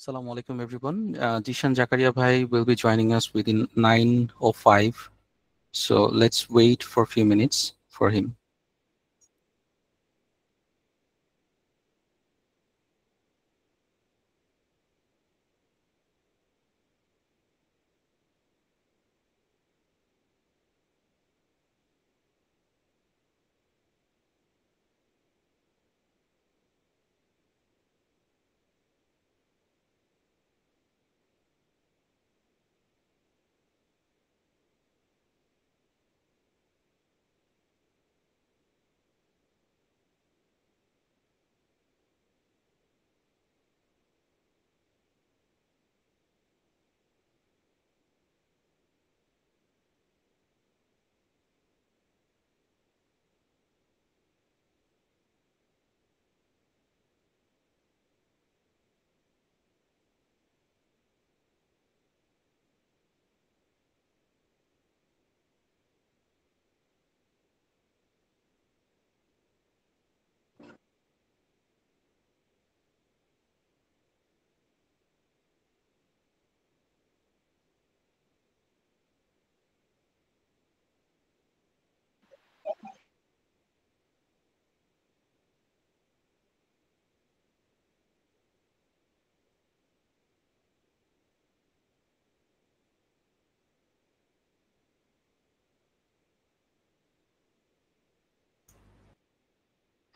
Assalamu alaikum, everyone. Jishan Zakaria Bhai will be joining us within 9:05. So let's wait for a few minutes for him.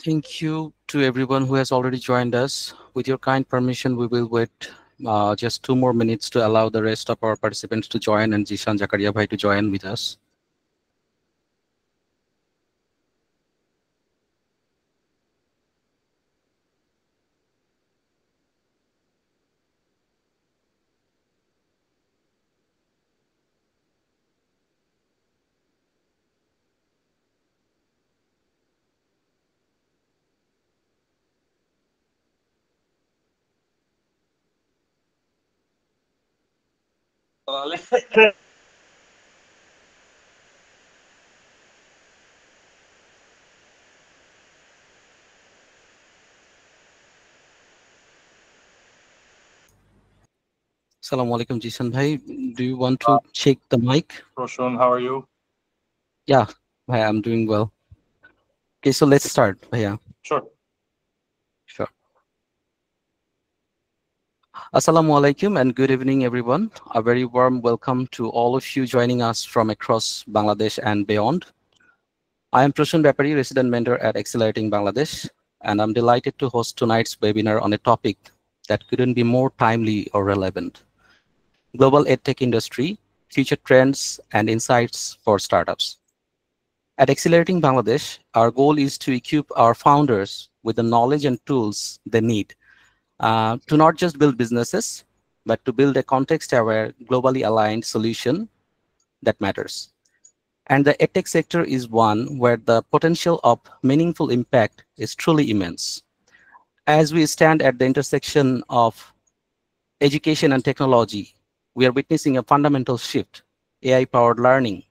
Thank you to everyone who has already joined us. With your kind permission, we will wait just 2 more minutes to allow the rest of our participants to join and Jishan Zakaria Bhai to join with us. Assalamu alaikum, Jishan Bhai. Do you want to check the mic? Roshan, how are you? Yeah, Bhai, I'm doing well. Okay, so let's start, Bhaiya. Sure. Sure. Assalamu alaikum and good evening, everyone. A very warm welcome to all of you joining us from across Bangladesh and beyond. I am Prashun Bapari, resident mentor at Accelerating Bangladesh, and I'm delighted to host tonight's webinar on a topic that couldn't be more timely or relevant: global edtech industry, future trends, and insights for startups. At Accelerating Bangladesh, our goal is to equip our founders with the knowledge and tools they need to not just build businesses, but to build a context-aware, globally aligned solution that matters. And the edtech sector is one where the potential of meaningful impact is truly immense. As we stand at the intersection of education and technology, we are witnessing a fundamental shift: AI-powered learning,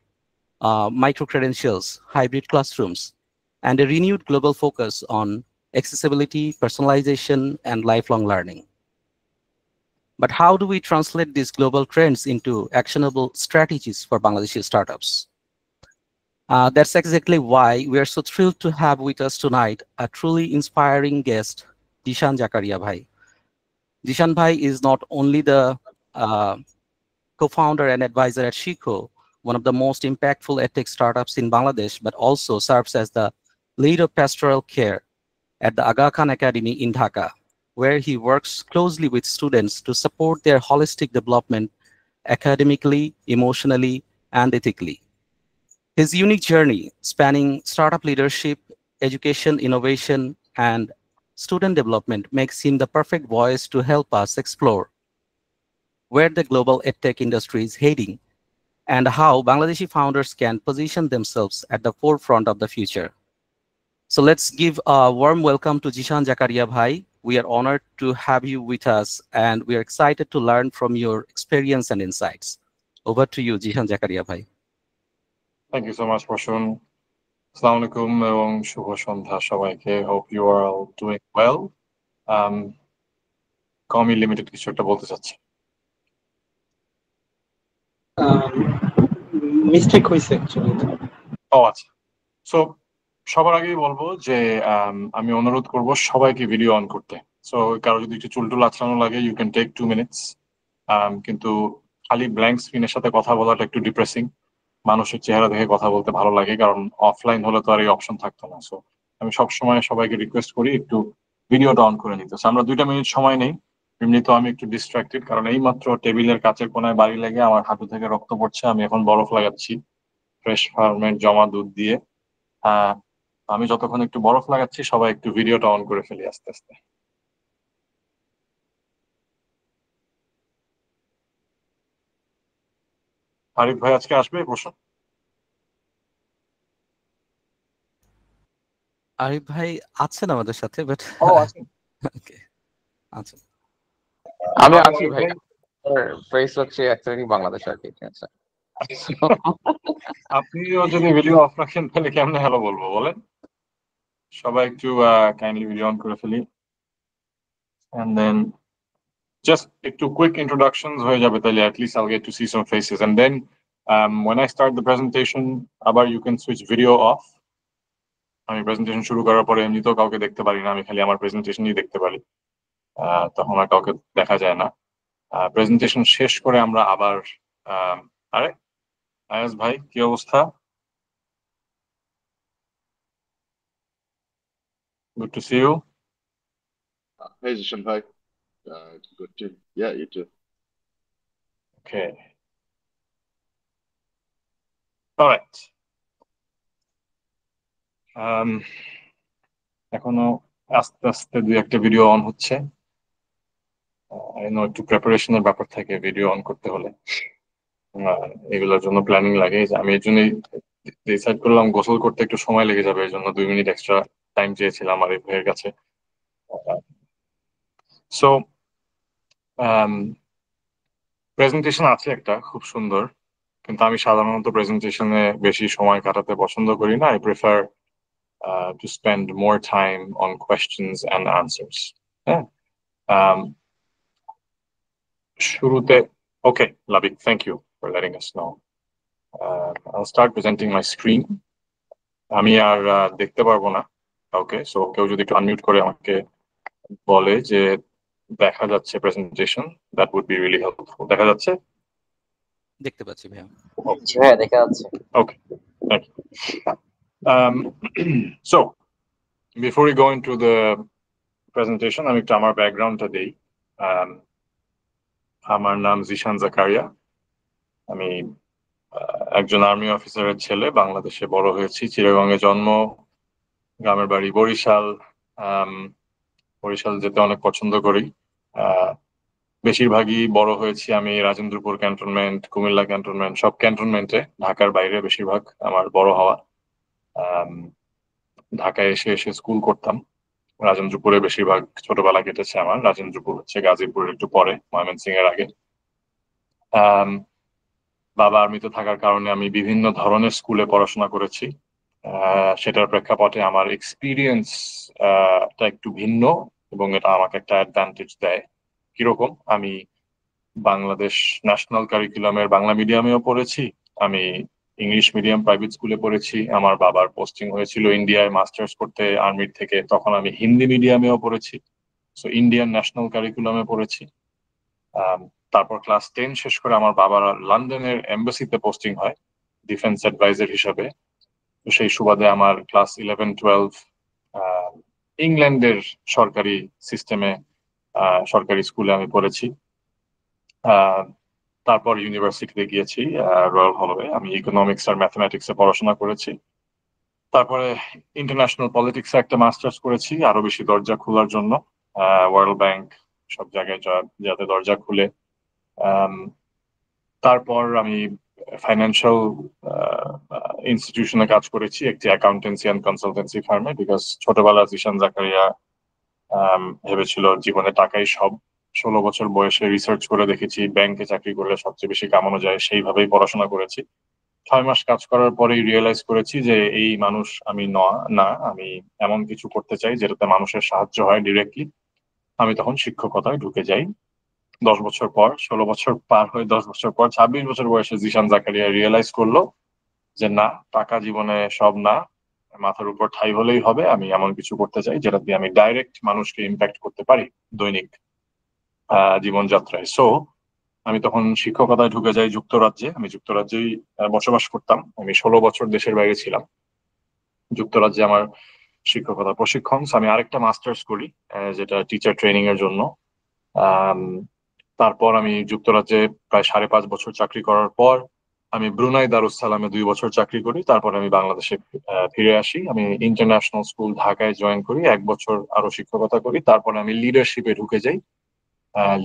micro-credentials, hybrid classrooms, and a renewed global focus on accessibility, personalization, and lifelong learning. But how do we translate these global trends into actionable strategies for Bangladeshi startups? That's exactly why we are so thrilled to have with us tonight a truly inspiring guest, Jishan Zakaria Bhai. Jishan Bhai is not only the co-founder and advisor at Shiko, one of the most impactful edtech startups in Bangladesh, but also serves as the lead of pastoral care at the Aga Khan Academy in Dhaka, where he works closely with students to support their holistic development academically, emotionally, and ethically. His unique journey, spanning startup leadership, education, innovation, and student development, makes him the perfect voice to help us explore where the global edtech industry is heading and how Bangladeshi founders can position themselves at the forefront of the future. So let's give a warm welcome to Zishan Zakaria Bhai. We are honored to have you with us, and we are excited to learn from your experience and insights. Over to you, Zishan Zakaria Bhai. Thank you so much, Prashun. Assalamu alaikum এবং শুভ সন্ধ্যা সবাইকে. Hope you are all doing well. কমই limited কিছু একটা বলতে চাচ্ছি. Mistake হয়েছে actually. ও আচ্ছা. So সবার আগেই বলবো যে আমি অনুরোধ করব সবাইকে ভিডিও অন করতে. সো কারো যদি একটু চুলটুল আঁচড়ানো লাগে ইউ ক্যান টেক 2 minutes. কিন্তু খালি ব্ল্যাঙ্ক স্ক্রিনের সাথে কথা বলাটা একটু ডিপ্রেসিং. মানুষের চেহারা দেখে কথা বলতে ভালো লাগে, কারণ অফলাইন হলে তো আর এই অপশন থাকতো না. সো আমি সবসময় সবাইকে রিকোয়েস্ট করি একটু ভিডিওটা অন করে নিতে. আমরা 2 মিনিট সময় নেই. এমনি তো আমি একটু ডিস্ট্রাক্টেড, কারণ এই মাত্র টেবিলের কাছের কোনায় বাড়ি লেগে আমার হাঁটু থেকে রক্ত পড়ছে. আমি এখন বরফ লাগাচ্ছি ফ্রেশ ফার্মের জমা দুধ দিয়ে. আমি যতক্ষণ একটু বরফ লাগাচ্ছি সবাই একটু ভিডিওটা অন করে ফেলি আস্তে আস্তে. আরিফ ভাই আজকে আসবে প্রশ্ন? আরিফ ভাই আছেন আমাদের সাথে, বাট ওকে আচ্ছা, আমি আছি ভাই. ফেস হচ্ছে অ্যাকচুয়ালি বাংলাদেশ আর কি. আচ্ছা, আপনিও যদি ভিডিও অফ রাখেন তাহলে কেমনে হ্যালো বলবো বলেন? সবাই একটু কাইন্ডলি ভিডিও অন করে ফেলি. And then just একটু quick introductions হয়ে যাবে, তাহলে at least I'll get to see some faces. And then when I start the presentation, আবার you can switch video off. আমি প্রেজেন্টেশন শুরু করার পরে এমনিতেও কাউকে দেখতে পারি না, আমি খালি আমার প্রেজেন্টেশনই দেখতে পারি. তখন আর কাউকে দেখা যায় না. প্রেজেন্টেশন শেষ করে আমরা আবার আরে আয়াজ ভাই কি অবস্থা? Good to see you. Hey, Zishan, hi. Good to, yeah, you too. Okay. All right. এখনো আস্তে আস্তে 2-1টা ভিডিও অন হচ্ছে. একটু প্রিপারেশনের ব্যাপার থাকে ভিডিও অন করতে হলে, এগুলোর জন্য প্ল্যানিং লাগে. আমি এর জন্যই ডিসাইড করলাম গোসল করতে একটু সময় লেগে যাবে, এই জন্য 2 মিনিট এক্সট্রা টাইম চেয়েছিলাম আরিফ ভাইয়ের কাছে. সো প্রেজেন্টেশন আছে একটা খুব সুন্দর, কিন্তু আমি সাধারণত প্রেজেন্টেশনে বেশি সময় কাটাতে পছন্দ করি না. I prefer to spend more time on questions and answers. শুরুতে okay, Labik, thank you for letting us know. I'll start presenting my screen. আমি আর দেখতে পারবো না ওকে, সো কেউ যদি একটু আনমিউট করে আমাকে বলে যে দেখা যাচ্ছে presentation, that would be really helpful. দেখা যাচ্ছে? দেখতে পাচ্ছি ভাইয়া. হ্যাঁ দেখা যাচ্ছে. Okay, thank you. So before we go into the presentation, আমি একটু আমার ব্যাকগ্রাউন্ডটা দেই. আমার নাম জিশান জাকারিয়া. আমি একজন আর্মি অফিসারের ছেলে, বাংলাদেশে বড় হয়েছি, চিটাগংয়ে জন্ম, গ্রামের বাড়ি বরিশাল. বরিশাল যেতে অনেক পছন্দ করি. বেশিরভাগই বড় হয়েছি আমি রাজেন্দ্রপুর ক্যান্টনমেন্ট, কুমিল্লা ক্যান্টনমেন্ট, সব ক্যান্টনমেন্টে, ঢাকার বাইরে বেশিরভাগ আমার বড় হওয়া. ঢাকায় এসে এসে স্কুল করতাম. রাজেন্দ্রপুরে বেশিরভাগ ছোটবেলা কেটেছে আমার. রাজেন্দ্রপুর হচ্ছে গাজীপুরের একটু পরে, ময়মনসিং এর আগে. বাবা আর্মিতে থাকার কারণে আমি বিভিন্ন ধরনের স্কুলে পড়াশোনা করেছি. সেটার প্রেক্ষাপটে আমার এক্সপিরিয়েন্সটা একটু ভিন্ন এবং এটা আমাকে একটা অ্যাডভান্টেজ দেয়. কিরকম? আমি বাংলাদেশ ন্যাশনাল কারিকুলামের বাংলা মিডিয়ামেও পড়েছি, আমি ইংলিশ মিডিয়াম প্রাইভেট স্কুলে পড়েছি. আমার বাবার পোস্টিং হয়েছিল ইন্ডিয়ায় মাস্টার্স করতে আর্মির থেকে, তখন আমি হিন্দি মিডিয়ামেও পড়েছি, সো ইন্ডিয়ান ন্যাশনাল কারিকুলামে পড়েছি. তারপর ক্লাস 10 শেষ করে আমার বাবার লন্ডনের এমবাসিতে পোস্টিং হয় ডিফেন্স অ্যাডভাইজার হিসাবে. তো সেই সুবাদে আমার ক্লাস 11-12 ইংল্যান্ডের সরকারি সিস্টেমে সরকারি স্কুলে আমি পড়েছি. তারপর ইউনিভার্সিটিতে গিয়েছি রয়্যাল হলওয়ে। আমি ইকোনমিক্স আর ম্যাথমেটিক্সে পড়াশোনা করেছি। তারপরে ইন্টারন্যাশনাল পলিটিক্সে একটা মাস্টার্স করেছি আরো বেশি দরজা খোলার জন্য, ওয়ার্ল্ড ব্যাংক সব জায়গায় যাতে দরজা খুলে। তারপর আমি ফাইন্যান্সিয়াল ইনস্টিটিউশনে কাজ করেছি, একটি অ্যাকাউন্টেন্সি অ্যান্ড কনসালটেন্সি ফার্মে, বিকজ ছোটবেলা জিশান জাকারিয়া ভেবেছিল জীবনে টাকাই সব। 16 বছর বয়সে রিসার্চ করে দেখেছি ব্যাংকে চাকরি করলে সবচেয়ে বেশি কামানো যায়, সেইভাবেই পড়াশোনা করেছি। 6 মাস কাজ করার পরেই রিয়েলাইজ করেছি যে এই মানুষ আমি না, আমি এমন কিছু করতে চাই যেটাতে মানুষের সাহায্য হয় ডিরেক্টলি। আমি তখন শিক্ষকতায় ঢুকে যাই। 10 বছর পর, 16 বছর পার হয়ে 10 বছর পর, 26 বছর বয়সে জিশান জাকারিয়া রিয়েলাইজ করলো যে না, টাকা জীবনে সব না, মাথার উপর ঠাই হলেই হবে। আমি এমন কিছু করতে চাই যেটা দিয়ে আমি ডাইরেক্ট মানুষকে ইম্প্যাক্ট করতে পারি দৈনিক জীবনযাত্রায়। সো আমি তখন শিক্ষকতায় ঢুকে যাই যুক্তরাজ্যে। আমি যুক্তরাজ্যেই বসবাস করতাম। আমি 16 বছর দেশের বাইরে ছিলাম। যুক্তরাজ্যে আমার শিক্ষকতা প্রশিক্ষণ। আমি আরেকটা মাস্টার্স করি যেটা টিচার ট্রেনিং এর জন্য। তারপর আমি যুক্তরাজ্যে প্রায় 5.5 বছর চাকরি করার পর আমি ব্রুনাই দারুস সালামে 2 বছর চাকরি করি। তারপর আমি বাংলাদেশে ফিরে আসি। আমি ইন্টারন্যাশনাল স্কুল ঢাকায় জয়েন করি, 1 বছর আরো শিক্ষকতা করি। তারপর আমি লিডারশিপে ঢুকে যাই।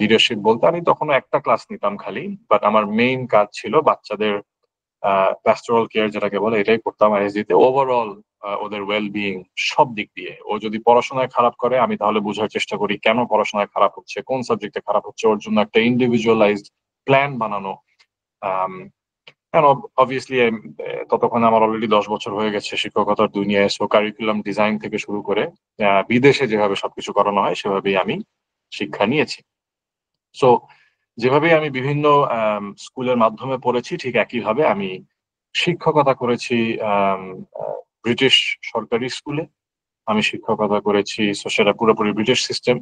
লিডারশিপ বলতে আমি তখন একটা ক্লাস নিতাম খালি, বাট আমার মেইন কাজ ছিল বাচ্চাদের প্যাস্টোরাল কেয়ার যেটাকে বলে, এটাই করতাম আইএসডি তে। ওভারঅল ওদের ওয়েল বিইং সব দিক দিয়ে, ও যদি পড়াশোনায় খারাপ করে আমি তাহলে বোঝার চেষ্টা করি কেন পড়াশোনায় খারাপ হচ্ছে, কোন সাবজেক্টে খারাপ হচ্ছে, ওর জন্য একটা ইন্ডিভিজুয়ালাইজড প্ল্যান বানানো। অবভিয়াসলি ততক্ষণে আমার অলরেডি 10 বছর হয়ে গেছে শিক্ষকতার দুনিয়ায়। সো কারিকুলাম ডিজাইন থেকে শুরু করে বিদেশে যেভাবে সবকিছু করানো হয় সেভাবেই আমি শিক্ষা নিয়েছি। সো যেভাবে আমি বিভিন্ন স্কুলের মাধ্যমে পড়েছি, ঠিক একইভাবে আমি শিক্ষকতা করেছি ব্রিটিশ সরকারি স্কুলে। আমি শিক্ষকতা করেছি, সেটা পুরোপুরি ব্রিটিশ সিস্টেম।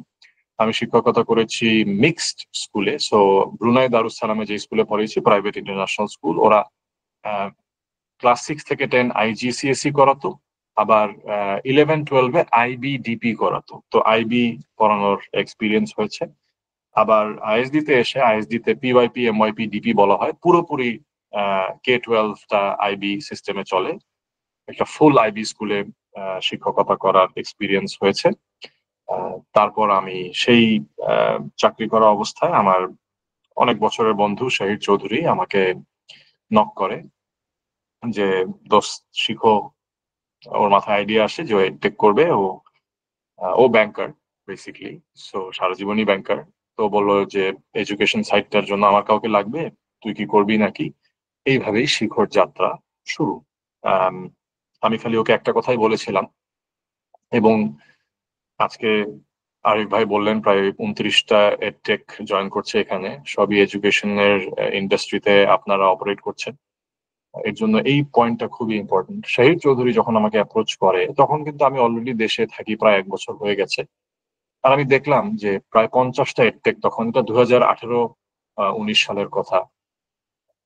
আমি শিক্ষকতা করেছি মিক্সড স্কুলে। সো ব্রুনাই দারুস সালামে যে স্কুলে পড়েছি, প্রাইভেট ইন্টারন্যাশনাল স্কুল, ওরা ক্লাস 6 থেকে 10 IGCSE করাতো, আবার 11-12-এ IBDP করাতো। তো আইবি পড়ানোর এক্সপিরিয়েন্স হয়েছে। আবার আইএসডি তে এসে, আইএসডি তে PYP MYP DP বলা হয়, পুরোপুরি K-12টা আইবি সিস্টেমে চলে। একটা ফুল আইবি স্কুলে শিক্ষকতা করার এক্সপিরিয়েন্স হয়েছে। তারপর আমি সেই চাকরি করা অবস্থায় আমার অনেক বছরের বন্ধু শাহিদ চৌধুরী আমাকে নক করে যে দোস্ত শিখো। ওর মাথায় আইডিয়া আসে যে ও এডটেক করবে। ও ব্যাংকার বেসিক্যালি, সো সারা জীবনই ব্যাংকার। তো বললো যে এডুকেশন সাইডটার জন্য আমার কাউকে লাগবে, তুই কি করবি নাকি। এইভাবেই শিখর যাত্রা শুরু। আমি খালি ওকে একটা কথাই বলেছিলাম, এবং আজকে আরিফ ভাই বললেন প্রায় 29টা এডটেক জয়েন করছে এখানে, সবই এডুকেশনের ইন্ডাস্ট্রিতে আপনারা অপারেট করছেন। এর জন্য এই পয়েন্টটা খুবই ইম্পর্টেন্ট। শাহিদ চৌধুরী যখন আমাকে অ্যাপ্রোচ করে তখন কিন্তু আমি অলরেডি দেশে থাকি, প্রায় 1 বছর হয়ে গেছে। আর আমি দেখলাম যে প্রায় 50টা এডটেক, তখন এটা 2018-19 সালের কথা।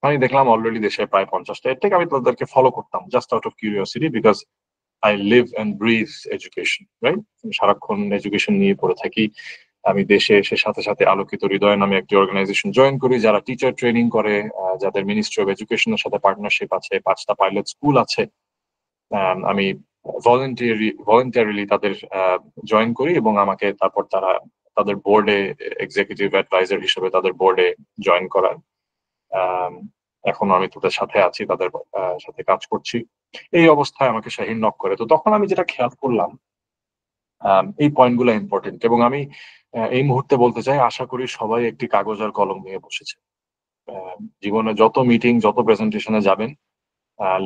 আমি দেখলাম অলরেডি দেশে প্রায় 50টা এডটেক। আমি তাদেরকে ফলো করতাম just out of curiosity, because I live and breathe education, right? সারাক্ষণ এডুকেশন নিয়ে পড়ে থাকি। আমি দেশে এসে সাথে সাথে আলোকিত হৃদয় নামে একটি অর্গানাইজেশন জয়েন করি যারা টিচার ট্রেনিং করে, যাদের মিনিস্ট্রি অফ এডুকেশনের সাথে পার্টনারশিপ আছে, 5টা পাইলট স্কুল আছে। আমি ভলেন্টারিলি তাদের জয়েন করি, এবং আমাকে তারপর তারা তাদের বোর্ডে এক্সিকিউটিভ অ্যাডভাইজার হিসেবে তাদের বোর্ডে জয়েন করান। এখনো আমি তাদের সাথে আছি, তাদের সাথে কাজ করছি। এই অবস্থায় আমাকে শাহিন নক করে। তো তখন আমি যেটা খেয়াল করলাম, এই পয়েন্টগুলো ইম্পর্টেন্ট, এবং আমি এই মুহূর্তে বলতে চাই, আশা করি সবাই একটি কাগজ আর কলম নিয়ে বসেছে। জীবনে যত মিটিং, যত প্রেজেন্টেশনে যাবেন,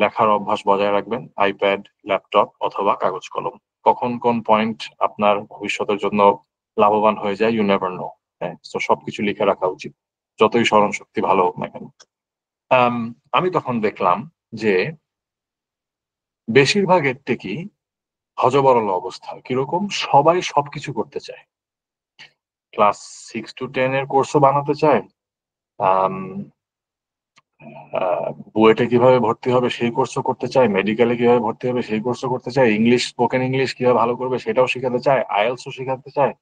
লেখার অভ্যাস বজায় রাখবেন, আইপ্যাড, ল্যাপটপ অথবা কাগজ কলম। কখন কোন পয়েন্ট আপনার ভবিষ্যতের জন্য লাভবান হয়ে যায়, ইউ নেভার নো। হ্যাঁ, তো সবকিছু লিখে রাখা উচিত, যতই স্মরণ শক্তি ভালো হোক না কেন। আমি তখন দেখলাম যে বেশিরভাগ এডটেকই হযবরল অবস্থা। কিরকম? সবাই সবকিছু করতে চায়। ক্লাস 6 to 10 এর কোর্সও বানাতে চায়, বুয়েটে কিভাবে ভর্তি হবে সেই কোর্সও করতে চায়, মেডিকেলে কিভাবে ভর্তি হবে সেই কোর্সও করতে চায়, ইংলিশ, স্পোকেন ইংলিশ কিভাবে ভালো করবে সেটাও শিখাতে চায়, আইএলটিএসও শিখাতে চায়।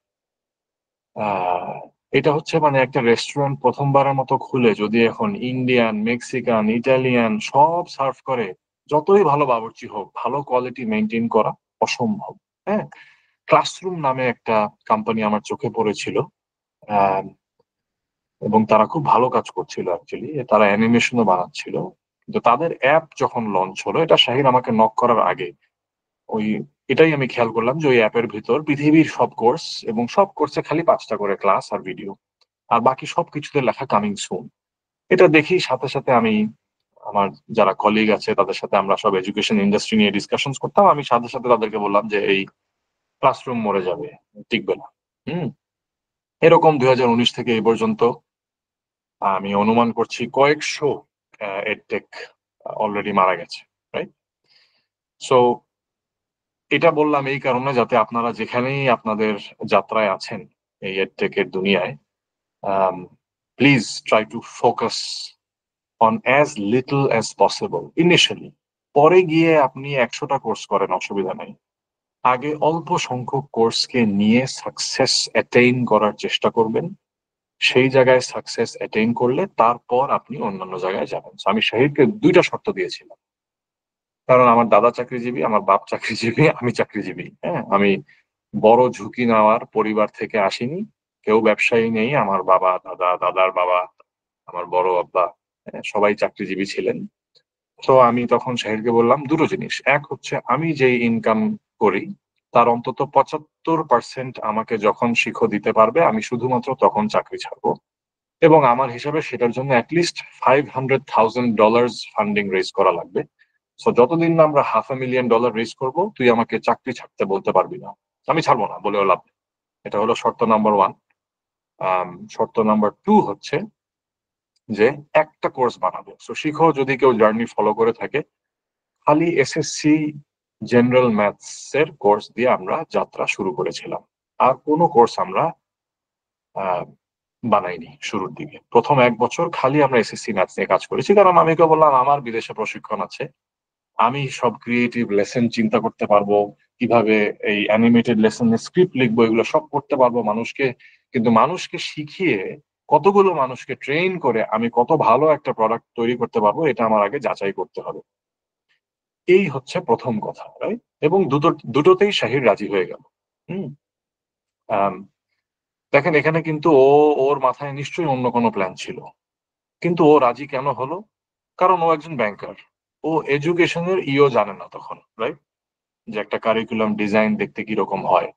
এটা হচ্ছে মানে একটা রেস্টুরেন্ট প্রথমবারের মতো খুলে যদি এখন ইন্ডিয়ান, মেক্সিকান, ইটালিয়ান সব সার্ভ করে, যতই ভালো বাবুর্চি হোক, ভালো কোয়ালিটি মেনটেন করা অসম্ভব। হ্যাঁ, ক্লাসরুম নামে একটা কোম্পানি আমার চোখে পড়েছিল, আহ, এবং তারা খুব ভালো কাজ করছিল অ্যাকচুয়ালি, তারা অ্যানিমেশনও বানাচ্ছিল। কিন্তু তাদের অ্যাপ যখন লঞ্চ হলো, এটা শাহির আমাকে নক করার আগে, ওই এটাই আমি খেয়াল করলাম যে ওই অ্যাপের ভিতর পৃথিবীর সব কোর্স, এবং সব কোর্সে খালি 5টা করে ক্লাস আর ভিডিও, আর বাকি সব কিছুতে লেখা কামিং সুন। এটা দেখি সাথে সাথে আমি আমার যারা কলিগ আছে তাদের সাথে আমরা সব এডুকেশন ইন্ডাস্ট্রি নিয়ে ডিসকাশন করতাম, আমি সাথে সাথে তাদেরকে বললাম যে এই ক্লাসরুম মরে যাবে, টিকবে না। হুম এরকম 2019 থেকে এই পর্যন্ত আমি অনুমান করছি কয়েকশো এডটেক অলরেডি মারা গেছে, রাইট? সো এটা বললাম এই কারণে যাতে আপনারা যেখানেই আপনাদের যাত্রায় আছেন এই এডটেকের দুনিয়ায়, please try to focus on as little as possible initially. পরে গিয়ে আপনি 100টা কোর্স করেন, অসুবিধা নেই। আগে অল্প সংখ্যক কোর্সকে নিয়ে সাকসেস অ্যাটেইন করার চেষ্টা করবেন। সেই জায়গায় সাকসেস অ্যাটেইন করলে তারপর আপনি অন্যান্য জায়গায় যাবেন। আমি শাহিদকে 2টা শর্ত দিয়েছিলাম, কারণ আমার দাদা চাকরিজীবী, আমার বাপ চাকরিজীবী, আমি চাকরিজীবী। হ্যাঁ, আমি বড় ঝুঁকি নেওয়ার পরিবার থেকে আসিনি, কেউ ব্যবসায়ী নেই। আমার বাবা, দাদা, দাদার বাবা, আমার বড় আব্বা, সবাই চাকরিজীবী ছিলেন। তো আমি তখন শাহিদকে বললাম 2টো জিনিস। এক হচ্ছে আমি যে ইনকাম করি তার অন্তত 75% আমাকে যখন শিখো দিতে পারবে, আমি শুধুমাত্র তখন চাকরি ছাড়বো। এবং আমার হিসাবে সেটার জন্য অ্যাটলিস্ট $500,000 ফান্ডিং রেজ করা লাগবে। সো যতদিন না আমরা $500,000 রেজ করবো, তুই আমাকে চাকরি ছাড়তে বলতে পারবি না। আমি ছাড়বো না বলেও লাভ নেই। এটা হলো শর্ত নাম্বার 1। শর্ত নাম্বার 2 হচ্ছে যে একটা কোর্স বানাবো। সো শিখো যদি কেউ জার্নি ফলো করে থাকে, খালি এসএসসি জেনারেল ম্যাথস এর কোর্স দিয়ে আমরা যাত্রা শুরু করেছিলাম, আর কোনো কোর্স আমরা বানাইনি শুরুর দিকে। প্রথম 1 বছর খালি আমরা এসএসসি ম্যাথস নিয়ে কাজ করেছি, কারণ আমি কে বললাম আমার বিদেশে প্রশিক্ষণ আছে, আমি সব ক্রিয়েটিভ লেসন চিন্তা করতে পারবো, কিভাবে এই অ্যানিমেটেড লেসনের স্ক্রিপ্ট লিখবো, এগুলো সব করতে পারবো মানুষকে। কিন্তু মানুষকে শিখিয়ে কতগুলো মানুষকে ট্রেন করে আমি কত ভালো একটা প্রোডাক্ট তৈরি করতে পারবো, এটা আমার আগে যাচাই করতে হবে। এই হচ্ছে প্রথম কথা, রাইট? এবং দুটোতেই শাহির রাজি হয়ে গেল। হুম আম, দেখেন এখানে কিন্তু ওর মাথায় নিশ্চয়ই অন্য কোনো প্ল্যান ছিল, কিন্তু ও রাজি কেন হলো? কারণ ও একজন ব্যাংকার, ও এডুকেশনের জানে না তখন, রাইট? যে একটা কারিকুলাম ডিজাইন দেখতে কিরকম হয়।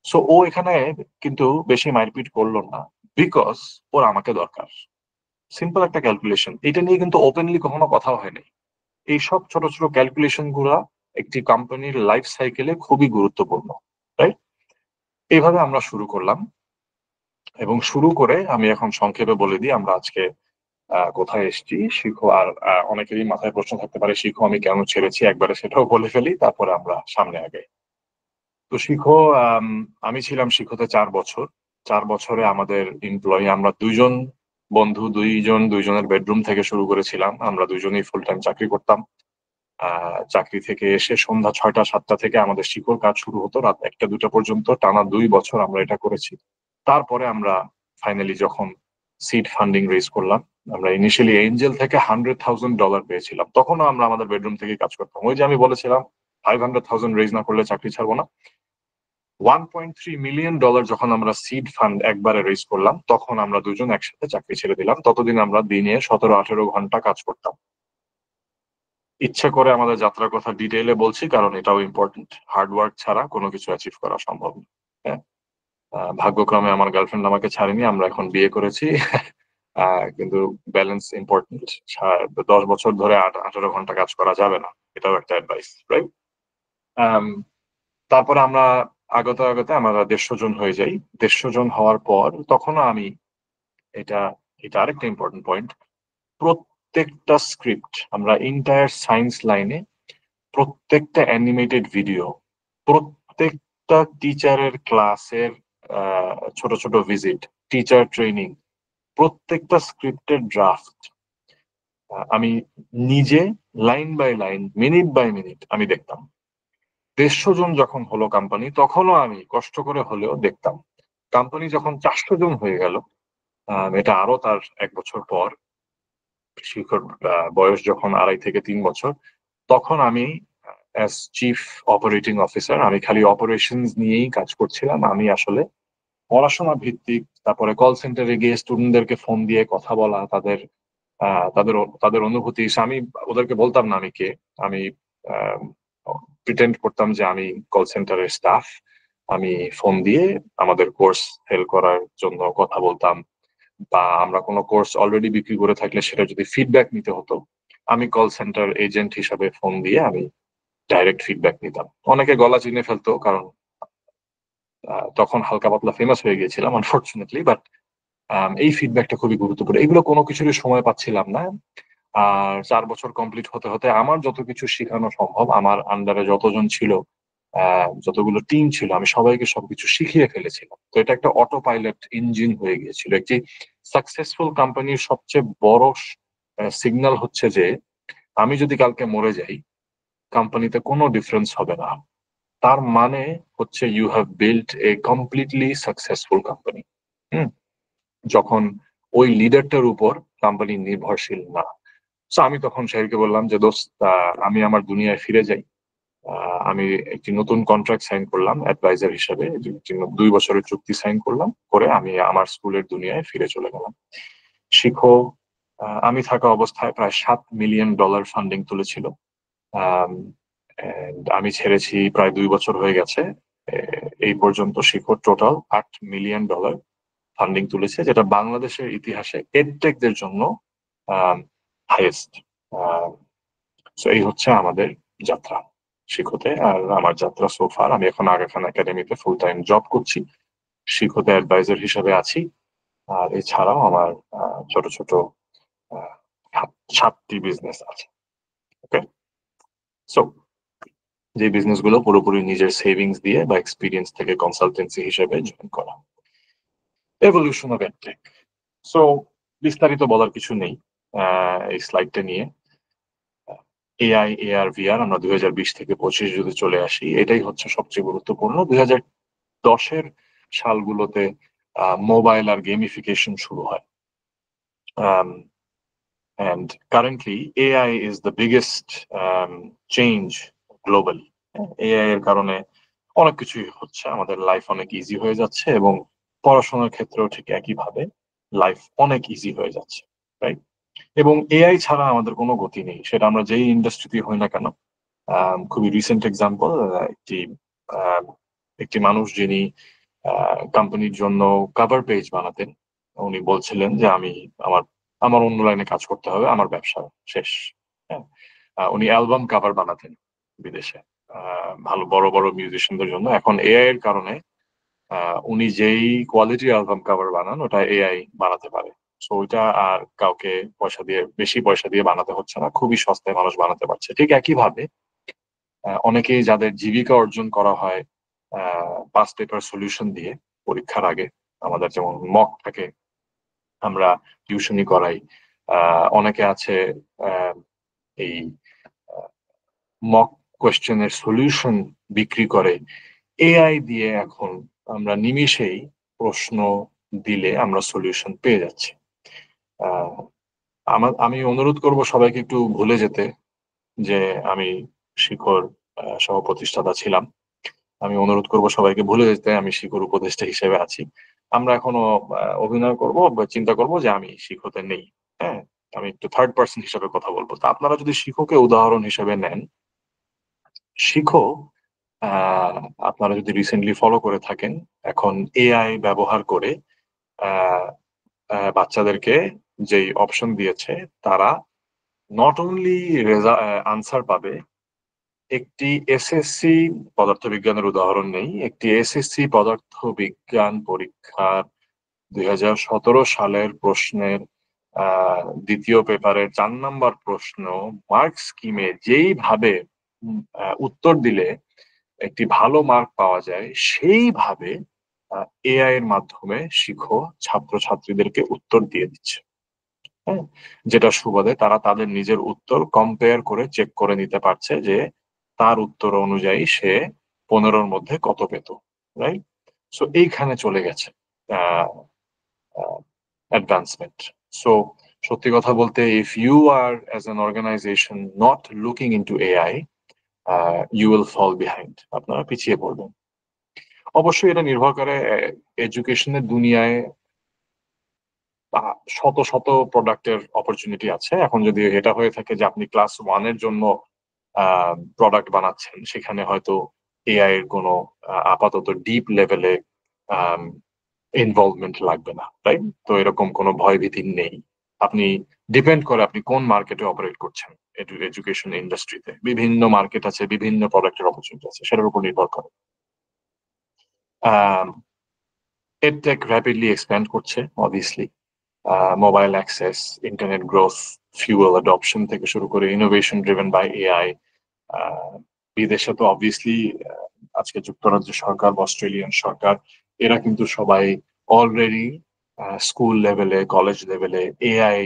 সো ও এখানে কিন্তু বেশি মারপিট করলো না, বিকজ ওর আমাকে দরকার। সিম্পল একটা ক্যালকুলেশন, এটা নিয়ে কিন্তু ওপেনলি কখনো কথা হয়নি। এই সব ছোট ছোট ক্যালকুলেশন গুলা একটি কোম্পানির লাইফ সাইকেলে খুবই গুরুত্বপূর্ণ, রাইট? এইভাবে আমরা শুরু করলাম, এবং শুরু করে আমি এখন সংক্ষেপে বলে দিই আমরা আজকে কোথায় এসেছি। শিখো, আর অনেকেরই মাথায় প্রশ্ন থাকতে পারে শিখো আমি কেন ছেড়েছি, একবারে সেটাও বলে ফেলি, তারপরে আমরা সামনে আগে। তো শিখো, আমি ছিলাম শিখোতে 4 বছর। 4 বছরে আমাদের এমপ্লয়ি আমরা 2জন বন্ধু, দুইজনের বেডরুম থেকে শুরু করেছিলাম। আমরা দুইজনই ফুল টাইম চাকরি করতাম। চাকরি থেকে এসে সন্ধ্যা 6টা 7টা থেকে আমাদের শিখোর কাজ শুরু হতো রাত 1টা 2টা পর্যন্ত। টানা 2 বছর আমরা এটা করেছি। তারপরে আমরা ফাইনালি যখন সিড ফান্ডিং রেজ করলাম, আমরা ইনিশিয়ালি এঞ্জেল থেকে $100,000 পেয়েছিলাম। তখনও আমরা আমাদের বেডরুম থেকে কাজ করতাম। ওই যে আমি বলেছিলাম 500,000 রেজ না করলে চাকরি ছাড়বো না। $1.3 মিলিয়ন যখন আমরা সিড ফান্ড একবারে রেজ করলাম, তখন আমরা দুজন একসাথে চাকরি ছেড়ে দিলাম। ততদিন আমরা দিনে 17-18 ঘন্টা কাজ করতাম। ইচ্ছা করে আমাদের যাত্রার কথা ডিটেইলে বলছি, কারণ এটাও ইম্পর্টেন্ট। হার্ডওয়ার্ক ছাড়া কোনো কিছু অ্যাচিভ করা সম্ভব না। হ্যাঁ, ভাগ্যক্রমে আমার গার্লফ্রেন্ড আমাকে ছাড়েনি, আমরা এখন বিয়ে করেছি। কিন্তু ব্যালেন্স ইম্পর্টেন্ট। 10 বছর ধরে 18 ঘন্টা কাজ করা যাবে না, এটাও একটা অ্যাডভাইস, রাইট? তারপরে আমরা আগতে আগতে আমরা 150 জন হয়ে যাই। 150 জন হওয়ার পর তখনও আমি, এটা এটা আরেকটা ইম্পর্টেন্ট পয়েন্ট, প্রত্যেকটা স্ক্রিপ্ট আমরা ইন্টায়ার সায়েন্স লাইনে, প্রত্যেকটা অ্যানিমেটেড ভিডিও, প্রত্যেকটা টিচারের ক্লাসের ছোট ছোট ভিজিট, টিচার ট্রেনিং, প্রত্যেকটা স্ক্রিপ্টের ড্রাফট আমি নিজে line by line, minute by minute আমি দেখতাম। 150 জন যখন হলো কোম্পানি, তখনও আমি কষ্ট করে হলেও দেখতাম। কোম্পানি যখন 400 জন হয়ে গেল, এটা আরো তার 1 বছর পর, শিখর বয়স যখন 2.5 থেকে 3 বছর, তখন আমি অ্যাজ চিফ অপারেটিং অফিসার, আমি খালি অপারেশনস নিয়েই কাজ করছিলাম। আমি আসলে পড়াশোনা ভিত্তিক, তারপরে কল সেন্টারে গিয়ে স্টুডেন্টদেরকে ফোন দিয়ে কথা বলা, তাদের তাদের তাদের অনুভূতি, আমি ওদেরকে বলতাম না আমি কে, আমি প্রিটেন্ড করতাম যে আমি কল সেন্টারের স্টাফ। আমি ফোন দিয়ে আমাদের কোর্স সেল করার জন্য কথা বলতাম, বা আমরা কোনো কোর্স অলরেডি বিক্রি করে থাকলে সেটা যদি ফিডব্যাক নিতে হতো, আমি কল সেন্টার এজেন্ট হিসাবে ফোন দিয়ে আমি ডাইরেক্ট ফিডব্যাক নিতাম। অনেকে গলা চিনে ফেলতো, কারণ তখন হালকা পাতলা ফেমাস হয়ে গিয়েছিলাম আনফর্চুনেটলি, বাট এই ফিডব্যাকটা খুবই গুরুত্বপূর্ণ। এগুলো কোনো কিছুরই সময় পাচ্ছিলাম না। আর 4 বছর কমপ্লিট হতে হতে আমার যত কিছু শেখানো সম্ভব, আমার আন্ডারে যতজন ছিল, যতগুলো টিম ছিল, আমি সবাইকে সবকিছু শিখিয়ে ফেলেছিলাম। তো এটা একটা অটো পাইলট ইঞ্জিন হয়ে গিয়েছিল। একটি সাকসেসফুল কোম্পানির সবচেয়ে বড় সিগন্যাল হচ্ছে যে আমি যদি কালকে মরে যাই, কোম্পানিতে কোনো ডিফারেন্স হবে না। তার মানে হচ্ছে you have built a completely successful company. যখন ওই লিডারটার উপর কোম্পানি নির্ভরশীল না। তো আমি তখন শাহিরকে বললাম যে দোস্ত, আমি আমার দুনিয়ায় ফিরে যাই। আমি একটি নতুন কন্ট্রাক্ট সাইন করলাম অ্যাডভাইজার হিসেবে, 2 বছরের চুক্তি সাইন করলাম, করে আমি আমার স্কুলের দুনিয়ায় ফিরে চলে গেলাম। শিখো আমি থাকা অবস্থায় প্রায় $7 মিলিয়ন ফান্ডিং তুলেছিল। আমি ছেড়েছি প্রায় 2 বছর হয়ে গেছে। এই পর্যন্ত শিখো টোটাল $8 মিলিয়ন ফান্ডিং তুলেছে, যেটা বাংলাদেশের ইতিহাসে এডটেকদের জন্য হাইয়েস্ট। এই হচ্ছে আমাদের যাত্রা শিখোতে। আর আমার যাত্রা সোফার, আমি এখন আগা খান একাডেমিতে ফুল টাইম জব করছি, শিখোতে অ্যাডভাইজার হিসেবে আছি। আর এছাড়াও আমার ছোট ছোট 7টি বিজনেস আছে। ওকে, সো যে বিজনেস গুলো পুরোপুরি নিজের সেভিংস দিয়ে বা এক্সপিরিয়েন্স থেকে কনসালটেন্সি হিসেবে জয়েন করা। Evolution of edtech. সো বিস্তারিত বলার কিছু নেই এই স্লাইডটা নিয়ে। এআই, এআর, ভিআর, আমরা 2020 থেকে 25 যদি চলে আসি, এটাই হচ্ছে সবচেয়ে গুরুত্বপূর্ণ। 2010-এর সালগুলোতে মোবাইল আর গেমিফিকেশন শুরু হয়। And currently AI is the biggest change globally. AI এর কারণে অনেক কিছুই হচ্ছে, আমাদের লাইফ অনেক ইজি হয়ে যাচ্ছে, এবং পড়াশোনার ক্ষেত্রেও ঠিক একইভাবে লাইফ অনেক ইজি হয়ে যাচ্ছে, রাইট? এবং এআই ছাড়া আমাদের কোনো গতি নেই, সেটা আমরা যেই ইন্ডাস্ট্রিতে হই না কেন। খুবই রিসেন্ট এক্সাম্পল, একটি মানুষ যিনি কোম্পানির জন্য কভার পেজ বানাতেন, উনি বলছিলেন যে আমি আমার আমার অন্য লাইনে কাজ করতে হবে, আমার ব্যবসা শেষ। হ্যাঁ, উনি অ্যালবাম কভার বানাতেন বিদেশে, ভালো বড় বড় মিউজিশিয়ানদের জন্য। এখন এআই এর কারণে উনি যেই কোয়ালিটির অ্যালবাম কভার বানান, ওটা এআই বানাতে পারে। সো ওইটা আর কাউকে বেশি পয়সা দিয়ে বানাতে হচ্ছে না, খুবই সস্তায় মানুষ বানাতে পারছে। ঠিক একইভাবে অনেকেই যাদের জীবিকা অর্জন করা হয় পাস্ট পেপার সলিউশন দিয়ে পরীক্ষার আগে, আমাদের যেমন মক থাকে, আমরা টিউশনি করাই। অনেকে আছে এই মক কোয়েশ্চেনের সলিউশন বিক্রি করে। এআই দিয়ে এখন আমরা নিমিষেই প্রশ্ন দিলে আমরা সলিউশন পেয়ে যাচ্ছি। আমি অনুরোধ করব সবাইকে একটু ভুলে যেতে যে আমি শিখর সহ প্রতিষ্ঠাতা ছিলাম। আমি অনুরোধ করব সবাইকে ভুলে যেতে আমি শিখর উপদেষ্টা হিসেবে আছি। আমরা এখনো অভিনয় করব বা চিন্তা করব যে আমি শিখতে নেই। হ্যাঁ, আমি একটু থার্ড পার্সন হিসেবে কথা বলবো। তো আপনারা যদি শিখকে উদাহরণ হিসেবে নেন, শিখো আপনারা যদি রিসেন্টলি ফলো করে থাকেন, এখন এআই ব্যবহার করে বাচ্চাদেরকে যেই অপশন দিয়েছে, তারা নট অনলি আনসার পাবে, একটি এসএসসি পদার্থবিজ্ঞানের উদাহরণ নেই, একটি এসএসসি পদার্থবিজ্ঞান পরীক্ষার 2017 সালের প্রশ্নের দ্বিতীয় পেপারের 4 নম্বর প্রশ্ন মার্ক স্কিমে যেইভাবে উত্তর দিলে একটি ভালো মার্ক পাওয়া যায়, সেইভাবে এআই এর মাধ্যমে শিখো ছাত্রছাত্রীদেরকে উত্তর দিয়ে দিচ্ছে। হ্যাঁ, যেটা সুবাদে তারা তাদের নিজের উত্তর কম্পেয়ার করে চেক করে নিতে পারছে যে তার উত্তর অনুযায়ী সে 15-র মধ্যে কত পেত, রাইট? সো এইখানে চলে গেছে advancement. So সত্যি কথা বলতে, if you are as an organization not looking into AI, you will fall behind. আপনারা পিছিয়ে পড়বেন। অবশ্যই এটা নির্ভর করে এডুকেশনের দুনিয়ায় শত শত প্রোডাক্টের অপরচুনিটি আছে। এখন যদি এটা হয়ে থাকে যে আপনি ক্লাস 1 এর জন্য প্রোডাক্ট বানাচ্ছেন, সেখানে হয়তো এআই এর কোনো আপাতত ডিপ লেভেলে ইনভলভমেন্ট লাগবে না, রাইট? তো এরকম কোনো ভয়ভীতি নেই। আপনি ডিপেন্ড করে আপনি কোন মার্কেটে অপারেট করছেন। এডুকেশন ইন্ডাস্ট্রিতে বিভিন্ন মার্কেট আছে, বিভিন্ন প্রোডাক্টের অপরচুনিটি আছে, সেটার উপর নির্ভর করে। এডটেক র্যাপিডলি এক্সপ্যান্ড করছে obviously. Mobile access, internet growth, fuel adoption থেকে শুরু করে ইনোভেশন ড্রিভেন বাই এআই। বিদেশে তো অবভিয়াসলি আজকে যুক্তরাজ্য সরকার বা অস্ট্রেলিয়ান সরকার, এরা কিন্তু সবাই অলরেডি স্কুল লেভেলে, কলেজ লেভেলে এআই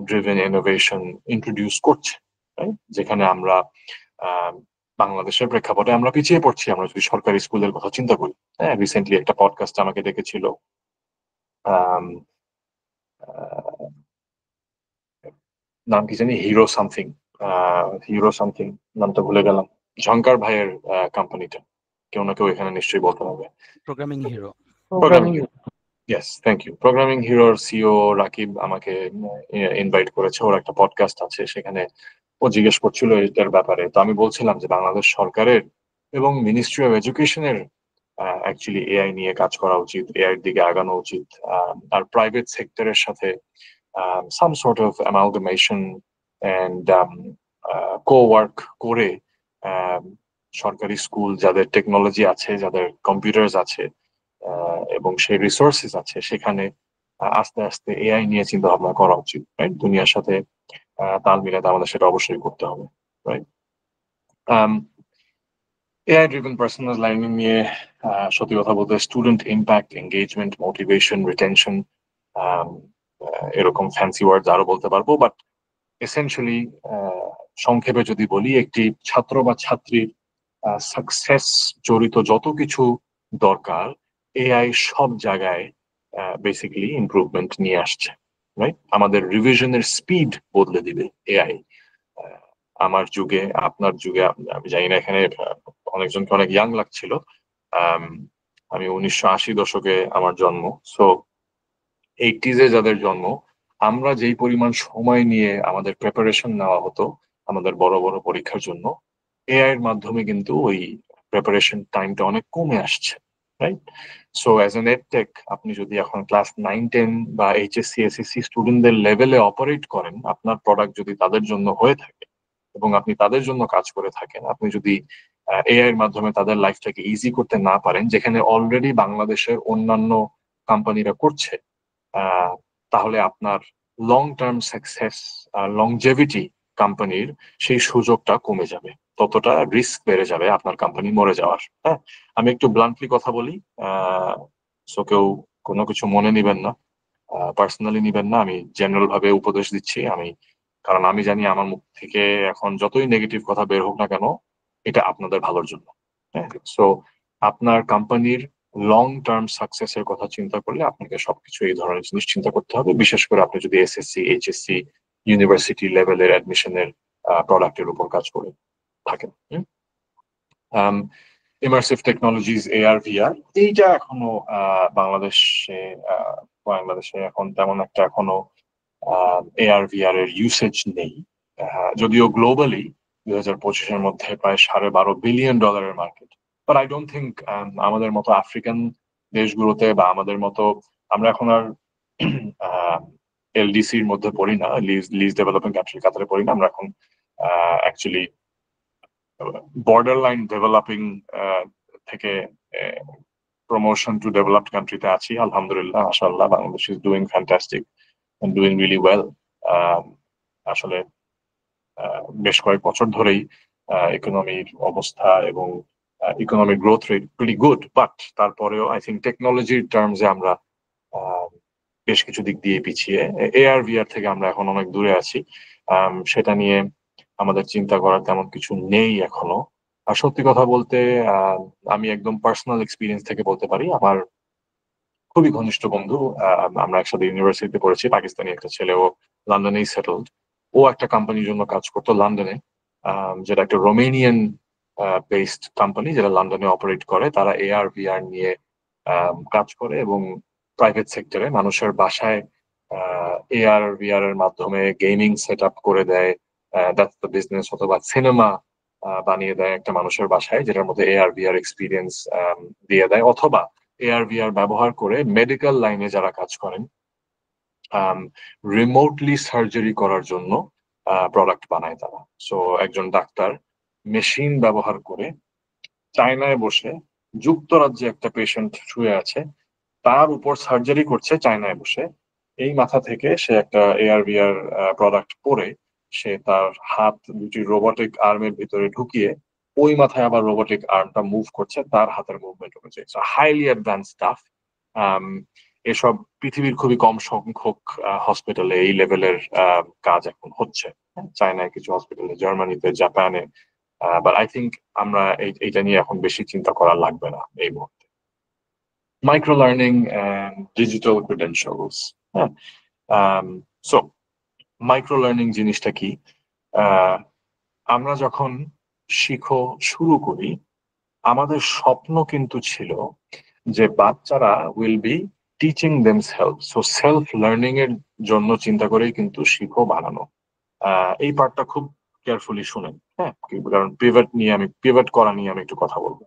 ড্রিভেন ইনোভেশন ইন্ট্রোডিউস করছে, যেখানে আমরা বাংলাদেশের প্রেক্ষাপটে আমরা পিছিয়ে পড়ছি। আমরা যদি সরকারি স্কুলের কথা চিন্তা করি, হ্যাঁ, রিসেন্টলি একটা পডকাস্ট আমাকে ডেকেছিল, নাম কি জানি, হিরো সামথিং, নামটা ভুলে গেলাম। ঝঙ্কার ভাইয়ের কোম্পানিটা, কেউ না কেউ এখানে নিশ্চয়ই বলতে হবে। Programming hero. Yes, thank you. Programming হিরোর সিও রাকিব আমাকে ইনভাইট করেছে, ওর একটা পডকাস্ট আছে, সেখানে ও জিজ্ঞেস করছিল এটার ব্যাপারে। তো আমি বলছিলাম যে বাংলাদেশ সরকারের এবং মিনিস্ট্রি অফ এডুকেশনের অ্যাকচুয়ালি এআই নিয়ে কাজ করা উচিত, এআই এর দিকে আগানো উচিত, আর প্রাইভেট সেক্টরের সাথে some sort of amalgamation and co-work করে সরকারি স্কুল যাদের টেকনোলজি আছে, যাদের কম্পিউটার্স আছে এবং সেই রিসোর্সেস আছে, সেখানে আস্তে আস্তে এআই নিয়ে চিন্তা ভাবনা করা উচিত, রাইট? দুনিয়ার সাথে তাল মিলাতে আমাদের সেটা অবশ্যই করতে হবে, right? AI driven personal learning নিয়ে সত্যি কথা বলতে student impact, engagement, motivation, retention, এরকম ফ্যান্সি ওয়ার্ডস আরো বলতে পারবো, বাট এসেনশিয়ালি সংক্ষেপে যদি বলি, একটি ছাত্র বা ছাত্রীর সাকসেস জড়িত যত কিছু দরকার, এআই সব জায়গায় বেসিক্যালি ইমপ্রুভমেন্ট নিয়ে আসছে, রাইট? আমাদের রিভিশনের স্পিড বদলে দিবে এআই। আমার যুগে, আপনার যুগে, আমি জানি না এখানে অনেকজনকে অনেক ইয়াং লাগছিল, আমি 1980 দশকে আমার জন্ম, সো 80s যাদের জন্ম, আমরা যেই পরিমাণ সময় নিয়ে আমাদের প্রিপারেশন নেওয়া হতো আমাদের বড় বড় পরীক্ষার জন্য, এআই এর মাধ্যমে কিন্তু ওই প্রিপারেশন টাইমটা অনেক কমে আসছে, right? So as an edtech, আপনি যদি এখন ক্লাস 9-10 বা এইচএসসি এসএসসি স্টুডেন্টদের লেভেলে অপারেট করেন, আপনার প্রোডাক্ট যদি তাদের জন্য হয়ে থাকে এবং আপনি তাদের জন্য কাজ করে থাকেন, আপনি যদি এআই এর মাধ্যমে তাদের লাইফটাকে ইজি করতে না পারেন, যেখানে অলরেডি বাংলাদেশের অন্যান্য কোম্পানিরা করছে, তাহলে আপনার লং টার্ম সাকসেস, লংজেভিটি কোম্পানির সেই সুযোগটা কমে যাবে, ততটা রিস্ক বেড়ে যাবে আপনার কোম্পানি মরে যাওয়ার। হ্যাঁ, আমি একটু ব্লান্টলি কথা বলি, সো কেউ কোনো কিছু মনে নিবেন না, পার্সোনালি নিবেন না, আমি জেনারেল ভাবে উপদেশ দিচ্ছি। কারণ আমি জানি আমার মুখ থেকে এখন যতই নেগেটিভ কথা বের হোক না কেন, এটা আপনাদের ভালোর জন্য। হ্যাঁ, সো আপনার কোম্পানির লং টার্ম সাকসেসের কথা চিন্তা করলে আপনাকে সবকিছু এই ধরনের জিনিস চিন্তা করতে হবে, বিশেষ করে আপনি যদি এসএসসি, এইচএসসি, ইউনিভার্সিটি লেভেলের অ্যাডমিশনের প্রোডাক্টের উপর কাজ করে থাকেন। ইমার্সিভ টেকনোলজিস, এআর, ভিআর, এইটা এখনো বাংলাদেশে এখন তেমন একটা এখনো এআর ভিআর এর ইউসেজ নেই, যদিও গ্লোবালি 2025-এর মধ্যে প্রায় $12.5 billion market. But I don't think আমাদের মতো আফ্রিকান দেশগুলোতে বা আমাদের মতো, আমরা এখন আর এলডিসির মধ্যে পড়ি না, লিজ ডেভেলপিং কান্ট্রির কাতারে পড়ি না, আমরা এখন অ্যাকচুয়ালি বর্ডার লাইন ডেভেলপিং থেকে প্রমোশন টু ডেভেলপড কান্ট্রিতে আছি। আলহামদুলিল্লাহ, মাশাআল্লাহ, Bangladesh is doing fantastic and doing really well. আসলে বেশ কয়েক বছর ধরেই ইকোনমির অবস্থা এবং economic growth rate pretty good, but তারপরেও আই থিঙ্ক টেকনোলজির টার্মসে আমরা বেশ কিছু দিক দিয়ে পিছিয়ে। এআর ভিআর থেকে আমরা এখন অনেক দূরে আছি, সেটা নিয়ে আমাদের চিন্তা করার তেমন কিছু নেই এখনো। আর সত্যি কথা বলতে, আমি একদম পার্সোনাল এক্সপিরিয়েন্স থেকে বলতে পারি, আমার খুবই ঘনিষ্ঠ বন্ধু। আমরা একসাথে ইউনিভার্সিটিতে পড়েছি। পাকিস্তানি একটা ছেলে, ও লন্ডনেই সেটেলড। ও একটা কোম্পানির জন্য কাজ করতো লন্ডনে, যেটা একটা রোমেনিয়ান বেসড কোম্পানি, যেটা লন্ডনে অপারেট করে। তারা এআর ভিআর নিয়ে কাজ করে এবং প্রাইভেট সেক্টরে মানুষের বাসায় এআর ভিআর এর মাধ্যমে গেমিং সেট আপ করে দেয়। That's the business. অথবা সিনেমা বানিয়ে দেয় একটা মানুষের বাসায়, যেটার মধ্যে এআর ভিআর এক্সপিরিয়েন্স দিয়ে দেয়। অথবা এআর ভিআর ব্যবহার করে মেডিকেল লাইনে যারা কাজ করেন, রিমোটলি সার্জারি করার জন্য প্রোডাক্ট বানায় তারা। সো একজন ডাক্তার মেশিন ব্যবহার করে চায়নায় বসে, যুক্তরাজ্যে একটা পেশেন্ট শুয়ে আছে, তার উপর সার্জারি করছে চায়নায় বসে। এই মাথা থেকে সে একটা এআর ভিআর প্রোডাক্ট পরে সে তার হাত দুটি রোবটিক আর্মের ভিতরে ঢুকিয়ে ওই মাথায় আবার রোবটিক আর্মটা মুভ করছে, তার হাতের মুভমেন্ট হচ্ছে। Highly advance staff. এসব পৃথিবীর খুবই কম সংখ্যক হসপিটালে এই লেভেলের কাজ এখন হচ্ছে। চায়নায় কিছু হসপিটালে, জার্মানিতে, জাপানে। বাট আই থিঙ্ক আমরা এইটা নিয়ে এখন বেশি চিন্তা করা লাগবে না এই মুহূর্তে। Micro learning and digital credentials. হ্যাঁ, সো মাইক্রো লার্নিং জিনিসটা কি? আমরা যখন শিখো শুরু করি, আমাদের স্বপ্ন কিন্তু ছিল যে বাচ্চারা will be teaching themselves. So self learning এর জন্য চিন্তা করেই কিন্তু শিখো বানানো। এই পার্টটা খুব কেয়ারফুলি শুনেন। হ্যাঁ, কারণ পিভট করা নিয়ে আমি একটু কথা বলবো।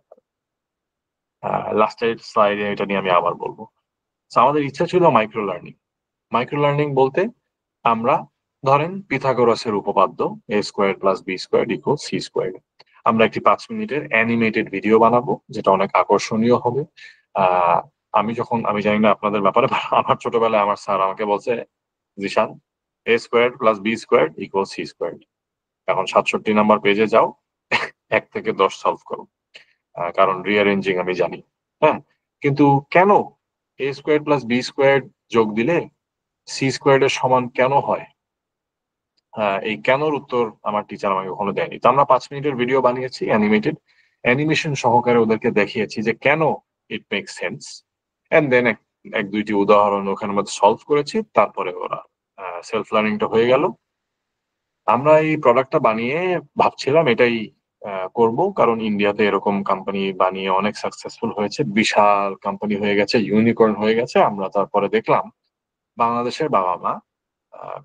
লাস্টের স্লাইডে এটা নিয়ে আমি আবার বলবো। আমাদের ইচ্ছা ছিল মাইক্রো লার্নিং। মাইক্রো লার্নিং বলতে আমরা ধরেন পিথাগোরাসের উপপাদ্য A square plus B square equal C square, আমরা একটি 5 মিনিটের অ্যানিমেটেড ভিডিও বানাবো, যেটা অনেক আকর্ষণীয় হবে। আমি জানি না আপনাদের ব্যাপারে, আমার ছোটবেলায় আমার স্যার আমাকে বলছে, Zishan, A square plus B square equal C square. এখন 67 নাম্বার পেজে যাও, 1 থেকে 10 সলভ করো, কারণ রিঅ্যারেঞ্জিং আমি জানি। হ্যাঁ, কিন্তু কেন এ স্কোয়ার প্লাস বি স্কোয়ার যোগ দিলে সি স্কোয়ার এর সমান কেন হয়? এই কেনর উত্তর আমার টিচার আমাকে কখনো দেয়নি। তো আমরা 5 মিনিটের ভিডিও বানিয়েছি, অ্যানিমেশন সহকারে ওদেরকে দেখিয়েছি যে কেন it make sense. And then এক দুইটি উদাহরণ ওখানের মধ্যে সলভ করেছি, তারপরে ওরা সেলফ লার্নিংটা হয়ে গেল। আমরা এই প্রোডাক্টটা বানিয়ে ভাবছিলাম এটাই করব, কারণ ইন্ডিয়াতে এরকম কোম্পানি বানিয়ে অনেক সাকসেসফুল হয়েছে, বিশাল কোম্পানি হয়ে গেছে, ইউনিকর্ন হয়ে গেছে। আমরা তারপরে দেখলাম বাংলাদেশের বাবা মা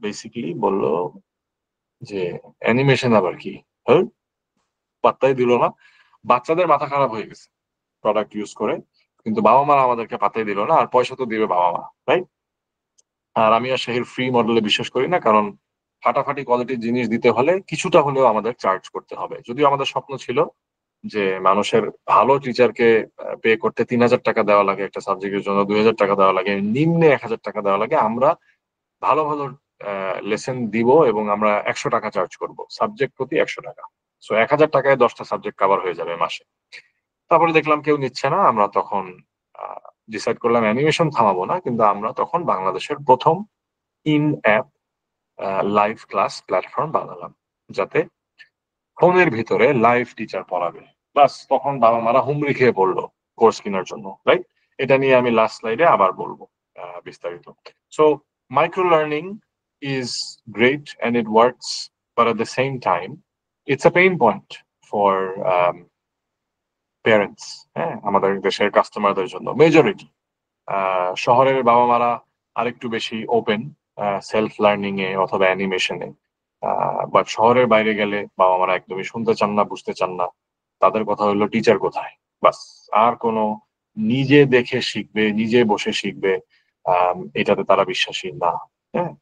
বেসিক্যালি বলল যে অ্যানিমেশন আবার কি, হ্যাঁ, পাত্তাই দিল না। বাচ্চাদের মাথা খারাপ হয়ে গেছে প্রোডাক্ট ইউজ করে, কিন্তু বাবা মা আমাদেরকে পাত্তাই দিল না। আর পয়সা তো দিবে বাবা মা, রাইট? আর আমি আর শেহির ফ্রি মডেলে বিশ্বাস করি না, কারণ ফাটাফাটি কোয়ালিটির জিনিস দিতে হলে কিছুটা হলেও আমাদের চার্জ করতে হবে। যদিও আমাদের স্বপ্ন ছিল যে মানুষের ভালো টিচারকে পে করতে 3000 টাকা দেওয়া লাগে, একটা সাবজেক্টের জন্য 2000 টাকা দেওয়া লাগে, নিম্নে 1000 টাকা দেওয়া লাগে। আমরা ভালো ভালো লেসন দিব এবং আমরা 100 টাকা চার্জ করব, সাবজেক্ট প্রতি 100 টাকা। সো 1000 টাকায় 10টা সাবজেক্ট কভার হয়ে যাবে মাসে। তারপরে দেখলাম কেউ নিচ্ছে না, আমরা তখন ডিসাইড করলাম অ্যানিমেশন থামাবো না, কিন্তু আমরা তখন বাংলাদেশের প্রথম in app live class platform বানালাম, যাতে ফোনের ভিতরে লাইভ টিচার পড়াবে। বাস তখন বাবা মারা হুমড়ি খেয়ে পড়লো কোর্স কেনার জন্য, রাইট? এটা নিয়ে আমি লাস্ট স্লাইডে আবার বলবো বিস্তারিত। So micro learning is great and it works, but at the same time it's a pain point for parents, হ্যাঁ, আমাদের দেশের কাস্টমারদের জন্য। মেজরিটি শহরের বাবা মারা আরেকটু বেশি ওপেন সেলফ লার্নিং এ অথবা অ্যানিমেশনে, বাট শহরের বাইরে গেলে বাবা মারা একদমই শুনতে চান না, বুঝতে চান না। তাদের কথা হলো টিচার কোথায়, বাস। আর কোনো নিজে দেখে শিখবে, নিজে বসে শিখবে, এটাতে তারা বিশ্বাসী না। হ্যাঁ,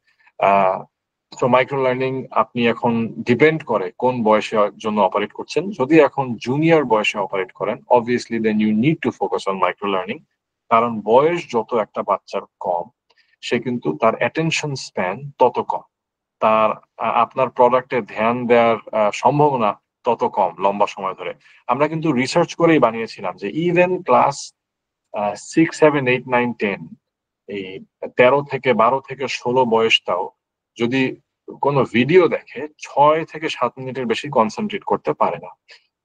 তো মাইক্রো লার্নিং আপনি এখন ডিপেন্ড করে কোন বয়সের জন্য অপারেট করছেন। যদি এখন জুনিয়র বয়সে অপারেট করেন, obviously then you need to focus on micro learning, কারণ বয়স যত একটা বাচ্চার কম, সে কিন্তু তার অ্যাটেনশন স্প্যান তত কম, তার আপনার প্রোডাক্টে ধ্যান দেওয়ার সম্ভাবনা তত কম লম্বা সময় ধরে। আমরা কিন্তু রিসার্চ করেই বানিয়েছিলাম যে ইভেন ক্লাস 6, 7, 8, 9, 10, এই 13 থেকে 12 থেকে 16 বয়সটাও যদি কোনো ভিডিও দেখে 6 থেকে 7 মিনিটের বেশি কনসেন্ট্রেট করতে পারে না।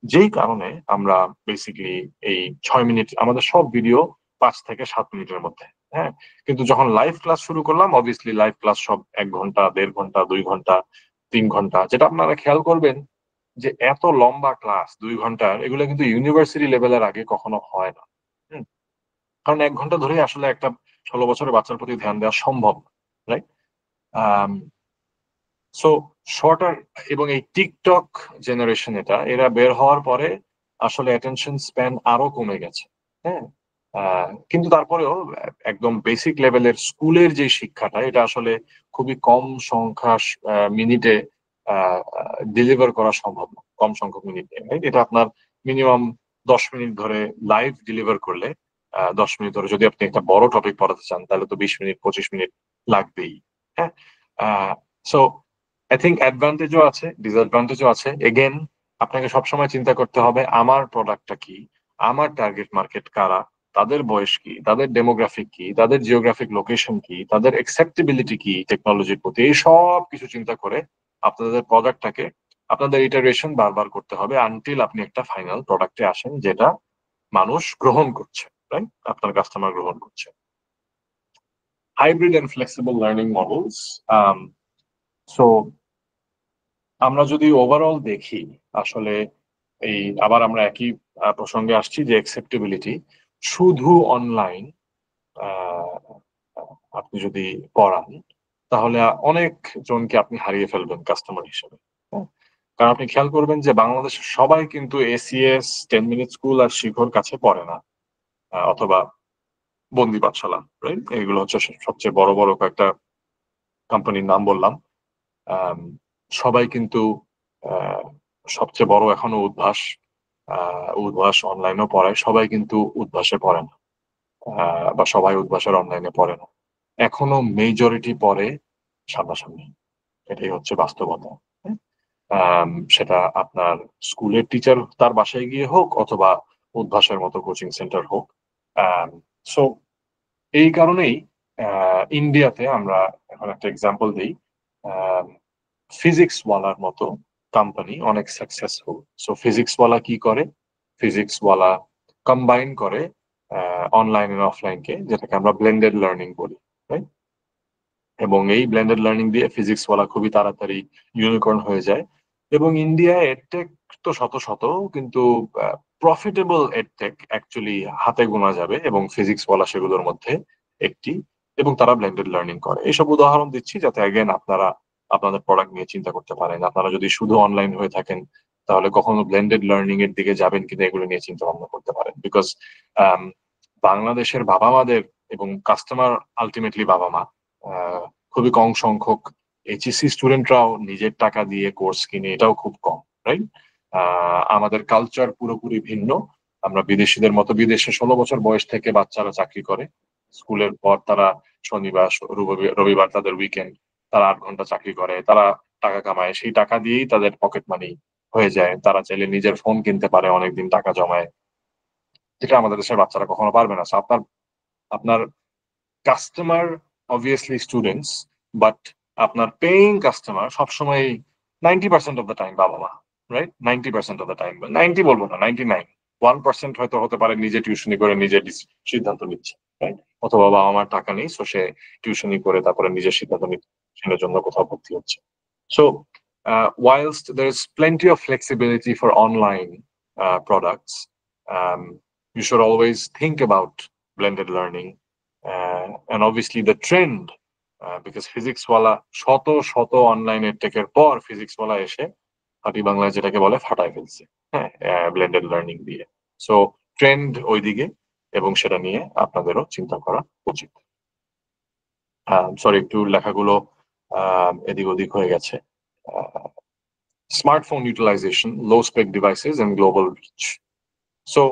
যেই কারণে আমরা বেসিক্যালি এই 6 মিনিট, আমাদের সব ভিডিও 5 থেকে 7 মিনিটের মধ্যে, হ্যাঁ, কিন্তু যখন লাইভ ক্লাস শুরু করলাম, অবভিয়াসলি লাইভ ক্লাস সব 1 ঘন্টা, 1.5 ঘন্টা, 2 ঘন্টা, 3 ঘন্টা, যেটা আপনারা খেয়াল করবেন যে এত লম্বা ক্লাস 2 ঘন্টার, এগুলো কিন্তু ইউনিভার্সিটি লেভেলের আগে কখনো হয় না। হুম, কারণ 1 ঘন্টা ধরেই আসলে একটা 16 বছরের বাচ্চার প্রতি ধ্যান দেওয়া সম্ভব, রাইট? সো শর্টার, এবং এই টিকটক জেনারেশন, এরা বের হওয়ার পরে আসলে অ্যাটেনশন স্প্যান আরো কমে গেছে। হ্যাঁ, কিন্তু তারপরেও একদম বেসিক লেভেলের স্কুলের যে শিক্ষাটা, এটা আসলে খুবই কম সংখ্যা মিনিটে ডেলিভার করা সম্ভব না, কম সংখ্যক মিনিটে, right? এটা আপনার মিনিমাম 10 মিনিট ধরে লাইভ ডেলিভার করলে, 10 মিনিট ধরে যদি আপনি একটা বড় টপিক পড়াতে চান, তাহলে তো 20 মিনিট 25 মিনিট লাগবেই। হ্যাঁ, সো আই থিঙ্ক অ্যাডভান্টেজও আছে, ডিসঅ্যাডভান্টেজও আছে। এগেন, আপনাকে সবসময় চিন্তা করতে হবে আমার প্রোডাক্টটা কি, আমার টার্গেট মার্কেট কারা, তাদের বয়স কি, তাদের ডেমোগ্রাফিক কি, তাদের জিওগ্রাফিক লোকেশন কি, তাদের অ্যাকসেপ্টেবিলিটি কি টেকনোলজির প্রতি, এই সব কিছু চিন্তা করে আপনাদের প্রোডাক্টটাকে, আপনাদের ইটারেশন বারবার করতে হবে আনটিল আপনি একটা ফাইনাল প্রোডাক্টে আসেন যেটা মানুষ গ্রহণ করছে, রাইট? আপনার কাস্টমার গ্রহণ করছে। Hybrid and flexible learning models. So আমরা যদি ওভারঅল দেখি, আসলে এই আবার আমরা একই প্রসঙ্গে আসছি যে অ্যাকসেপ্টেবিলিটি, শুধু অনলাইন আপনি যদি পড়ান, তাহলে অনেক জনকে আপনি হারিয়ে ফেলবেন কাস্টমার হিসেবে। হ্যাঁ? কারণ আপনি খেয়াল করবেন যে বাংলাদেশের সবাই কিন্তু এসিএস, 10 মিনিট স্কুল আর শিখর কাছে পড়ে না, অথবা বন্দি পাঠশালা, রাইট? এগুলো হচ্ছে সবচেয়ে বড় বড় কয়েকটা কোম্পানির নাম বললাম। সবাই কিন্তু সবচেয়ে বড় এখনো উদ্ভাস অনলাইনেও পড়ায়, সবাই কিন্তু উদ্ভাসে পড়ে না, বা সবাই উদ্ভাসের অনলাইনে পড়ে না। এখনো মেজরিটি পড়ে সামনাসামনি, এটাই হচ্ছে বাস্তবতা। সেটা আপনার স্কুলের টিচার তার বাসায় গিয়ে হোক, অথবা উদ্ভাসের মতো কোচিং সেন্টার হোক। সো এই কারণেই ইন্ডিয়াতে আমরা এখন একটা এক্সাম্পল দিই, ফিজিক্স ওয়ালার মতো কোম্পানি অনেক সাকসেসফুল। সো ফিজিক্স ওয়ালা কি করে? ফিজিক্স ওয়ালা কম্বাইন করে অনলাইন এন্ড অফলাইনকে, যেটাকে আমরা ব্লেন্ডেড লার্নিং বলি, রাইট? এবং এই ব্লেন্ডেড লার্নিং দিয়ে ফিজিক্স ওয়ালা খুবই তাড়াতাড়ি ইউনিকর্ন হয়ে যায়। এবং ইন্ডিয়া এডটেক তো শত শত, কিন্তু প্রফিটেবল এডটেক অ্যাকচুয়ালি হাতে গোনা যাবে, এবং ফিজিক্স ওয়ালা সেগুলোর মধ্যে একটি, এবং তারা ব্লেন্ডেড লার্নিং করে। এইসব উদাহরণ দিচ্ছি যাতে অ্যাগেন আপনারা আপনাদের প্রোডাক্ট নিয়ে চিন্তা করতে পারেন। আপনারা যদি শুধু অনলাইন হয়ে থাকেন, তাহলে কখনো ব্লেন্ডেড লার্নিং এর দিকে যাবেন কিনা এগুলো নিয়ে চিন্তা ভাবনা করতে পারেন। বিকজ বাংলাদেশের বাবা মাদের এবং কাস্টমার আলটিমেটলি বাবা মা, খুবই কম সংখ্যক এইচএসসি স্টুডেন্টরাও নিজের টাকা দিয়ে কোর্স কিনে, এটাও খুব কম, রাইট? আমাদের কালচার পুরোপুরি ভিন্ন। আমরা বিদেশিদের মতো, বিদেশে 16 বছর বয়স থেকে বাচ্চারা চাকরি করে, স্কুলের পর তারা শনিবার রবিবার তাদের উইকেন্ড, তারা 8 ঘন্টা চাকরি করে, তারা টাকা কামায়, সেই টাকা দিয়েই তাদের পকেট মানি হয়ে যায়। তারা চাইলে নিজের ফোন কিনতে পারে অনেকদিন টাকা জমায়, যেটা আমাদের দেশের বাচ্চারা কখনো পারবে না। আপনার আপনার কাস্টমার অবভিয়াসলি স্টুডেন্টস, বাট আপনার পেইং কাস্টমার সবসময় 90% অফ দ্য টাইম বাবা মা, রাইট? 90% অফ দ্য টাইম, 90 বলবো না, 99, 1% হয়তো হতে পারে নিজে টিউশনি করে নিজে সিদ্ধান্ত নিচ্ছে, রাইট? অথবা বাবা আমার টাকা নেই, সো সে টিউশনি করে তারপরে নিজের সিদ্ধান্ত নিচ্ছে সেটার জন্য কোথাও ভর্তি হচ্ছে। So whilst there is plenty of flexibility for online products, you should always think about blended learning. And obviously the trend, because physics ওয়ালা শত শত অনলাইন টেকের পর ফিজিক্স ওয়ালা এসে খাঁটি বাংলায় যেটাকে বলে ফাটায় ফেলছে, হ্যাঁ, ব্লেন্ডেড লার্নিং দিয়ে। সো ট্রেন্ড ওইদিকে, এবং সেটা নিয়ে আপনাদেরও চিন্তা করা উচিত। সরি, একটু লেখাগুলো এদিক ওদিক হয়ে গেছে। Smartphone utilization, low spec devices and global reach. So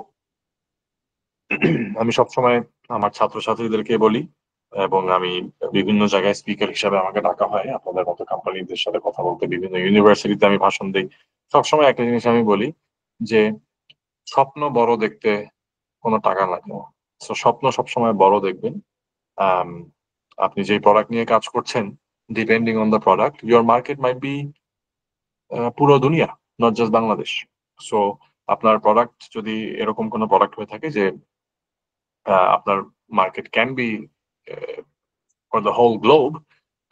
আমি সবসময় আমার ছাত্রছাত্রীদেরকে বলি, এবং আমি বিভিন্ন জায়গায় স্পিকার হিসাবে আমাকে ডাকা হয় আপনাদের মতো কোম্পানিদের সাথে কথা বলতে, বিভিন্ন ইউনিভার্সিটিতে আমি ভাষণ দিই। সবসময় একটা জিনিস আমি বলি যে স্বপ্ন বড় দেখতে কোনো টাকা লাগে না। তো স্বপ্ন সবসময় বড় দেখবেন। আপনি যে প্রোডাক্ট নিয়ে কাজ করছেন, depending on the product, your market might be পুরো দুনিয়া, নট জাস্ট বাংলাদেশ। সো আপনার প্রোডাক্ট যদি এরকম কোনো প্রোডাক্ট হয়ে থাকে যে আপনার market can be for the whole globe,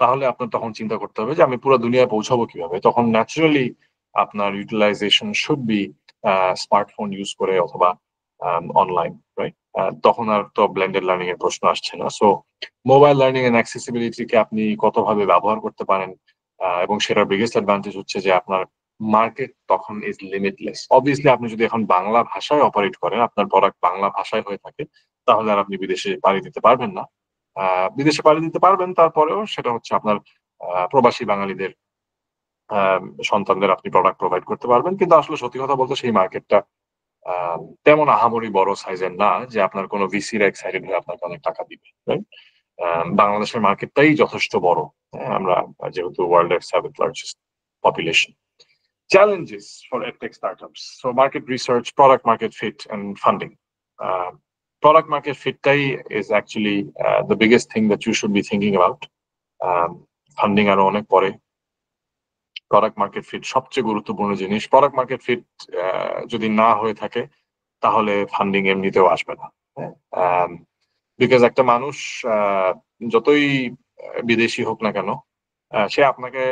তাহলে আপনার তখন চিন্তা করতে হবে যে আমি পুরো দুনিয়ায় পৌঁছাবো কিভাবে। তখন ন্যাচারালি আপনার utilization should be smartphone use করে অথবা অনলাইন, রাইট? তখন আর তো ব্লেন্ডেড লার্নিং এর প্রশ্ন আসছে না। সো মোবাইল লার্নিং এন্ড অ্যাক্সেসিবিলিটিকে আপনি কতভাবে ব্যবহার করতে পারেন, এবং সেটার বিগেস্ট অ্যাডভান্টেজ হচ্ছে যে আপনার মার্কেট তখন ইজ লিমিটলেস। অবভিয়াসলি আপনি যদি এখন বাংলা ভাষায় অপারেট করেন, আপনার প্রোডাক্ট বাংলা ভাষায় হয়ে থাকে, তাহলে আর আপনি বিদেশে পাড়ি দিতে পারবেন না। বিদেশে পাড়ি দিতে পারবেন, তারপরেও সেটা হচ্ছে আপনার প্রবাসী বাঙালিদের সন্তানদের আপনি প্রোডাক্ট প্রোভাইড করতে পারবেন। কিন্তু আসলে সত্যি কথা বলতে সেই মার্কেটটা তেমন আহামরি বড় সাইজের না যে আপনার কোনো ভিসির এক্সাইটেড হয়ে আপনাকে অনেক টাকা দিবে, রাইট? বাংলাদেশের মার্কেটটাই যথেষ্ট বড়। আমরা যেহেতু ওয়ার্ল্ডের 7th largest population. Challenges for edtech startups. So market research, product market fit, and funding. Product market fit is actually the biggest thing that you should be thinking about. Funding আরো অনেক পরে। Product market fit সবচেয়ে গুরুত্বপূর্ণ জিনিস। Product market fit যদি না হয়ে থাকে, তাহলে ফান্ডিং এমনিতেও আসবে না। বিকজ একটা মানুষ যতই বিদেশি হোক না কেন, সে আপনাকে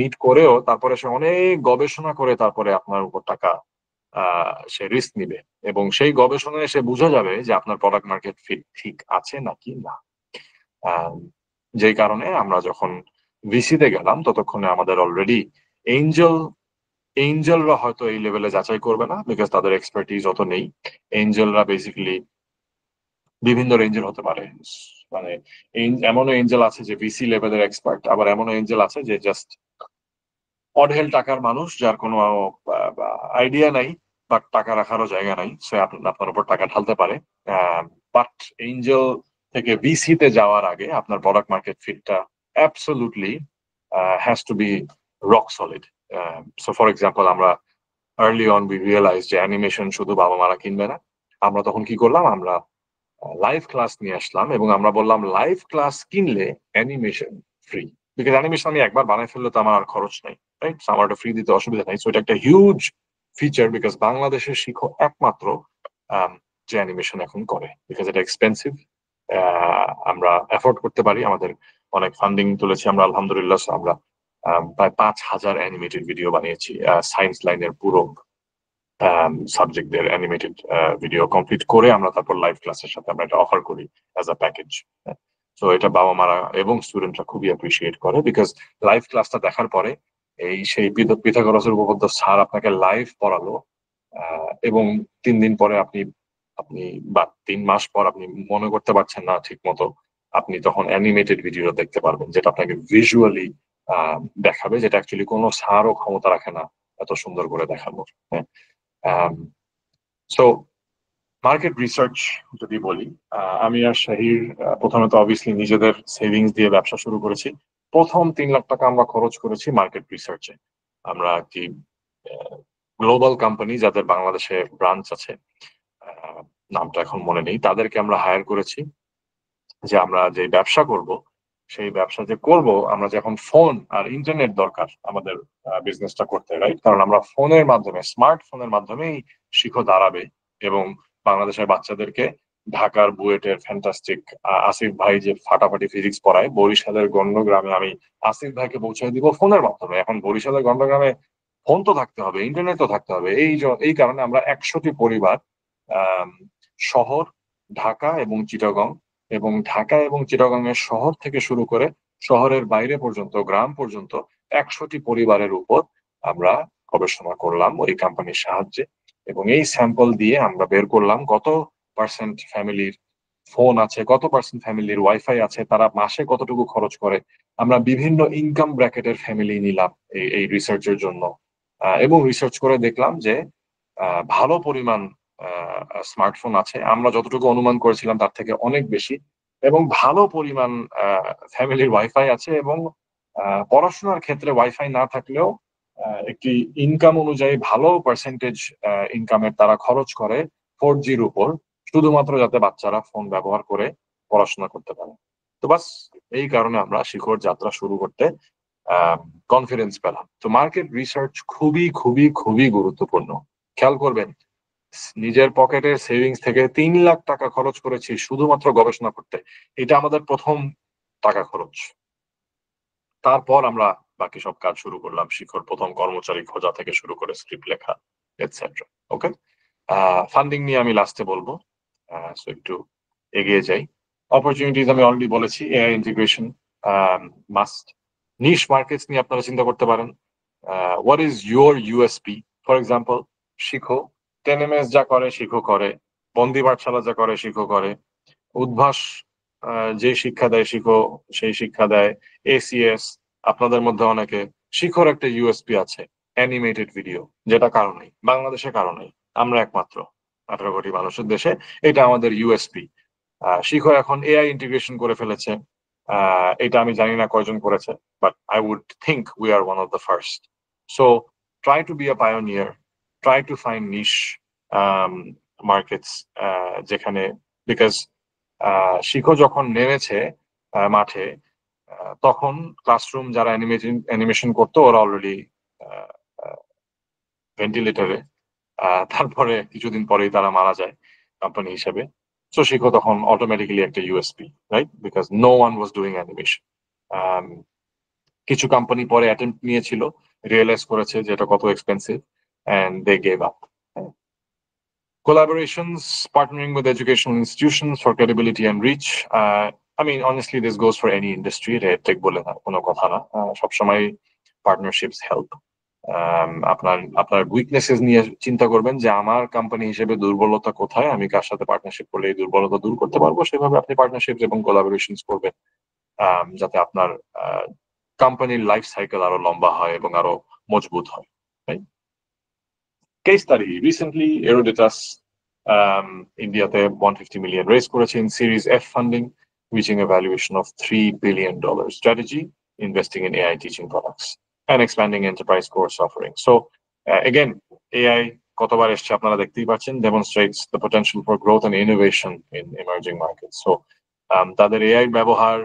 মিট করেও তারপরে সে অনেক গবেষণা করে তারপরে আপনার উপর টাকা সে রিস্ক নিবে, এবং সেই গবেষণায় সে বোঝা যাবে যে আপনার প্রোডাক্ট মার্কেট ফিট ঠিক আছে নাকি না। যেই কারণে আমরা যখন ভিসিতে গেলাম, ততক্ষণে আমাদের অলরেডি এঞ্জেলরা হয়তো এই লেভেলে যাচাই করবে না, বিকজ তাদের এক্সপার্টিজ অত নেই। এঞ্জেলরা বেসিক্যালি বিভিন্ন রেঞ্জের হতে পারে। মানে এমনও এঞ্জেল আছে যে ভিসি লেভেলের এক্সপার্ট, আবার এমনও এঞ্জেল আছে যে জাস্ট অঢেল টাকার মানুষ, যার কোনো আইডিয়া নাই, বাট টাকা রাখারও জায়গা নাই, সে আপনার উপর টাকা ঢালতে পারে। বাট এঞ্জেল থেকে ভিসিতে যাওয়ার আগে আপনার প্রোডাক্ট মার্কেট ফিটটা absolutely has to be rock solid. So for example, আমরা আর্লি অন উই রিয়েলাইজ যে অ্যানিমেশন শুধু বাবা মারা কিনবে না। আমরা তখন কি করলাম, আমরা লাইভ ক্লাস নিয়ে আসলাম এবং আমরা বললাম লাইভ ক্লাস কিনলে অ্যানিমেশন ফ্রি। বিকজ অ্যানিমেশন আমি একবার বানাই ফেললে তো আমার আর খরচ নাই, রাইট? আমার একটা ফ্রি দিতে অসুবিধা নাই। সো এটা একটা হিউজ ফিচার, বিকজ বাংলাদেশের শিক্ষক একমাত্র যে অ্যানিমেশন এখন করে, বিকজ এটা এক্সপেন্সিভ। আমরা অ্যাফোর্ড করতে পারি, আমাদের অনেক ফান্ডিং তুলেছি আমরা আলহামদুলিল্লাহ। আমরা প্রায় 5000 অ্যানিমেটেড ভিডিও বানিয়েছি। সায়েন্স লাইনের পুরো সাবজেক্টদের অ্যানিমেটেড ভিডিও কমপ্লিট করে আমরা তারপর লাইভ ক্লাসের সাথে আমরা এটা অফার করি অ্যাজ আ প্যাকেজ। তো এটা বাবা মারা এবং স্টুডেন্টরা খুবই অ্যাপ্রিসিয়েট করে, বিকজ লাইভ ক্লাসটা দেখার পরে সেই পিথাগোরাসের উপপাদ্য স্যার আপনাকে লাইভ পড়ালো, এবং 3 দিন পরে আপনি বা 3 মাস পর আপনি মনে করতে পারছেন না ঠিক মতো, আপনি তখন অ্যানিমেটেড ভিডিও দেখতে পারবেন, যেটা আপনাকে ভিজুয়ালি দেখাবে, যেটা অ্যাকচুয়ালি কোনো স্যারও ক্ষমতা রাখে না এত সুন্দর করে দেখানোর। হ্যাঁ, সো মার্কেট রিসার্চ যদি বলি, আমি আর শাহির প্রথমে তো অবভিয়াসলি নিজেদের সেভিংস দিয়ে ব্যবসা শুরু করেছি। প্রথম 3 লাখ টাকা আমরা খরচ করেছি মার্কেট রিসার্চে। আমরা কি গ্লোবাল কোম্পানি যাদের বাংলাদেশে ব্রাঞ্চ আছে, নামটা এখন মনে নেই, তাদেরকে আমরা হায়ার করেছি যে আমরা যে ব্যবসা করব, সেই ব্যবসা যে করব, আমরা যখন ফোন আর ইন্টারনেট দরকার আমাদের বিজনেসটা করতে, রাইট? কারণ আমরা ফোনের মাধ্যমে, স্মার্টফোনের মাধ্যমেই শিখো দাঁড়াবে, এবং বাংলাদেশের বাচ্চাদেরকে ঢাকার বুয়েটের ফ্যান্টাস্টিক আসিফ ভাই যে ফাটাফাটি ফিজিক্স পড়ায়, বরিশালের গন্ডগ্রামে আমি আসিফ ভাইকে পৌঁছে দিব ফোনের মাধ্যমে। এখন বরিশালের গন্ডগ্রামে ফোন তো থাকতে হবে, ইন্টারনেট তো থাকতে হবে। এই কারণে আমরা 100টি পরিবার, শহর ঢাকা এবং চিটাগং, এবং ঢাকা এবং চিটাগংয়ের শহর থেকে শুরু করে শহরের বাইরে পর্যন্ত, গ্রাম পর্যন্ত 100টি পরিবারের উপর আমরা গবেষণা করলাম ওই কোম্পানির সাহায্যে। এবং এই স্যাম্পল দিয়ে আমরা বের করলাম কত পার্সেন্ট ফ্যামিলির ফোন আছে, কত পার্সেন্ট ফ্যামিলির ওয়াইফাই আছে, তারা মাসে কতটুকু খরচ করে। আমরা বিভিন্ন ইনকাম ব্র্যাকেটের ফ্যামিলি নিলাম এই রিসার্চের জন্য, এবং রিসার্চ করে দেখলাম যে ভালো পরিমাণ স্মার্টফোন আছে, আমরা যতটুকু অনুমান করেছিলাম তার থেকে অনেক বেশি, এবং ভালো পরিমাণ ফ্যামিলির ওয়াইফাই আছে, এবং পড়াশোনার ক্ষেত্রে ওয়াইফাই না থাকলেও একটি ইনকাম অনুযায়ী ভালো পার্সেন্টেজ ইনকামের তারা খরচ করে 4G'র উপর, শুধুমাত্র যাতে বাচ্চারা ফোন ব্যবহার করে পড়াশোনা করতে পারে। তো বাস এই কারণে আমরা শিখর যাত্রা শুরু করতে কনফিডেন্স পেলাম। তো মার্কেট রিসার্চ খুবই খুবই খুবই গুরুত্বপূর্ণ। খেয়াল করবেন, নিজের পকেটের সেভিংস থেকে 3 লাখ টাকা খরচ করেছি শুধুমাত্র গবেষণা করতে। এটা আমাদের প্রথম টাকা খরচ। তারপর আমরা বাকি সব কাজ শুরু করলাম, শিখর প্রথম কর্মচারী খোঁজা থেকে শুরু করে স্ক্রিপ্ট লেখা এটসেট্রা। ওকে, ফান্ডিং নিয়ে আমি লাস্টে বলবো, সো একটু এগিয়ে যাই। অপরচুনিটিজ আমি অলরেডি বলেছি, এআই ইন্টিগ্রেশন মাস্ট। নিশ মার্কেটস নিয়ে আপনারা চিন্তা করতে পারেন, what is your USP. For example, শিখো 10ms যা করে শিখো করে, বন্দি পাঠশালা যা করে শিখো করে, উদ্ভাস যে শিক্ষা দেয় শিখো সেই শিক্ষা দেয়, এসিএস, আপনাদের মধ্যে অনেকে শিখোর একটা ইউএসপি আছে, অ্যানিমেটেড ভিডিও, যেটা কারণে বাংলাদেশে কারণে আমরা একমাত্র 18 কোটি মানুষের দেশে, এটা আমাদের ইউএসপি। শিখো এখন এআই ইন্টিগ্রেশন করে ফেলেছে, এটা আমি জানি না কয়জন করেছে, but I would think we are one of the first. So try to be a pioneer, try to find niche markets যেখানে, বিকজ শিখো যখন নেমেছে মাঠে, তখন ক্লাসরুম যারা অ্যানিমেশন করতো ওরা অলরেডি ভেন্টিলেটরে, তারপরে কিছুদিন পরেই তারা মারা যায় কোম্পানি হিসেবে। সো শিখো তখন অটোমেটিক্যালি একটা USP, right, because no one was doing animation. কিছু কোম্পানি পরে অ্যাটেম্প্ট নিয়েছিল, রিয়েলাইজ করেছে যে এটা কত expensive, and they gave up. Collaborations, partnering with educational institutions for credibility and reach. I mean, honestly, this goes for any industry. Tech বলে না, কোনো কথা না, সবসময় পার্টনারশিপস হেল্প। আপনার উইকনেসেস নিয়ে চিন্তা করবেন যে আমার কোম্পানি হিসেবে দুর্বলতা কোথায়, আমি কার সাথে পার্টনারশিপ করলে এই দুর্বলতা দূর করতে পারবো, সেভাবে আপনি পার্টনারশিপ এবং কোলাবোরেশনস করবেন, যাতে আপনার কোম্পানির লাইফ সাইকেল আরো লম্বা হয় এবং আরো মজবুত হয়। Case study, recently Eruditus ইন্ডিয়াতে 150 million raise করেছে in Series F funding, reaching a valuation of $3 billion. Strategy, investing in AI teaching products and expanding enterprise course offering. So again, AI কতবার এসছে আপনারা দেখতেই পাচ্ছেন, demonstrates the potential for growth and innovation in emerging markets. So তাদের AI ব্যবহার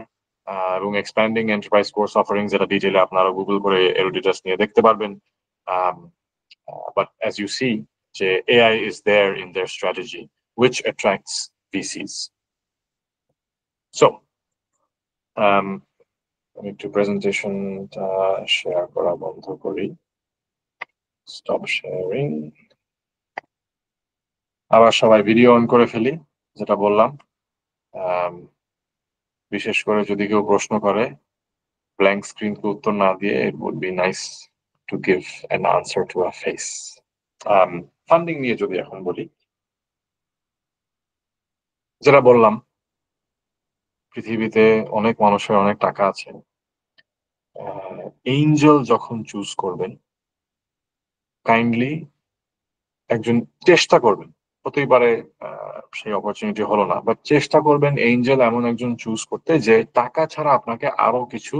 এবং expanding enterprise course offerings, যেটা ডিটেইলে আপনারা গুগল করে Eruditus নিয়ে দেখতে পারবেন। But as you see, AI is there in their strategy, which attracts VCs. So, আমি একটু presentation share করা বন্ধ করি, stop sharing, আবার সবাই ভিডিও অন করে ফেলি, যেটা বললাম। বিশেষ করে যদি কেউ প্রশ্ন করে, blank screen কে উত্তর না দিয়ে, it would be nice to give an answer to a face. Funding নিয়ে যদি এখন বলি, যেটা বললাম, পৃথিবীতে অনেক মানুষের অনেক টাকা আছে। এঞ্জেল যখন চুজ করবেন, কাইন্ডলি একজন চেষ্টা করবেন, হতেই পারে সেই অপরচুনিটি হলো না, বাট চেষ্টা করবেন এঞ্জেল এমন একজন চুজ করতে যে টাকা ছাড়া আপনাকে আরো কিছু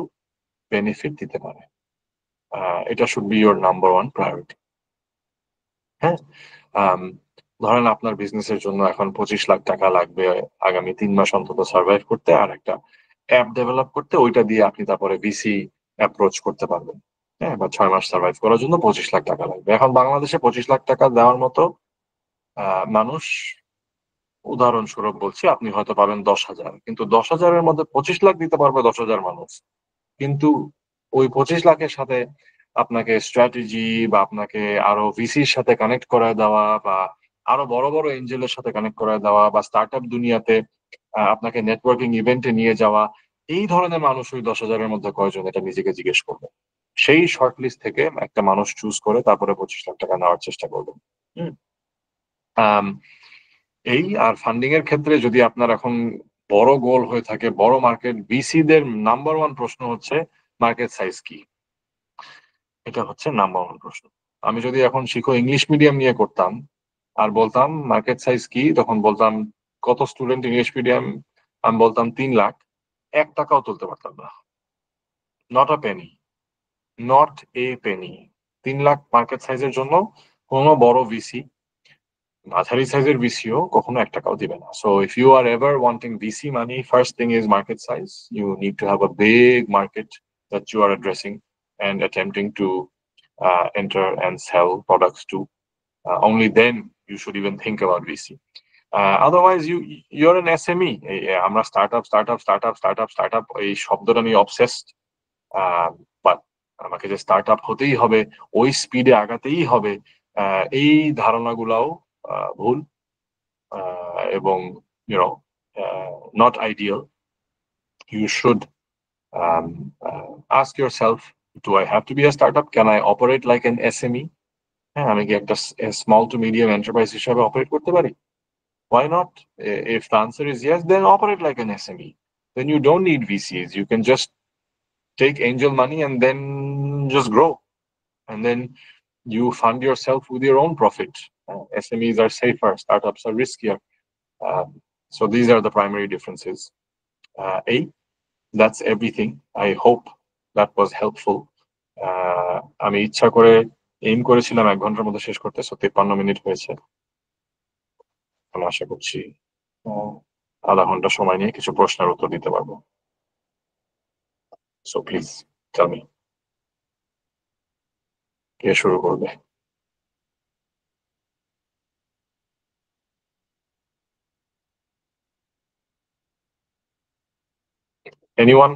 বেনিফিট দিতে পারে। এটা should be your number one priority. হ্যাঁ, ধরেন আপনার বিজনেসের জন্য এখন 25 লাখ টাকা লাগবে আগামী 3 মাস অন্তত সার্ভাইভ করতে, আর একটা অ্যাপ ডেভেলপ করতে, ওইটা দিয়ে আপনি তারপরে ভিসি অ্যাপ্রোচ করতে পারবেন। হ্যাঁ, বা 6 মাস সার্ভাইভ করার জন্য 25 লাখ টাকা লাগবে। এখন বাংলাদেশে 25 লাখ টাকা দেওয়ার মতো মানুষ, উদাহরণস্বরূপ বলছি, আপনি হয়তো পাবেন 10,000, কিন্তু 10,000-এর মধ্যে 25 লাখ দিতে পারবে 10,000 মানুষ, কিন্তু ওই 25 লাখের সাথে আপনাকে স্ট্র্যাটেজি বা আপনাকে আরো ভিসির সাথে কানেক্ট করায় দেওয়া, বা আরো বড় বড় এঞ্জেলের সাথে কানেক্ট করায় দেওয়া, বা স্টার্টআপ দুনিয়াতে আপনাকে নেটওয়ার্কিং ইভেন্টে নিয়ে যাওয়া, এই ধরনের মানুষ ওই 10,000-এর মধ্যে কয়জন, এটা নিজেকে জিজ্ঞেস করবে। সেই শর্ট লিস্ট থেকে একটা মানুষ চুজ করে তারপরে 25 লাখ টাকা নেওয়ার চেষ্টা করবেন। এই আর ফান্ডিং এর ক্ষেত্রে যদি আপনার এখন বড় গোল হয়ে থাকে, বড় মার্কেট, ভিসিদের নাম্বার ওয়ান প্রশ্ন হচ্ছে মার্কেট সাইজ কি। এটা হচ্ছে নাম্বার ওয়ান প্রশ্ন। আমি যদি এখন শিখো ইংলিশ মিডিয়াম নিয়ে করতাম আর বলতাম মার্কেট সাইজ কি, তখন বলতাম কত স্টুডেন্ট ইংলিশ মিডিয়াম, আমি বলতাম 3 লাখ, 1 টাকাও তুলতে পারতাম না। Not a Penney, not a Penney. 3 lakh market সাইজের জন্য কোনো বড় ভিসি, মাঝারি সাইজের ভিসিও কখনো 1 টাকাও দিবে না। So if you are ever wanting VC money, first thing is market size. You need to have a big market that you are addressing and attempting to enter and sell products to. Only then you should even think about VC. Otherwise you're an SME. আমরা startup এই শব্দটা নিয়ে obsessed, but আমাকে যে startup হতেই হবে, ওই স্পিডে আগাতেই হবে, এই ধারণাগুলাও ভুল এবং not ideal. You should ask yourself, do I have to be a startup? Can I operate like an SME? হ্যাঁ, আমি কি একটা small to medium enterprise হিসাবে অপারেট করতে পারি? Why not? If the answer is yes, then operate like an SME. Then you don't need VCs. You can just take angel money and then just grow. And then you fund yourself with your own profit. SMEs are safer, startups are riskier. So these are the primary differences. That's everything. I hope that was helpful. আমি ইচ্ছা করে aim করেছিলাম 1 ঘন্টার মধ্যে শেষ করতে, 53 minute হয়েছে। আমি আশা করছি আধা ঘন্টা সময় নিয়ে কিছু প্রশ্নের উত্তর দিতে পারবো। So please tell me, কে শুরু করবে? Anyone?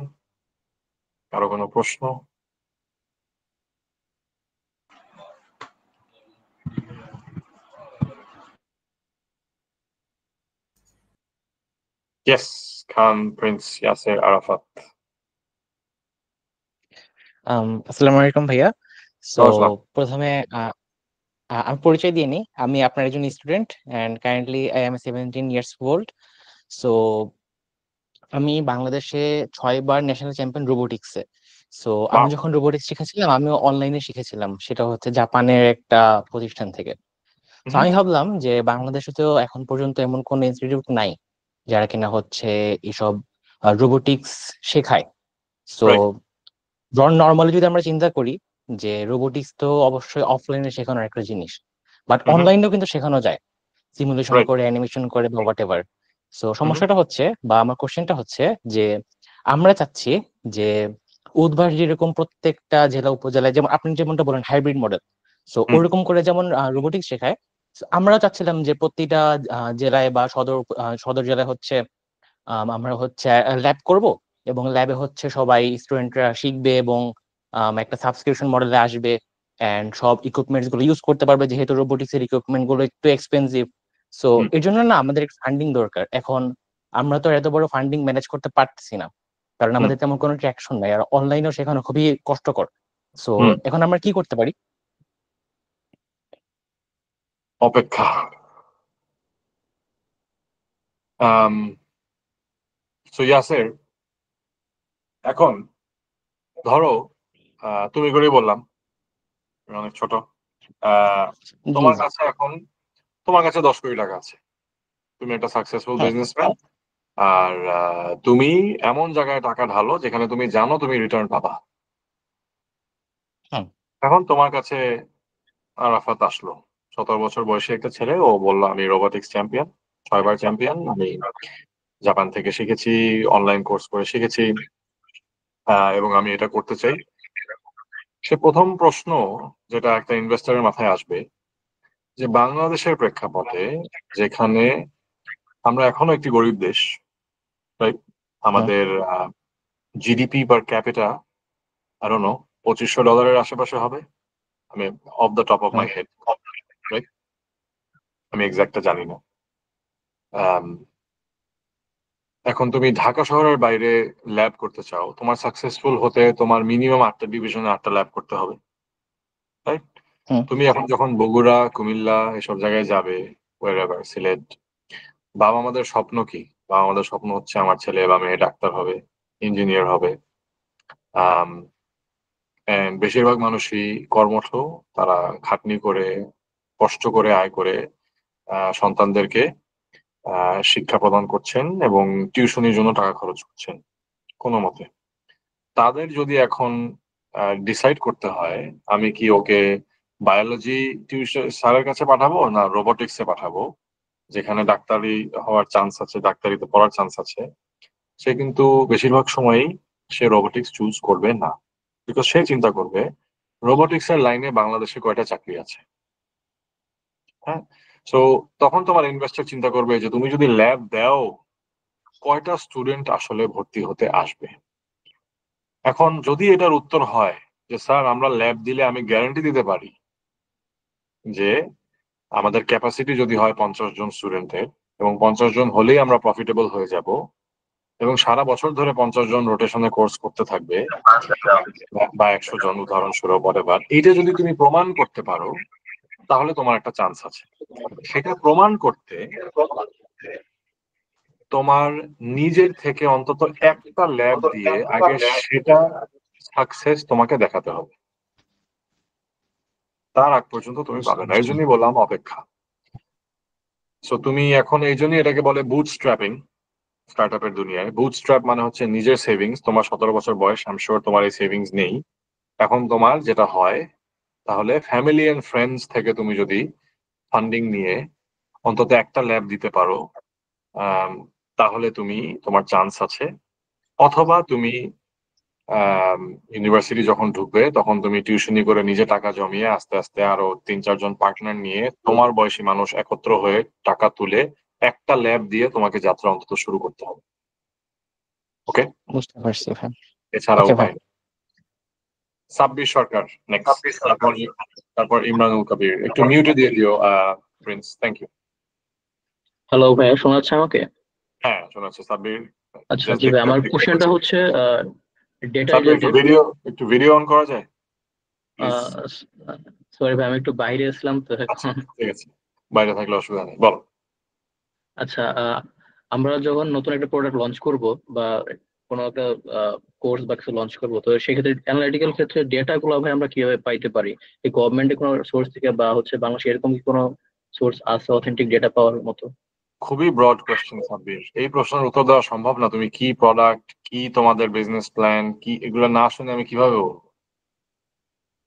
কারো কোনো প্রশ্ন? Yes, Khan, Prince Yasser Arafat. আসসালামু আলাইকুম ভাইয়া। সো নমস্কার। প্রথমে আমি পরিচয় দিয়ে নিই। আমি আপনার একজন student and currently I am 17 years old. So আমি বাংলাদেশে 6 বার ন্যাশনাল চ্যাম্পিয়ন রোবোটিক্সে। সো আমি যখন রোবোটিক্স শিখেছিলাম আমিও অনলাইনে শিখেছিলাম, সেটা হচ্ছে জাপানের একটা প্রতিষ্ঠান থেকে। তো আমি ভাবলাম যে বাংলাদেশে তো এখন পর্যন্ত এমন কোন ইনস্টিটিউট নাই যারা কিনা হচ্ছে এসব রোবোটিক্স শেখায়। সো নর্মালি যদি আমরা চিন্তা করি যে রোবোটিক্স তো অবশ্যই অফলাইনে শেখানোর একটা জিনিস, বাট অনলাইনেও কিন্তু শেখানো যায়, সিমুলেশন করে, অ্যানিমেশন করে বা হোয়াট এভার। সো সমস্যাটা হচ্ছে বা আমার কোশ্চেনটা হচ্ছে যে আমরা চাচ্ছি যে উদ্ভাস যেরকম প্রত্যেকটা জেলা উপজেলায়, যেমন আপনি যেমনটা বলেন হাইব্রিড মডেল, সো ওরকম করে যেমন রোবোটিক্স শেখায়, আমরাও চাচ্ছিলাম যে প্রতিটা জেলায় বা সদর জেলায় হচ্ছে আমরা হচ্ছে ল্যাব করব এবং ল্যাবে হচ্ছে সবাই স্টুডেন্টরা শিখবে এবং একটা সাবস্ক্রিপশন মডেলে আসবে এন্ড সব ইকুইপমেন্টস গুলো ইউজ করতে পারবে, যেহেতু রোবোটিক্স এর ইকুইপমেন্ট গুলো একটু এক্সপেন্সিভ। সো এর জন্য না আমাদের ফান্ডিং দরকার। এখন আমরা তো এত বড় ফান্ডিং ম্যানেজ করতে পারতেছি না, কারণ আমাদের তেমন কোনো ট্র্যাকশন নাই, আর অনলাইনেও শেখানো খুবই কষ্টকর। সো এখন আমরা কি করতে পারি? অপেক্ষা। সো ইয়াসের, এখন ধরো তুমি করেই বললাম অনেক ছোট, তোমার কাছে এখন তোমার কাছে 10 কোটি টাকা আছে, তুমি একটা সাকসেসফুল বিজনেসম্যান, আর তুমি এমন জায়গায় টাকা ঢালো যেখানে তুমি জানো তুমি রিটার্ন পাবা। এখন তোমার কাছে আরাফাত আসলো, 17 বছর বয়সী একটা ছেলে, ও বললো আমি রোবোটিক্স চ্যাম্পিয়ন, 6 বার চ্যাম্পিয়ন, আমি জাপান থেকে শিখেছি, অনলাইন কোর্স করে শিখেছি, এবং আমি এটা করতে চাই। সে প্রথম প্রশ্ন যেটা একটা ইনভেস্টরের মাথায় আসবে যে বাংলাদেশের প্রেক্ষাপটে, যেখানে আমরা এখনো একটি গরিব দেশ, রাইট, আমাদের GDP per capital I don't know $2500 আশেপাশে হবে, আমি of the top of my head, right, আমি এক্সাক্টটা জানি না। এখন তুমি ঢাকা শহরের বাইরে ল্যাব করতে চাও, তোমার সাকসেসফুল হতে তোমার মিনিমাম 8টা ডিভিশনে 8টা ল্যাব করতে হবে, রাইট? তুমি এখন যখন বগুড়া, কুমিল্লা এসব জায়গায় যাবে, ওয়েরএভার, সিলেট, বাবা আমাদের স্বপ্ন কি? বাবা আমাদের স্বপ্ন হচ্ছে আমার ছেলে বা মেয়ে ডাক্তার হবে, ইঞ্জিনিয়ার হবে। বেশিরভাগ মানুষই কর্মঠ, তারা খাটনি করে, কষ্ট করে, আয় করে সন্তানদেরকে শিক্ষা প্রদান করছেন এবং টিউশনির জন্য টাকা খরচ করছেন কোনো মতে। তাদের যদি এখন ডিসাইড করতে হয় আমি কি ওকে বায়োলজি টিউশন স্যারের কাছে পাঠাবো না রোবোটিক্সে পাঠাবো, যেখানে ডাক্তারি হওয়ার চান্স আছে, ডাক্তারিতে পড়ার চান্স আছে, সে কিন্তু বেশিরভাগ সময়ই সে রোবোটিক্স চুজ করবে না। বিকজ সে চিন্তা করবে রোবোটিক্স এর লাইনে বাংলাদেশে কয়টা চাকরি আছে। হ্যাঁ, সো তখন তোমার ইনভেস্টর চিন্তা করবে যে তুমি যদি ল্যাব দাও কয়টা স্টুডেন্ট আসলে ভর্তি হতে আসবে। এখন যদি এটার উত্তর হয় যে স্যার আমরা ল্যাব দিলে আমি গ্যারান্টি দিতে পারি যে আমাদের ক্যাপাসিটি যদি হয় 50 জন স্টুডেন্টের এবং 50 জন হলেই আমরা প্রফিটেবল হয়ে যাব এবং সারা বছর ধরে 50 জন রোটেশনে কোর্স করতে থাকবে বা 100 জন উদাহরণস্বরূপ whatever, এইটা যদি তুমি প্রমাণ করতে পারো তাহলে তোমার একটা চান্স আছে। সেটা প্রমাণ করতে তোমার নিজের থেকে অন্তত একটা ল্যাব দিয়ে আগে সেটা সাকসেস তোমাকে দেখাতে হবে, তার আগ পর্যন্ত তুমি পাবে না। এই জন্যই বললাম অপেক্ষা। সো তুমি এখন এই জন্যই এটাকে বলে বুটস্ট্র্যাপিং। স্টার্টআপের দুনিয়ায় বুটস্ট্র্যাপ মানে হচ্ছে নিজের সেভিংস। তোমার 17 বছর বয়স, আই এম শিওর তোমার এই সেভিংস নেই। এখন তোমার যেটা হয় তাহলে ফ্যামিলি এন্ড ফ্রেন্ডস থেকে তুমি যদি ফান্ডিং নিয়ে অন্তত একটা ল্যাব দিতে পারো তাহলে তুমি তোমার চান্স আছে। অথবা তুমি ইউনিভার্সিটি যখন ঢুকবে তখন তুমি টিউশনি করে নিজে টাকা জমিয়ে আস্তে আস্তে আরো 3-4 জন পার্টনার নিয়ে তোমার বয়সী মানুষ একত্র হয়ে টাকা তুলে একটা ল্যাব দিয়ে তোমাকে যাত্রা অন্তত শুরু করতে হবে। ওকে, বুঝতে পারছি ভাই। এছাড়া ওকে উপায় ভাই। নেই। সাব্বির সরকার নেক্সট, তারপর ইমরানুল কবির। একটু মিউটে দিয়ে দিও প্রিন্স, থ্যাংক ইউ। হ্যালো ভাইয়া, শোনা যাচ্ছে আমাকে? হ্যাঁ শোনা যাচ্ছে। সাব্বির আচ্ছা জি ভাই, আমার কোশ্চেনটা হচ্ছে ডেটা রিলেটেড। একটু ভিডিও অন করা যায় প্লিজ? সরি ভাই, আমি একটু বাইরে আসলাম তো আচ্ছা এখন। ঠিক আছে, বাইরে থাকলে অসুবিধা নেই, বলো। আচ্ছা, আমরা যখন নতুন একটা প্রোডাক্ট লঞ্চ করব বা কোনো একটা কোর্স বা কিছু লঞ্চ করবো, তো সেক্ষেত্রে অ্যানালিটিক্যাল ক্ষেত্রে ডেটা গুলো ভাই আমরা কিভাবে পাইতে পারি? এই গভর্নমেন্টের কোনো সোর্স থেকে বা হচ্ছে বাংলাদেশে এরকম কি কোনো সোর্স আছে অথেন্টিক ডেটা পাওয়ার মতো? খুবই ব্রড কোয়েশ্চেন সাব্বির, এই প্রশ্নের উত্তর দেওয়া সম্ভব না। তুমি কি প্রোডাক্ট, কি তোমাদের বিজনেস প্ল্যান কি, এগুলো না শুনে আমি কিভাবে বলবো?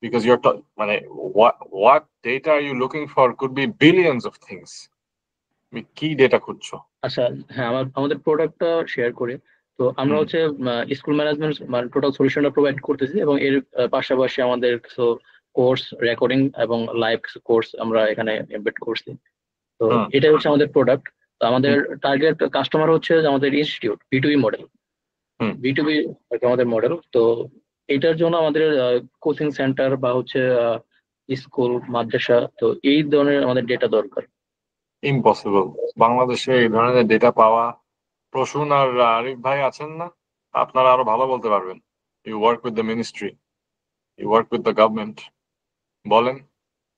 বিকজ ইউর মানে what data are you looking for could be billions of things. তুমি কি ডেটা খুঁজছো? আচ্ছা হ্যাঁ, আমাদের প্রোডাক্টটা শেয়ার করে তো আমরা হচ্ছে স্কুল ম্যানেজমেন্ট মানে টোটাল সলিউশনটা প্রোভাইড করতেছি, এবং এর পাশাপাশি আমাদের কিছু কোর্স রেকর্ডিং এবং লাইভ কিছু কোর্স আমরা এখানে এমবেড করছি। তো এটাই হচ্ছে আমাদের প্রোডাক্ট। তো আমাদের টার্গেট কাস্টমার হচ্ছে যে আমাদের ইনস্টিটিউট B2B মডেল, B2B আমাদের মডেল। তো এটার জন্য আমাদের কোচিং সেন্টার বা হচ্ছে স্কুল মাদ্রাসা, তো এই ধরনের আমাদের ডেটা দরকার। ইম্পসিবল বাংলাদেশে এই ধরনের ডেটা পাওয়া। প্রসূন আর আরিফ ভাই আছেন না, আপনারা আরো ভালো বলতে পারবেন। You work with the ministry, you work with the government. বলেন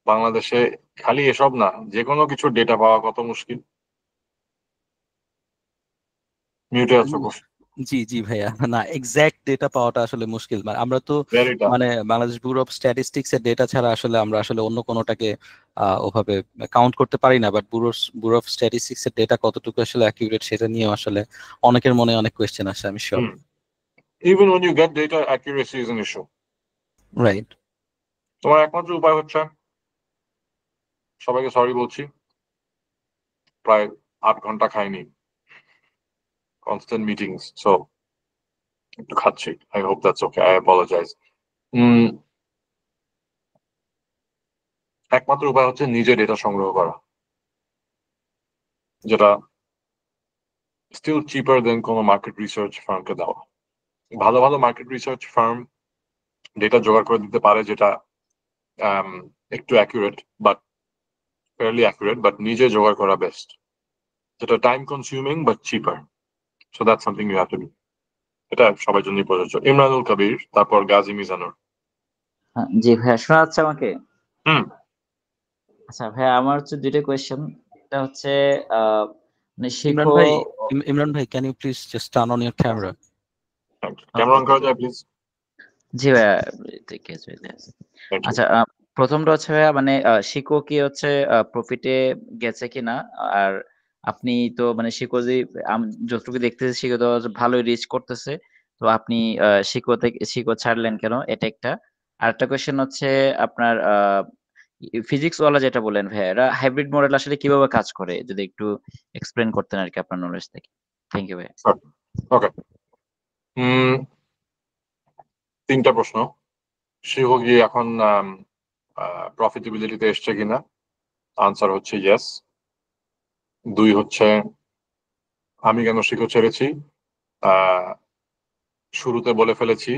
বাংলাদেশে খালি এসব না, যে কোনো কিছু ডেটা পাওয়া কত মুশকিল। মিউটে আছো? জি জি ভাইয়া, না এক্সাক্ট ডেটা পাওয়াটা আসলে মুশকিল। মানে আমরা তো মানে বাংলাদেশ ব্যুরো অফ স্ট্যাটিস্টিক্স এর ডেটা ছাড়া আসলে আমরা আসলে অন্য কোনোটাকে ওভাবে কাউন্ট করতে পারি না। বাট ব্যুরো অফ স্ট্যাটিস্টিক্স এর ডেটা কতটুকু আসলে অ্যাকিউরেট সেটা নিয়ে আসলে অনেকের মনে অনেক কোয়েশ্চেন আসে, আমি sure. Even when you get data, accuracy is an issue. Right. তোমার একমাত্র উপায় হচ্ছে, সবাইকে সরি বলছি, প্রায় 8 ঘন্টা খাইনি, কনস্ট্যান্ট মিটিংস, সো একটু খাচ্ছি। I hope that's okay, I apologize. একমাত্র উপায় হচ্ছে নিজে ডেটা সংগ্রহ করা, যেটা স্টিল চিপার দেন কোনো মার্কেট রিসার্চ ফার্মকে দেওয়া। ভালো ভালো মার্কেট রিসার্চ ফার্ম ডেটা জোগাড় করে দিতে পারে যেটা একটু accurate but fairly accurate, but নিজে জোগাড় করা বেস্ট, যেটা time consuming but cheaper. So that's something you have to do. এটা সবার জন্যই প্রযোজ্য। ইমরানুল কবির, তারপর গাজী মিজানুর। জি ভাইয়া, শোনা যাচ্ছে আমাকে? আচ্ছা ভাইয়া, আমার হচ্ছে দুইটা কোয়েশ্চেন। এটা হচ্ছে ইমরান ভাই, can you please just turn on your camera? Camera on করা যায় প্লিজ? জি ভাইয়া, আচ্ছা প্রথমটা হচ্ছে ভাইয়া মানে শিকো কি হচ্ছে প্রফিটে গেছে কিনা, আর আপনি তো মানে শিকো যে যতটুকু দেখতেছি শিকো তো ভালোই রিচ করতেছে, তো আপনি শিকো ছাড়লেন কেন, এটা একটা। আরেকটা কোয়েশ্চেন হচ্ছে আপনার ফিজিক্স ওয়ালা যেটা বলেন ভাইয়া, এরা হাইব্রিড মডেল আসলে কিভাবে কাজ করে, যদি একটু এক্সপ্লেন করতেন আর কি আপনার নলেজ থেকে। থ্যাংক ইউ ভাইয়া। ওকে, 3টা প্রশ্ন। শিকো কি এখন প্রফিটেবিলিটিতে এসছে কিনা? আনসার হচ্ছে ইয়েস। 2 হচ্ছে আমি কেন শিখো ছেড়েছি। শুরুতে বলে ফেলেছি,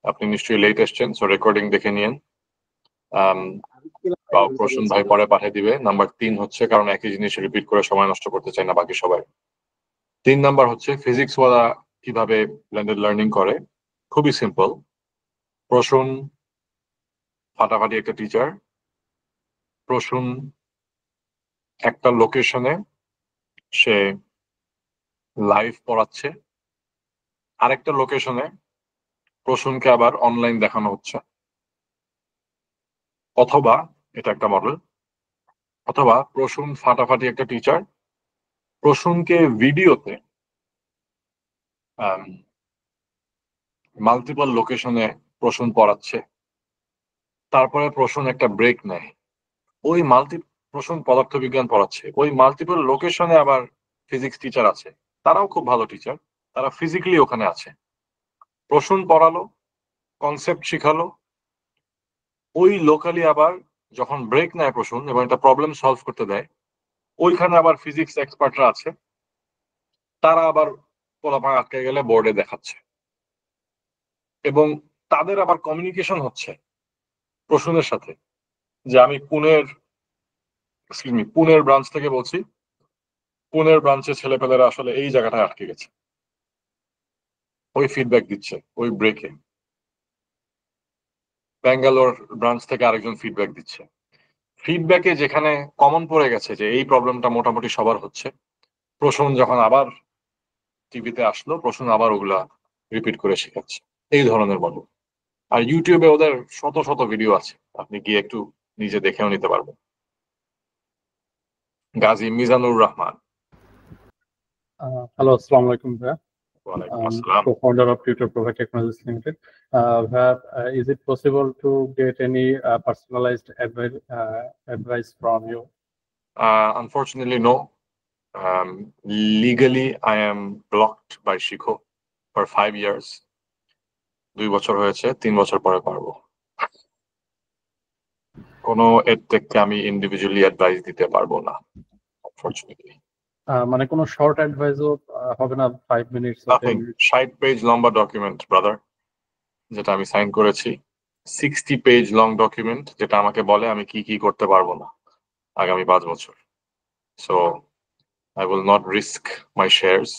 আপনি নিশ্চয়ই লেট এসছেন, সো রেকর্ডিং দেখে নিন। বা প্রসূন ভাই পরে পাঠিয়ে দিবে। নাম্বার 3 হচ্ছে কারণ একই জিনিস রিপিট করে সময় নষ্ট করতে চাই না বাকি সবাই। 3 নাম্বার হচ্ছে ফিজিক্স ওয়ালা কিভাবে ব্লেন্ডেড লার্নিং করে, খুবই সিম্পল। প্রসূন ফাটাফাটি একটা টিচার, প্রসূন একটা লোকেশনে সে লাইভ পড়াচ্ছে, আরেকটা লোকেশনে প্রসূনকে আবার অনলাইন দেখানো হচ্ছে, অথবা এটা একটা মডেল, অথবা প্রসূন ফাটাফাটি একটা টিচার, প্রসূনকে ভিডিওতে মাল্টিপল লোকেশনে প্রসূন পড়াচ্ছে, তারপরে প্রসূন একটা ব্রেক নেয়, ওই প্রসূন পদার্থবিজ্ঞান পড়াচ্ছে, ওই মাল্টিপল লোকেশনে আবার ফিজিক্স টিচার আছে, তারাও খুব ভালো টিচার, তারা ফিজিক্যালি ওখানে আছে। প্রসূন পড়ালো, কনসেপ্ট শিখালো, ওই লোকালি আবার যখন ব্রেক নেয় প্রসূন এবং একটা প্রবলেম সলভ করতে দেয়, ওইখানে আবার ফিজিক্স এক্সপার্টরা আছে, তারা আবার পোলাপান আটকে গেলে বোর্ডে দেখাচ্ছে, এবং তাদের আবার কমিউনিকেশন হচ্ছে প্রসূনের সাথে, যে আমি পুনের ব্রাঞ্চ থেকে বলছি, পুনের ব্রাঞ্চের ছেলেপেলেরা আসলে এই জায়গাটায় আটকে গেছে, ওই ফিডব্যাক দিচ্ছে ওই ব্রেকে। ব্যাঙ্গালোর ব্রাঞ্চ থেকে আরেকজন ফিডব্যাক দিচ্ছে। ফিডব্যাকে যেখানে কমন পড়ে গেছে যে এই প্রবলেমটা মোটামুটি সবার হচ্ছে, প্রসূন যখন আবার টিভিতে আসলো, প্রসূন আবার ওগুলা রিপিট করে শেখাচ্ছে, এই ধরনের মডেল। আর ইউটিউবে ওদের শত শত ভিডিও আছে, আপনি গিয়ে একটু নিজে দেখেও নিতে পারবেন। Gazi Mizanur Rahman. Hello, Assalamu alaikum, Bhaiya. ওয়ালাইকুম আসসালাম। Co-founder of Tutor Provide Technologies Limited. Bhaiya, is it possible to get any personalized advice from you? Unfortunately, no. Legally, I am blocked by Shikho for 5 years. 2 বছর হয়েছে, 3 বছর পরে পারবো। কোনো এডটেককে আমি individually advice দিতে পারবো না, আনফরচুনেটলি। মানে কোনো শর্ট অ্যাডভাইসও হবে না, 5 minutes or 10 minutes? 60 পেজ লম্বা ডকুমেন্ট ব্রাদার, যেটা আমি সাইন করেছি, 60 পেজ লং ডকুমেন্ট, যেটা আমাকে বলে আমি কি কি করতে পারবো না আগামী 5 বছর। So I will not risk my shares.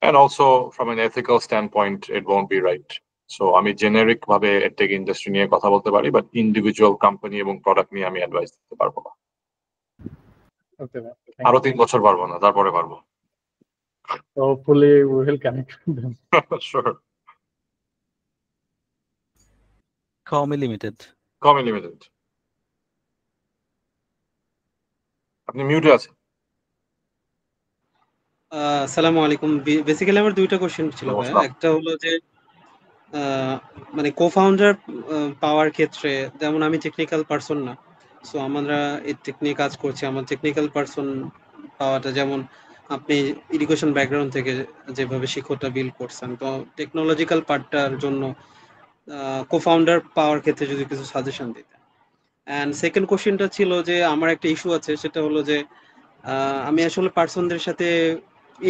And also from an ethical standpoint, it won't be right. So আমি জেনেরিক ভাবে এডটেক ইন্ডাস্ট্রি নিয়ে কথা বলতে পারি, বাট ইন্ডিভিজুয়াল কোম্পানি এবং প্রোডাক্ট নিয়ে আমি অ্যাডভাইস দিতে পারবো না। Okay, আরো 3 বছর পারবো না, তারপরে পারবো। so hopefully we will connect with them. Sure. Comi Limited. Comi Limited. আপনি মিউটে আছেন। আসসালামু আলাইকুম। বেসিক্যালি আমার দুইটা কোশ্চেন ছিল ভাইয়া। একটা হলো যে মানে কো-ফাউন্ডার পাওয়ার ক্ষেত্রে, যেমন আমি টেকনিক্যাল পারসন না, সো আমরা এই টেকনিক কাজ করছি, আমার টেকনিক্যাল পারসন পাওয়াটা, যেমন আপনি এডুকেশন ব্যাকগ্রাউন্ড থেকে যেভাবে শিক্ষকটা বিল্ড করছেন, তো টেকনোলজিক্যাল পার্টটার জন্য কো-ফাউন্ডার পাওয়ার ক্ষেত্রে যদি কিছু সাজেশন দিতেন। অ্যান্ড সেকেন্ড কোশ্চেনটা ছিল যে আমার একটা ইস্যু আছে, সেটা হলো যে আমি আসলে পার্সনদের সাথে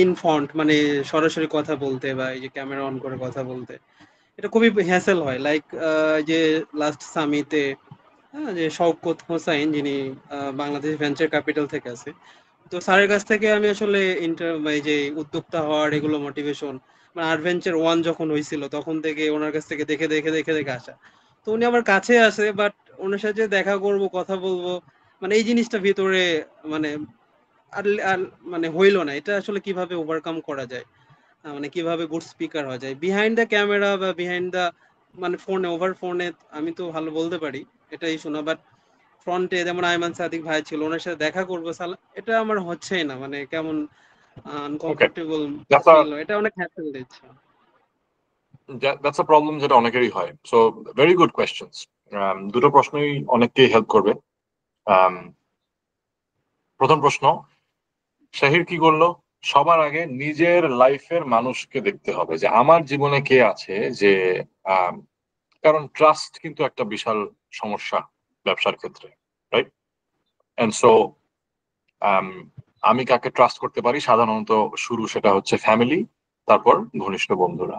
ইনফ্রন্ট মানে সরাসরি কথা বলতে বা এই যে ক্যামেরা অন করে কথা বলতে এটা খুবই হ্যাসেল হয়। লাইক যে লাস্ট সামিতে যে শওকত হোসাইন, যিনি বাংলাদেশ ভেঞ্চার ক্যাপিটাল থেকে আছে, তো স্যারের কাছ থেকে আমি আসলে এই যে উদ্যোক্তা হওয়ার এগুলো মোটিভেশন, মানে অ্যাডভেঞ্চার 1 যখন হয়েছিল তখন থেকে ওনার কাছ থেকে দেখে দেখে দেখে দেখে আসা। তো উনি আমার কাছে আসে, বাট ওনার সাথে দেখা করব, কথা বলবো, মানে এই জিনিসটা ভিতরে মানে আর মানে হইলো না। এটা আসলে কিভাবে ওভারকাম করা যায়, মানে কিভাবে গুড স্পিকার হওয়া যায় বিহাইন্ড দ্য ক্যামেরা বা বিহাইন্ড দ্য মানে ফোনে, ওভার ফোনে আমি তো ভালো বলতে পারি, এটা ইস্যু না, বাট ফ্রন্টে যেমন আইমান সাদিক ভাই ছিল, ওনার সাথে দেখা করবো, এটা আমার হচ্ছেই না, মানে কেমন আনকমফোর্টেবল ফিল হয়, এটা অনেক হ্যাসেল দিচ্ছে। That's a problem যেটা অনেকেরই হয়। So very good questions. দুটো প্রশ্নই অনেককেই হেল্প করবে। প্রথম প্রশ্ন, শাহির কি করলো? সবার আগে নিজের লাইফের মানুষকে দেখতে হবে যে আমার জীবনে কে আছে, যে কারণ ট্রাস্ট কিন্তু একটা বিশাল সমস্যা ব্যবসার ক্ষেত্রে, রাইট? এন্ড সো আমি কাকে ট্রাস্ট করতে পারি সাধারণত শুরু সেটা হচ্ছে ফ্যামিলি, তারপর ঘনিষ্ঠ বন্ধুরা।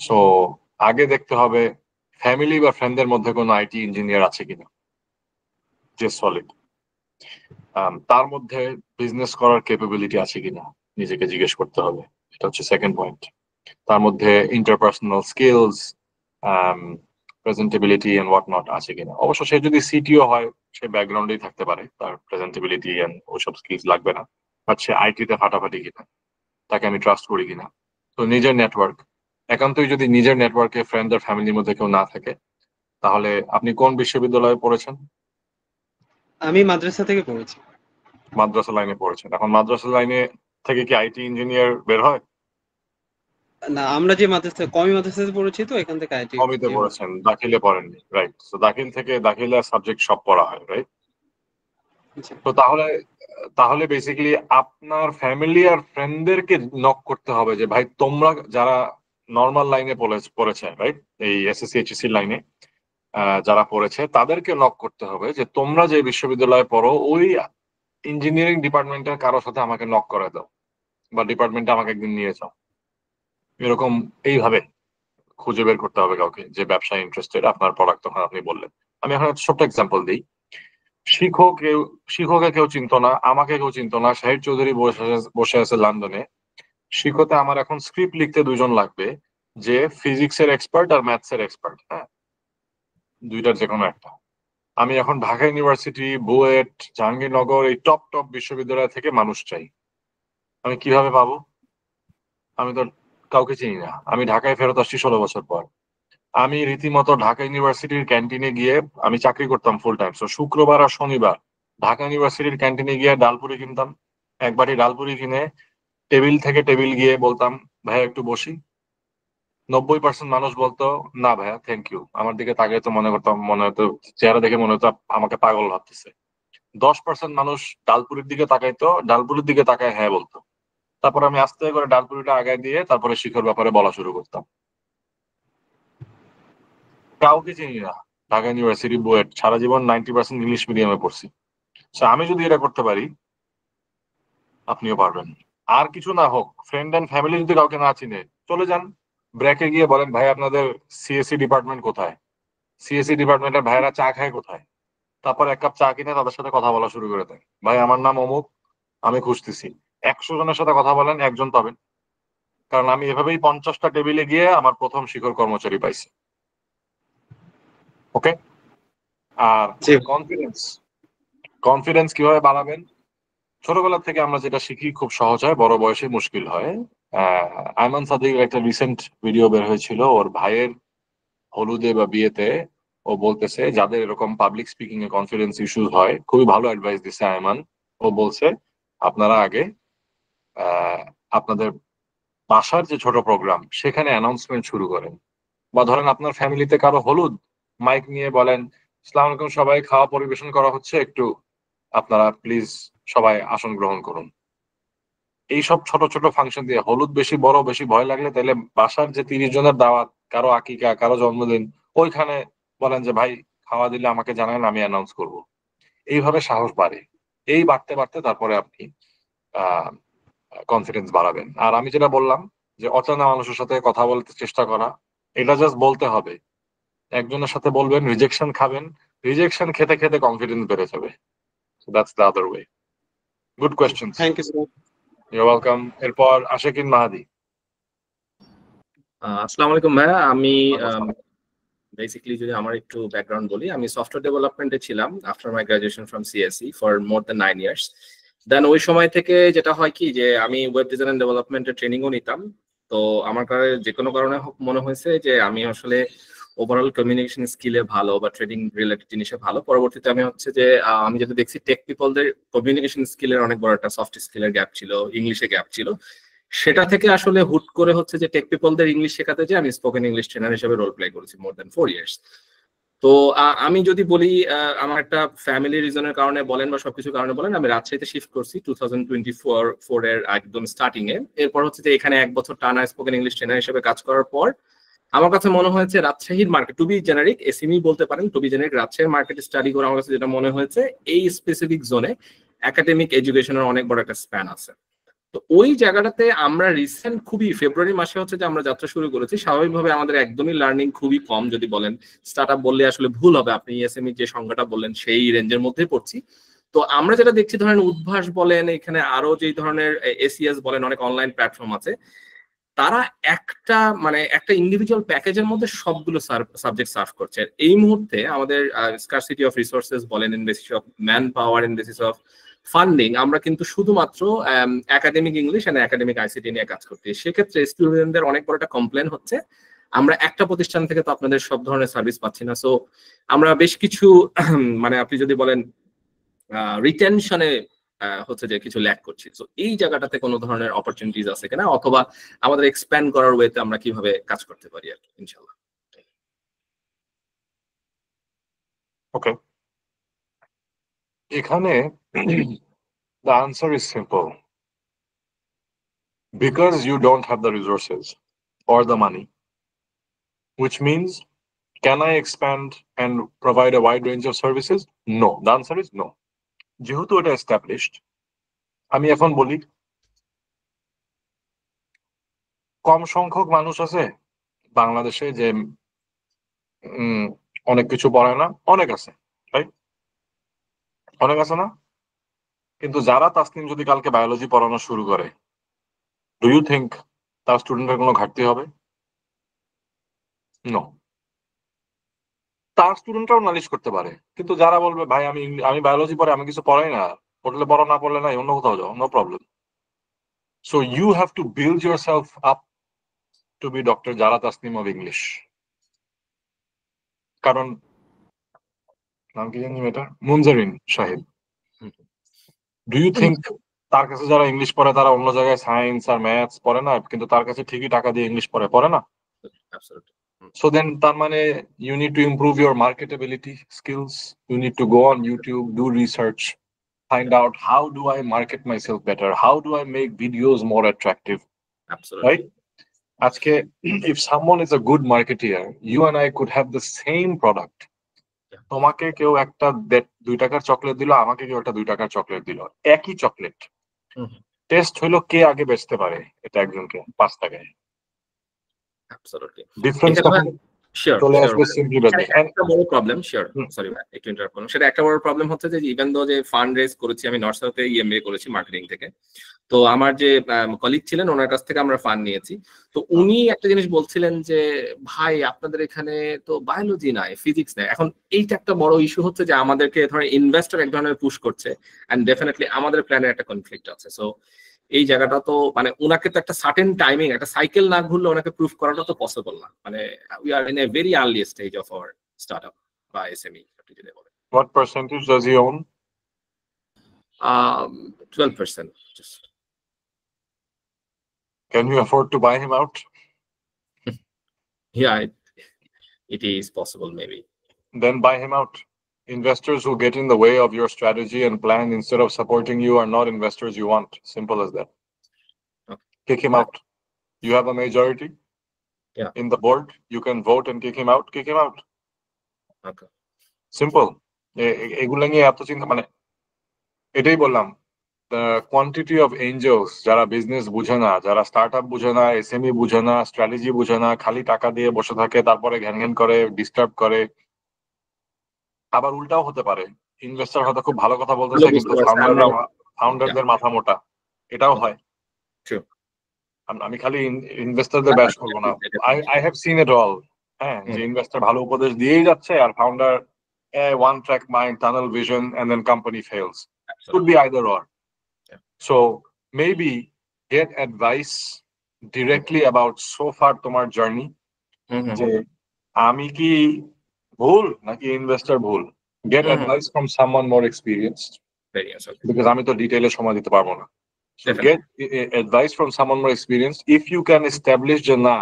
সো আগে দেখতে হবে ফ্যামিলি বা ফ্রেন্ডদের মধ্যে কোনো আইটি ইঞ্জিনিয়ার আছে কিনা যে সলিড, তার মধ্যে বিজনেস করার ক্যাপাবিলিটি আছে কিনা নিজেকে জিজ্ঞেস করতে হবে, এটা হচ্ছে সেকেন্ড পয়েন্ট। তার মধ্যে interpersonal skills, presentability and what not আছে কিনা। অবশ্য সে যদি সিটিও হয় সে ব্যাকগ্রাউন্ডেই থাকতে পারে, তার প্রেজেন্টেবিলিটি এন্ড ওইসব স্কিলস লাগবে না, বাট সে আইটিতে ফাটাফাটি কিনা, তাকে আমি ট্রাস্ট করি কিনা। তো নিজের নেটওয়ার্ক, একান্তই যদি নিজের নেটওয়ার্কে ফ্রেন্ড আর ফ্যামিলির মধ্যে কেউ না থাকে, তাহলে আপনি কোন বিশ্ববিদ্যালয়ে পড়েছেন? আমি মাদ্রাসা থেকে পড়েছি। মাদ্রাসা লাইনে পড়েছেন। এখন মাদ্রাসা লাইনে থেকে কি আইটি ইঞ্জিনিয়ার বের হয়? না, আমরা যে মাদ্রাসা কমি মাদ্রাসাতে পড়েছি তো এখান থেকে আইটি কমিতে পড়েছেন, দাখিলে পড়েননি, রাইট? তো দাখিল থেকে দাখিলে সাবজেক্ট সব পড়া হয়, রাইট? তো তাহলে বেসিক্যালি আপনার ফ্যামিলি আর ফ্রেন্ডদেরকে নক করতে হবে যে ভাই তোমরা যারা নর্মাল লাইনে পড়েছে, রাইট, এই এসএসসি এইচএসসি লাইনে যারা পড়েছে তাদেরকে নক করতে হবে যে তোমরা যে বিশ্ববিদ্যালয়ে পড়ো ওই ইঞ্জিনিয়ারিং ডিপার্টমেন্টের কারোর সাথে আমাকে নক করে দাও, বা ডিপার্টমেন্টে আমাকে একদিন নিয়ে যাও। এরকম এইভাবে খুঁজে বের করতে হবে কাউকে যে ব্যবসায় ইন্টারেস্টেড, আপনার প্রোডাক্ট তখন আপনি বললেন। আমি এখন একটা ছোট্ট এক্সাম্পল দিই। শিক্ষকে কেউ চিনতো না, আমাকে কেউ চিনতো না, শাহিদ চৌধুরী বসে আছে লন্ডনে। শিক্ষতে আমার এখন স্ক্রিপ্ট লিখতে দুইজন লাগবে, যে ফিজিক্সের এক্সপার্ট আর ম্যাথসের এক্সপার্ট, হ্যাঁ, দুইটার যে কোনো একটা। আমি এখন ঢাকা ইউনিভার্সিটি, বুয়েট, জাহাঙ্গীরনগর এই টপ বিশ্ববিদ্যালয় থেকে মানুষ চাই। আমি কিভাবে পাবো? আমি তো কাউকে চিনি না। আমি ঢাকায় ফেরত আসছি 16 বছর পর। আমি রীতিমতো ঢাকা ইউনিভার্সিটির ক্যান্টিনে গিয়ে, আমি চাকরি করতাম ফুল টাইম, তো শুক্রবার আর শনিবার ঢাকা ইউনিভার্সিটির ক্যান্টিনে গিয়ে ডালপুরি কিনতাম। এক বাটি ডালপুরি কিনে টেবিল থেকে টেবিল গিয়ে বলতাম ভাইয়া একটু বসি। 90% মানুষ বলতো না ভাইয়া থ্যাংক ইউ। আমার দিকে তাকিয়ে তো মনে হতো চেহারা দেখে মনে হতো আমাকে পাগল ভাবতেছে। 10% মানুষ ডালপুরির দিকে তাকাইতো, ডালপুরির দিকে তাকায় হ্যাঁ বলতো। তারপর আমি আস্তে করে ডালপুরিটা আগায় দিয়ে তারপরে শিক্ষার ব্যাপারে বলা শুরু করতাম। কাউকে চিনি না ঢাকা ইউনিভার্সিটি, বুয়েট, সারা জীবন 90% ইংলিশ মিডিয়ামে পড়ছি। আমি যদি এটা করতে পারি আপনিও পারবেন। আর কিছু না হোক, ফ্রেন্ড এন্ড ফ্যামিলি যদি কাউকে না চিনে, চলে যান ব্র্যাকে গিয়ে বলেন ভাই আপনাদের সিএসসি ডিপার্টমেন্ট কোথায়, সিএসসি ডিপার্টমেন্টের ভাইরা চা খায় কোথায়। তারপর এক কাপ চা কিনে তাদের সাথে কথা বলা শুরু করে দেন, ভাই আমার নাম অমুক, আমি খুঁজতেছি। 100 জনের সাথে কথা বলেন, একজন পাবেন। কারণ আমি এভাবেই 50টা টেবিলে গিয়ে আমার প্রথম শিক্ষক কর্মচারী পাইছি। ওকে? আর কনফিডেন্স কিভাবে বাড়াবেন? ছোটবেলা থেকে আমরা যেটা শিখি খুব সহজ হয়, বড় বয়সে মুশকিল হয়। আয়মান সাদিক একটা রিসেন্ট ভিডিও বের হয়েছিল, ওর ভাইয়ের হলুদে বা বিয়েতে ও বলতেছে যাদের এরকম পাবলিক স্পিকিং এ কনফিডেন্স ইস্যুস হয়, খুবই ভালো অ্যাডভাইস দিচ্ছে আয়মান। ও বলছে আপনারা আগে আপনাদের বাসার যে ছোট প্রোগ্রাম সেখানে অ্যানাউন্সমেন্ট শুরু করেন। বা ধরেন আপনার ফ্যামিলিতে কারো হলুদ, মাইক নিয়ে বলেন আসসালামু আলাইকুম সবাই, খাওয়া পরিবেশন করা হচ্ছে, একটু আপনারা প্লিজ সবাই আসন গ্রহণ করুন। এইসব ছোট ছোট ফাংশন দিয়ে, হলুদ বেশি বড় বেশি ভয় লাগলে তাহলে বাসার যে 30 জনের দাওয়াত, কারো আকিকা, কারো জন্মদিন, ওইখানে বলেন যে ভাই খাওয়া দিলে আমাকে জানান, আমি অ্যানাউন্স করব। এইভাবে সাহস বাড়ে। এই বাড়তে বাড়তে তারপরে আপনি কনফিডেন্স বাড়াবেন। আর আমি যেটা বললাম যে অচেনা মানুষের সাথে কথা বলতে চেষ্টা করা, এটা জাস্ট বলতে হবে। একজনের সাথে বলবেন, রিজেকশন খাবেন, রিজেকশন খেতে খেতে কনফিডেন্স বেড়ে যাবে। So that's the other way. Good questions. Thank you so much. You're welcome. এরপর আশিকিন মাহাদি। আসসালামু আলাইকুম ভাইয়া। আমি বেসিক্যালি যদি আমার একটু ব্যাকগ্রাউন্ড বলি, আমি সফটওয়্যার ডেভেলপমেন্টে ছিলাম after my graduation from CSE for more than 9 years. Then ওই সময় থেকে যেটা হয় কি যে আমি ওয়েব ডিজাইন এন্ড ডেভেলপমেন্টের ট্রেনিংও নিতাম। তো আমার যে কোনো কারণে মনে হয়েছে যে আমি আসলে ওভারঅল কমিউনিকেশন স্কিলে ভালো বা ট্রেডিং রিলেটেড জিনিসে ভালো। পরবর্তীতে আমি হচ্ছে যে আমি যেটা দেখছি টেক পিপলদের কমিউনিকেশন স্কিলের অনেক বড় একটা সফট স্কিলের গ্যাপ ছিল, ইংলিশে গ্যাপ ছিল। সেটা থেকে আসলে হুট করে হচ্ছে যে টেক পিপলদের ইংলিশ শেখাতে যে আমি স্পোকেন ইংলিশ ট্রেনার হিসেবে রোল প্লে করেছি মোর দ্যান 4 ইয়ার্স। তো আমি যদি বলি আমার একটা ফ্যামিলি রিজনের কারণে বলেন বা সবকিছু কারণে বলেন, আমি রাজশাহীতে শিফট করছি 2024 এর একদম স্টার্টিং এ। এরপর হচ্ছে যে এখানে 1 বছর টানা স্পোকেন ইংলিশ ট্রেনার হিসেবে কাজ করার পর আমার কাছে মনে হয়েছে রাজশাহীর market, to be generic, SME বলতে পারেন, টু বি জেনারিক, রাজশাহীর মার্কেট স্টাডি করে আমার কাছে যেটা মনে হয়েছে এই স্পেসিফিক জোনে একাডেমিক এডুকেশনের অনেক বড় একটা স্প্যান আছে। তো ওই জায়গাটাতে আমরা রিসেন্ট খুবই ফেব্রুয়ারি মাসে হচ্ছে যে আমরা যাত্রা শুরু করেছি। স্বাভাবিকভাবে আমাদের একদমই লার্নিং খুবই কম, যদি বলেন স্টার্ট আপ বললে আসলে ভুল হবে, আপনি এসএমই যে সংখ্যাটা বললেন সেই রেঞ্জের মধ্যেই পড়ছি। তো আমরা যেটা দেখছি ধরেন উদ্ভাস বলেন, এখানে আরো যে ধরনের এসিএস বলেন, অনেক অনলাইন প্ল্যাটফর্ম আছে, তারা একটা ইন্ডিভিজুয়াল প্যাকেজের মধ্যে সবগুলো সাবজেক্ট সার্ভ করছে। এই মুহূর্তে আমাদের স্কারসিটি অফ রিসোর্সেস বলেন, in basis of man power, in basis of funding, আমরা কিন্তু শুধুমাত্র academic English and academic ICT নিয়ে কাজ করতে। সেক্ষেত্রে স্টুডেন্টদের অনেক বড় একটা কমপ্লেন হচ্ছে আমরা একটা প্রতিষ্ঠান থেকে তো আপনাদের সব ধরনের সার্ভিস পাচ্ছি না। সো আমরা বেশ কিছু আপনি যদি বলেন রিটেনশনে হচ্ছে যে কিছু ল্যাক করছি। সো এই জায়গাটাতে কোনো ধরনের অপরচুনিটিজ আছে কিনা, অথবা আমাদের এক্সপ্যান্ড করার ওয়েতে আমরা কিভাবে কাজ করতে পারি আর কি, ইনশাআল্লাহ। ওকে, এখানে the answer is simple. Because you don't have the resources or the money, which means, can I expand and provide a wide range of services? No. The answer is no. যেহেতু এটা established, আমি এখন বলি কম সংখ্যক মানুষ আছে বাংলাদেশে যে অনেক কিছু পড়ে না, অনেক আছে, রাইট? অনেক আছে না? কিন্তু যারা তাসনিম যদি কালকে বায়োলজি পড়ানো শুরু করে, ডু ইউ থিঙ্ক তার স্টুডেন্টের কোনো ঘাটতি হবে? নো। তার স্টুডেন্টরাও নালিশ করতে পারে, কিন্তু যারা বলবে ভাই আমি বায়োলজি পড়ে, আমি কিছু পড়াই না, পড়লে পড়ো, না পড়লে নাই, অন্য কোথাও যাও, no problem. So you have to build your self up to be doctor Zara Tasnim of English. কারণ নাম কি জানি এটা, মুনজারিন সাহেব, ডু ইউ থিঙ্ক তার কাছে যারা ইংলিশ পড়ে তারা অন্য জায়গায় সায়েন্স আর ম্যাথস পড়ে না? কিন্তু তার কাছে ঠিকই টাকা দিয়ে ইংলিশ পড়ে না? So then তার মানে you need to improve your marketability skills. You need to go on YouTube, do research, find out how do I market myself better? How do I make videos more attractive? Absolutely. Right? আজকে if someone is a good marketeer, you and I could have the same product. তোমাকে কেউ একটা 2 টাকার chocolate দিল, আমাকে কেউ একটা 2 টাকার চকলেট দিল, একই চকলেট, টেস্ট হলো কে আগে বেচতে পারে এটা একজনকে 5 টাকায়। Absolutely. Difference একটা বড় প্রবলেম, সরি ভাই একটু ইন্টারাপ্ট করলাম, সেটা একটা বড় প্রবলেম হচ্ছে যে ইভেন দো যে ফান্ড রেজ করেছি, আমি নর্থ সাউথে এমবিএ করেছি মার্কেটিং থেকে, তো আমার যে কলিগ ছিলেন ওনার কাছ থেকে আমরা ফান্ড নিয়েছি। তো উনি একটা জিনিস বলছিলেন যে ভাই আপনাদের এখানে তো বায়োলজি নাই, ফিজিক্স নাই। এখন এইটা একটা বড় ইস্যু হচ্ছে যে আমাদেরকে ধরেন ইনভেস্টর এক ধরনের পুশ করছে, এন্ড ডেফিনেটলি আমাদের প্ল্যানের একটা কনফ্লিক্ট আছে। সো এই জায়গাটা তো ওনাকে তো একটা সার্টেন টাইমিং, একটা সাইকেল না ঘুরলে ওনাকে প্রুফ করাটা তো পসিবল না। We are in a very early stage of our startup বা SME. What percentage does he own? 12%. Just. Can you afford to buy him out? Yeah, it is possible maybe. Then buy him out. Investors who get in the way of your strategy and plan instead of supporting you are not investors you want. Simple as that. Okay. Kick him out. You have a majority in the board. You can vote and kick him out. Kick him out. Okay. Simple. এগুলো নিয়ে এত চিন্তা, এটাই বললাম, the quantity of angels যারা business বুঝে না, যারা স্টার্টআপ বুঝে না, এসএমই বুঝে না, স্ট্র্যাটেজি বুঝে না, খালি টাকা দিয়ে বসে থাকে, তারপরে ঘ্যান করে ডিস্টার্ব করে। আবার উল্টাও হতে পারে, ইনভেস্টর হয়তো খুব ভালো কথা বলতেছে কিন্তু ফাউন্ডারদের মাথা মোটা, এটাও হয়। আমি খালি ইনভেস্টরদের ব্যাশ করবো না, I have seen it all. হ্যাঁ, যে ইনভেস্টর ভালো উপদেশ দিয়েই যাচ্ছে আর founder one track mind, tunnel vision, and then company fails. Could be either or. So maybe get advice directly about so far tomar journey. যে আমি কি ভুল নাকি ইনভেস্টর ভুল? Get advice from someone more experienced. Because আমি তো ডিটেইলে সময় দিতে পারবো না। So get advice from someone more experienced. If you can establish যে না,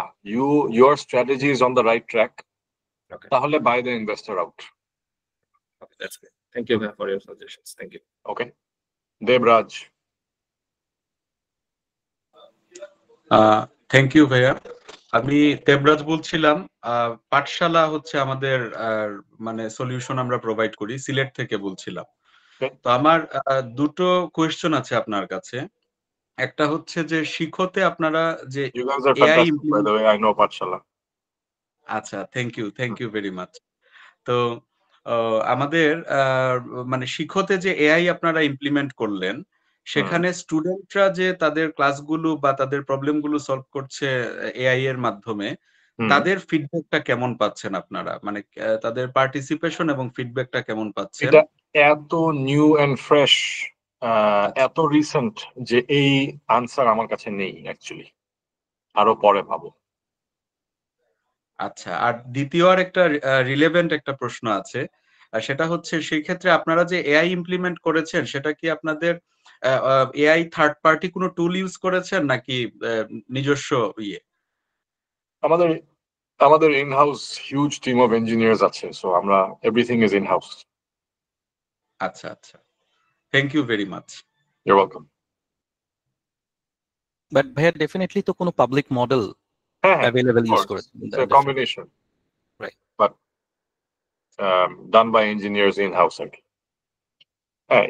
your strategy is on the right track, তাহলে buy the investor out. Okay, that's good. Thank you for your suggestions. Thank you. Okay. Debraj. Thank you ভাইয়া। আমি দেবরাজ বলছিলাম। পাঠশালা হচ্ছে আমাদের solution আমরা provide করি, সিলেট থেকে বলছিলাম। তো আমার দুটো কোয়েশ্চন আছে আপনার কাছে। একটা হচ্ছে যে শিখোতে আপনারা যে You guys are AI fantastic, by the way. I know Pathshala. আচ্ছা, থ্যাংক ইউ ভেরি মাচ। তো আমাদের মানে শিখোতে যে এআই আপনারা ইমপ্লিমেন্ট করলেন, সেখানে স্টুডেন্টরা যে তাদের ক্লাসগুলো বা তাদের প্রবলেমগুলো সলভ করছে এআই এর মাধ্যমে, তাদের ফিডব্যাকটা কেমন পাচ্ছেন আপনারা? মানে তাদের পার্টিসিপেশন এবং ফিডব্যাকটা কেমন পাচ্ছেন? এটা এত নিউ এন্ড ফ্রেশ, এত রিসেন্ট যে এই আনসার আমার কাছে নেই অ্যাকচুয়ালি, আরো পরে পাবো। আচ্ছা, আর দ্বিতীয় আর একটা রিলেভেন্ট একটা প্রশ্ন আছে, সেটা হচ্ছে সেই ক্ষেত্রে আপনারা যে এআই ইমপ্লিমেন্ট করেছেন, সেটা কি আপনাদের এআই থার্ড পার্টি কোনো টুল ইউজ করেছেন নাকি নিজস্ব ইয়ে? আমাদের in house huge team of engineers আছে, সো আমরা এভরিথিং ইজ ইন হাউস। আচ্ছা আচ্ছা, thank you very much. You're welcome. But ভাইয়া ডেফিনেটলি তো কোনো পাবলিক মডেল অ্যাভেলেবল ইউজ করেছেন। It's a combination, right? But done by engineers in house,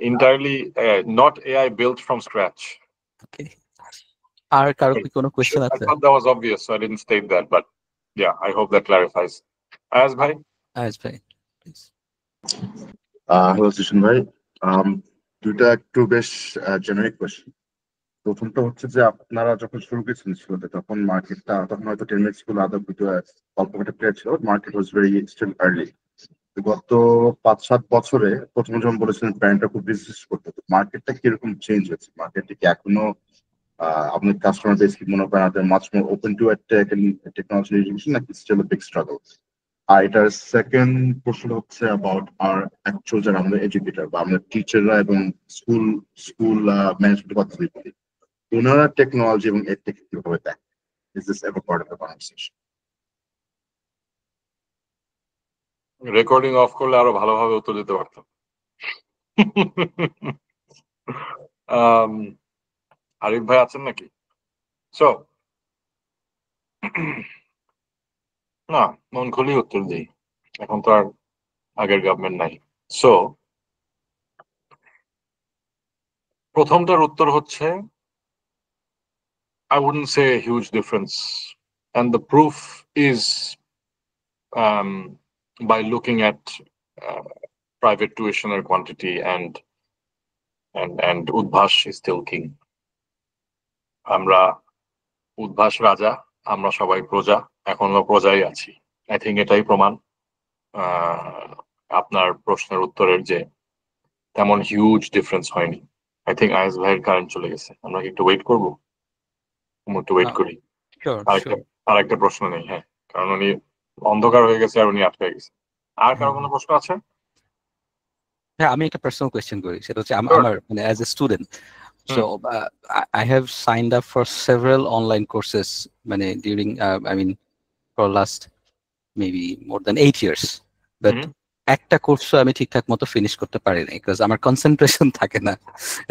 entirely not AI built from scratch. Okay. আর কারো কি কোনো question I আছে? thought that was obvious, so I didn't state that, but yeah, I hope that clarifies. Ayaz bhai? Ayaz bhai, please. Hello, Sishan bhai. দুইটা একটু বেশ generic question. প্রথমটা হচ্ছে যে আপনারা যখন শুরু করেছেন শুরুতে, তখন মার্কেটটা তখন হয়তো 10 মিনিটস গুলো আদৌ অল্প একটা প্লেয়ার ছিল, market was very still early. গত 5-7 বছরে প্রথমে যখন বলেছিলেন ব্র্যান্ডটা খুব বিজনেস করতে, মার্কেটটা কিরকম চেঞ্জ হয়েছে? মার্কেটটা কি এখনো আপনার কাস্টমার বেস কি মনে করেন আপনার much more open to technology revolution, নাকি স্টিল বিগ স্ট্রাগল? আর এটার সেকেন্ড প্রশ্ন হচ্ছে অ্যাবাউট আর অ্যাকচুয়াল যারা আমাদের এডুকেটর বা আমাদের টিচাররা এবং স্কুল ম্যানেজমেন্টের কথা বলি, ওনারা টেকনোলজি এবং এডটেক কিভাবে দেখে? Is this ever part of the conversation? Recording of করলে আরো ভালোভাবে উত্তর দিতে পারতাম। আরিফ ভাই আছেন নাকি? সো না, মন খুলি উত্তর দিই, এখন তো আর আগের গভর্নমেন্ট নাই। সো প্রথমটার উত্তর হচ্ছে I wouldn't say a huge difference, and the proof is by looking at private tuition or quantity, and Udbhash is still king. আমরা উদ্ভাস রাজা, আমরা সবাই প্রজা, এখনো প্রজাই আছি। আই থিঙ্ক এটাই প্রমাণ আপনার প্রশ্নের উত্তরের যে তেমন হিউজ ডিফারেন্স হয়নি। আই থিঙ্ক আইএস ভাইয়ের কারেন্ট চলে গেছে, আমরা কি একটু ওয়েট করবো? একটু ওয়েট করি, আরেকটা প্রশ্ন নেই। হ্যাঁ, কারণ উনি অন্ধকার হয়ে গেছে আর উনি আটকে গেছে। আর কারো কোনো প্রশ্ন আছে? হ্যাঁ, আমি একটা পার্সোনাল কোয়েশ্চেন করি, সেটা হচ্ছে আমার মানে as a student, so I have signed up for several online courses mane during I mean for last maybe more than 8 years, but একটা কোর্স আমি ঠিকঠাক মতো ফিনিশ করতে পারি না, বিকজ আমার কনসেন্ট্রেশন থাকে না।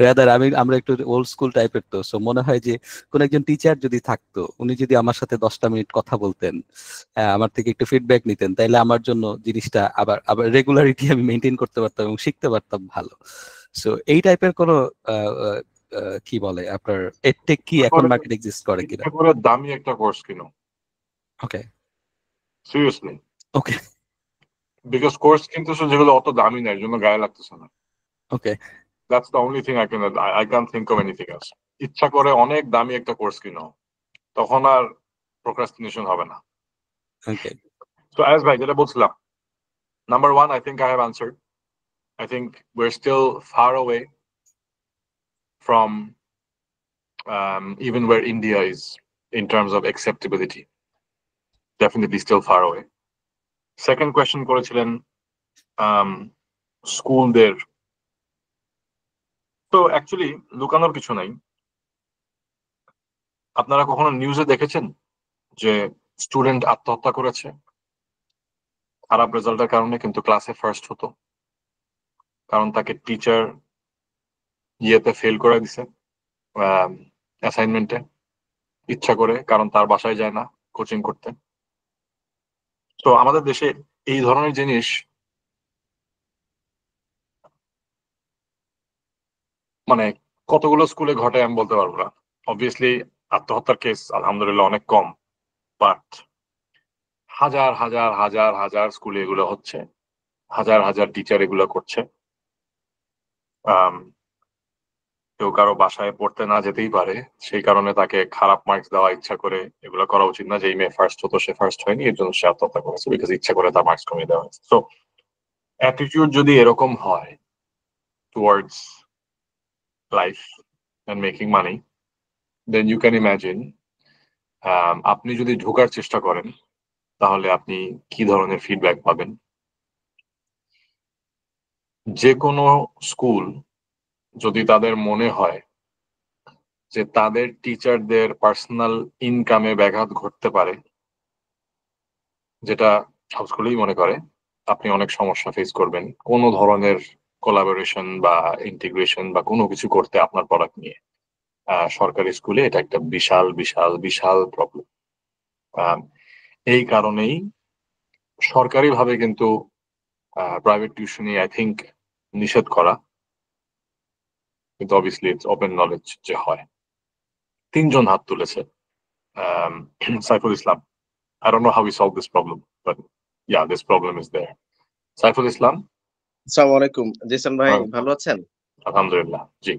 রাদার আমরা একটু ওল্ড স্কুল টাইপের, তো সো মনে হয় যে কোন একজন টিচার যদি থাকতো, উনি যদি আমার সাথে 10টা মিনিট কথা বলতেন, আমার থেকে একটু ফিডব্যাক নিতেন, তাইলে আমার জন্য জিনিসটা আবার রেগুলারিটি আমি মেনটেন করতে পারতাম এবং শিখতে পারতাম ভালো। সো এই টাইপের কোনো কি বলে আপনার এডটেক কি এখন মার্কেট এক্সিস্ট করে কিনা? করে দামি একটা কোর্স কিনো। ওকে, সিরিয়াসলি ওকে, বিকজ কোর্স কিন্তু যেগুলো অত দামি না, এর জন্য গায়ে লাগতেছে না। Okay, that's the only thing I can't think of anything else. ইচ্ছা করে অনেক দামি একটা কোর্স কিনো, তখন আর প্রোক্রাস্টিনেশন হবে না। ওকে, সো আয়াজ ভাই যেটা বলছিলাম, number 1, I think I have answered. I think we're still far away from even where India is in terms of acceptability. Definitely still far away. Second question করেছিলেন স্কুলদের, তো অ্যাকচুয়ালি লুকানোর কিছু নাই। আপনারা কখনো নিউজে দেখেছেন যে স্টুডেন্ট আত্মহত্যা করেছে খারাপ রেজাল্টের কারণে, কিন্তু ক্লাসে ফার্স্ট হতো, কারণ তাকে টিচার ইয়েতে ফেল করে দিছে অ্যাসাইনমেন্টে ইচ্ছা করে, কারণ তার বাসায় যায় না কোচিং করতে। তো আমাদের দেশে এই ধরনের জিনিস মানে কতগুলো স্কুলে ঘটে আমি বলতে পারবো না। অবভিয়াসলি আত্মহত্যার কেস আলহামদুলিল্লাহ অনেক কম, বাট হাজার হাজার হাজার হাজার স্কুলে এগুলো হচ্ছে, হাজার হাজার টিচার এগুলো করছে। কেউ কারো বাসায় পড়তে না যেতেই পারে, সেই কারণে তাকে খারাপ মার্কস দেওয়া ইচ্ছা করে, এগুলো করা উচিত না। যে এই মেয়ে ফার্স্ট হতো, সে ফার্স্ট হয়নি, এর জন্য সে আত্মহত্যা করেছে, বিকজ ইচ্ছা করে তার মার্কস কমিয়ে দেওয়া হয়েছে। সো অ্যাটিটিউড যদি এরকম হয় towards life and making money, then you can imagine আপনি যদি ঢোকার চেষ্টা করেন তাহলে আপনি কি ধরনের ফিডব্যাক পাবেন। যে কোনো স্কুল যদি তাদের মনে হয় যে তাদের টিচারদের পার্সোনাল ইনকামে ব্যাঘাত ঘটতে পারে, যেটা সব স্কুলেই মনে করে, আপনি অনেক সমস্যা ফেস করবেন কোনো ধরনের কোলাবোরেশন বা ইন্টিগ্রেশন বা কোনো কিছু করতে আপনার প্রোডাক্ট নিয়ে। সরকারি স্কুলে এটা একটা বিশাল বিশাল বিশাল প্রবলেম। এই কারণেই সরকারিভাবে কিন্তু প্রাইভেট টিউশনি আই থিঙ্ক নিষেধ করা, কিন্তু অবভিয়াসলি ইটস ওপেন নলেজ যে হয়। 3 জন হাত তুলেছে। Saiful Islam, I don't know how we solve this problem, but yeah, this problem is there. Saiful Islam. আসসালামু আলাইকুম জিসান ভাই, ভালো আছেন? আলহামদুলিল্লাহ, জি।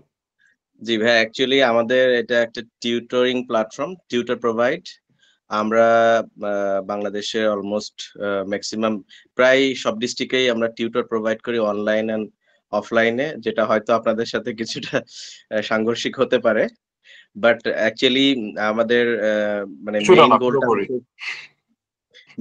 জি ভাই, অ্যাকচুয়ালি আমাদের এটা একটা টিউটরিং প্ল্যাটফর্ম, টিউটর প্রোভাইড। আমরা বাংলাদেশে অলমোস্ট ম্যাক্সিমাম প্রায় সব ডিস্ট্রিক্টেই আমরা টিউটর প্রোভাইড করি, অনলাইন এন্ড অফলাইনে, যেটা হয়তো আপনাদের সাথে কিছুটা সাংঘর্ষিক হতে পারে, বাট অ্যাকচুয়ালি আমাদের মানে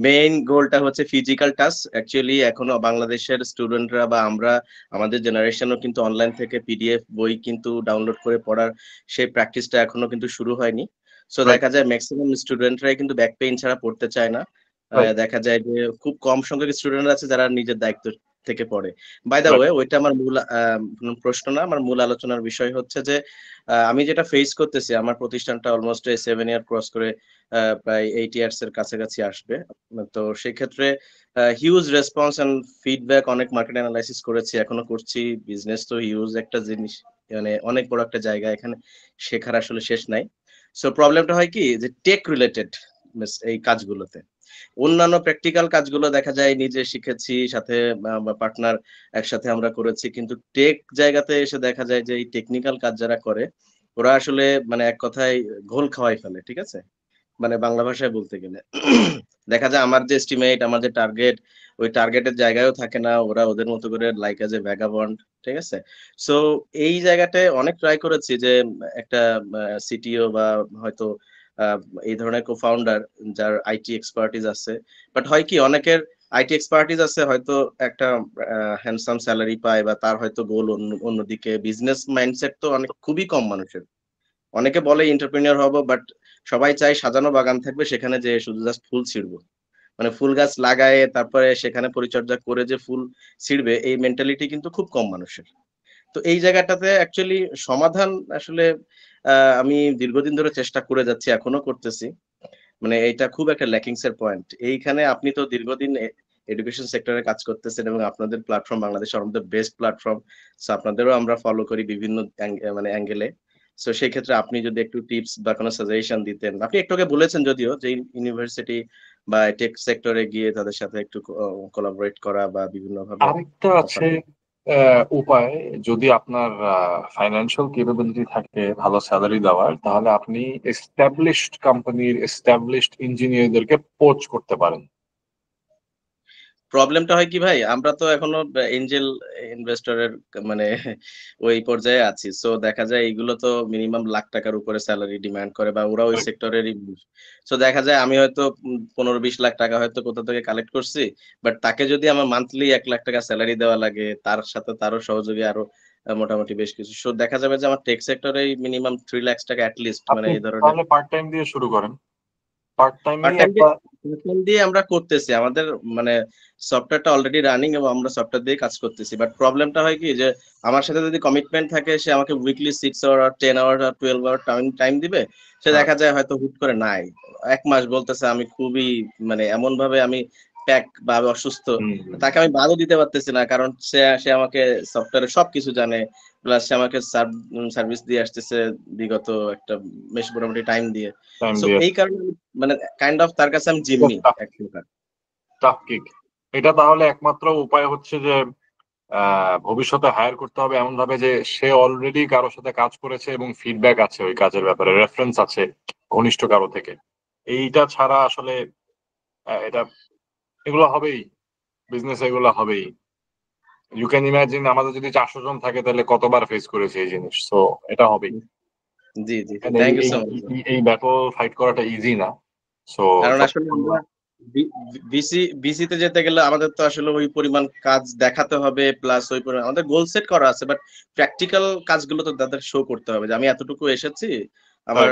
মেইন গোলটা হচ্ছে ফিজিক্যাল টাচ। অ্যাকচুয়ালি এখনো বাংলাদেশের স্টুডেন্টরা বা আমরা আমাদের জেনারেশনও কিন্তু অনলাইন থেকে পিডিএফ বই কিন্তু ডাউনলোড করে পড়ার সেই প্র্যাকটিসটা এখনো কিন্তু শুরু হয়নি। সো দেখা যায় ম্যাক্সিমাম স্টুডেন্টরাই কিন্তু ব্যাক পেইন ছাড়া পড়তে চায় না। দেখা যায় যে খুব কম সংখ্যক স্টুডেন্ট আছে যারা নিজের দায়িত্ব থেকে পড়ে। বাই দ্য ওয়ে, ওইটা আমার মূল প্রশ্ন না, আমার মূল আলোচনার বিষয় হচ্ছে যে আমি যেটা ফেস করতেছি, আমার প্রতিষ্ঠানটা অলমোস্ট 7 ইয়ার ক্রস করে প্রায় 8 ইয়ার্স এর কাছাকাছি আসবে। তো সেই ক্ষেত্রে হিউজ রেসপন্স এন্ড ফিডব্যাক, অনেক মার্কেট অ্যানালাইসিস করেছি, এখনো করছি। বিজনেস তো হিউজ একটা জিনিস, মানে অনেক বড় একটা জায়গা, এখানে শেখার আসলে শেষ নাই। সো প্রবলেমটা হয় কি যে টেক রিলেটেড এই কাজগুলোতে, অন্যান্য প্র্যাকটিক্যাল কাজগুলো দেখা যায় নিজে শিখেছি, সাথে পার্টনার একসাথে আমরা করেছি, কিন্তু টেক জায়গাতে এসে দেখা যায় যে এই টেকনিক্যাল কাজ যারা করে ওরা আসলে মানে এক কথায় ঘোল খাওয়াই ফেলে, ঠিক আছে, মানে বাংলা ভাষায় বলতে গেলে। দেখা যায় আমার যে এস্টিমেট, আমার যে টার্গেট, ওই টার্গেটের জায়গায়ও থাকে না, ওরা ওদের মতো করে লাইক এজ এ ভ্যাগাবন্ড, ঠিক আছে। সো এই জায়গাটায় অনেক ট্রাই করেছি যে একটা সিটিও বা হয়তো এই ধরনের কো-ফাউন্ডার যার আইটি এক্সপার্টিস আছে, বাট হয় কি অনেকের আইটি এক্সপার্টিস আছে, হয়তো একটা হ্যান্ডসাম স্যালারি পায় বা তার হয়তো গোল অন্যদিকে, বিজনেস মাইন্ডসেট তো অনেক খুবই কম মানুষের। অনেকে বলে এন্টারপ্রেনিয়র হবো, বাট সবাই চায় সাজানো বাগান থাকবে, সেখানে যে শুধু জাস্ট ফুল ছিড়বো, মানে ফুল গাছ লাগায় তারপরে সেখানে পরিচর্যা করে যে ফুল ছিড়বে, এই মেন্টালিটি কিন্তু খুব কম মানুষের। তো এই জায়গাটাতে অ্যাকচুয়ালি সমাধান আসলে আমি দীর্ঘদিন ধরে চেষ্টা করে যাচ্ছি, এখনো করতেছি, মানে এটা খুব একটা ল্যাকিংস এর পয়েন্ট। এইখানে আপনি তো দীর্ঘদিন এডুকেশন সেক্টরে কাজ করতেছেন এবং আপনাদের প্ল্যাটফর্ম বাংলাদেশের on the best platform, so আপনাদেরও আমরা ফলো করি বিভিন্ন মানে অ্যাঙ্গেলে। সো সেই ক্ষেত্রে আপনি যদি একটু টিপস বা কোনো সাজেশন দিতেন। আপনি একটু আগে বলেছেন যদিও যে ইউনিভার্সিটি বা টেক সেক্টরে গিয়ে তাদের সাথে একটু কোলাবোরেট করা বা বিভিন্ন ভাবে। আরেকটা আছে উপায়, যদি আপনার ফাইন্যান্সিয়াল ক্যাপাবিলিটি থাকে ভালো স্যালারি দেওয়ার, তাহলে আপনি এস্টাবলিশড কোম্পানির এস্টাবলিশড ইঞ্জিনিয়ারদেরকে পোচ করতে পারেন। প্রবলেমটা হয় কি ভাই, আমরা তো এখনো এঞ্জেল ইনভেস্টরের মানে ওই পর্যায়ে আছি। সো দেখা যায় এইগুলো তো মিনিমাম লাখ টাকার উপরে স্যালারি ডিমান্ড করে, বা ওরা ওই সেক্টরেরই। সো দেখা যায় আমি হয়তো 15-20 লাখ টাকা হয়তো কোথা থেকে কালেক্ট করছি, বাট তাকে যদি আমার মান্থলি 1 লাখ টাকা স্যালারি দেওয়া লাগে, তার সাথে তারও সহযোগী আরো মোটামুটি বেশ কিছু। সো দেখা যাবে যে আমার টেক সেক্টরে মিনিমাম 3 লাখ টাকা অ্যাট লিস্ট, মানে এই ধরনের। তাহলে পার্ট টাইম দিয়ে শুরু করেন। পার্ট টাইম দিয়ে আমরা করতেছি, আমাদের মানে সফটওয়্যারটা অলরেডি রানিং এবং আমরা সফটওয়্যার দিয়ে কাজ করতেছি। বাট প্রবলেমটা হয় কি যে আমার সাথে যদি কমিটমেন্ট থাকে, সে আমাকে weekly 6 hour R 10 hour R 12 our time দিবে, সে দেখা যায় হয়তো হুট করে নাই 1 মাস বলতেছে আমি খুবই মানে এমন ভাবে আমি প্যাক বা অসুস্থ, তাকে আমি বাদও দিতে পারতেছি না, কারণ সে আমাকে সফটওয়্যারে সবকিছু জানে, প্লাস সে আমাকে সার্ভিস দিয়ে আসতেছে বিগত একটা বেশ মোটামুটি টাইম দিয়ে। সো এই কারণে মানে কাইন্ড অফ তার কাছে আমি জিম্মি এক প্রকার। Tough kick. এটা তাহলে একমাত্র উপায় হচ্ছে যে ভবিষ্যতে হায়ার করতে হবে এমন ভাবে যে সে অলরেডি কারোর সাথে কাজ করেছে এবং ফিডব্যাক আছে ওই কাজের ব্যাপারে, রেফারেন্স আছে ঘনিষ্ঠ কারো থেকে। এইটা ছাড়া আসলে এগুলো হবেই, বিজনেস এগুলো হবেই। ইউ ক্যান ইমাজিন আমাদের যদি 400 জন থাকে তাহলে কতবার ফেস করেছে এই জিনিস। সো এটা হবেই। জি জি, থ্যাংক ইউ সো মাচ। এই ব্যাটল ফাইট করাটা ইজি না। সো কারণ আসলে আমরা বিসিতে যেতে গেলে আমাদের তো আসলে ওই পরিমাণ কাজ দেখাতে হবে, প্লাস ওই পরিমাণ আমাদের গোল সেট করা আছে, বাট প্র্যাকটিক্যাল কাজগুলো তো তাদের শো করতে হবে যে আমি এতটুকু এসেছি আমার।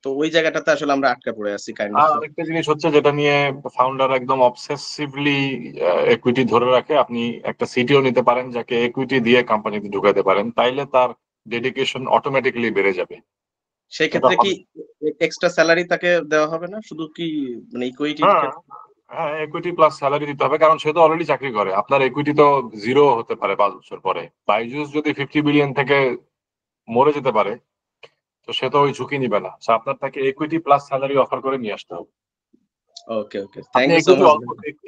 তো ওই জায়গাটাতে আসলে আমরা আটকা পড়ে আছি কাইন্ড অফ। আরেকটা জিনিস হচ্ছে যেটা নিয়ে ফাউন্ডার একদম অবসেসিভলি ইকুইটি ধরে রাখে, আপনি একটা সিটিও নিতে পারেন যাকে ইকুইটি দিয়ে কোম্পানিতে ঢুকাতে পারেন, তাইলে তার ডেডিকেশন অটোমেটিক্যালি বেড়ে যাবে। সেই ক্ষেত্রে কি এক্সট্রা স্যালারি তাকে দেওয়া হবে না, শুধু কি মানে ইকুইটি? হ্যাঁ, ইকুইটি প্লাস স্যালারি দিতে হবে, কারণ সে তো অলরেডি চাকরি করে। আপনার ইকুইটি তো জিরো হতে পারে 5 বছর পরে। বাইজুস যদি 50 বিলিয়ন থেকে মরে যেতে পারে তো সে তো ওই ঝুঁকি নিবে না। আপনার তাকে ইকুইটি প্লাস স্যালারি অফার করে নিয়ে আসতে হবে। Okay okay, thank you so much.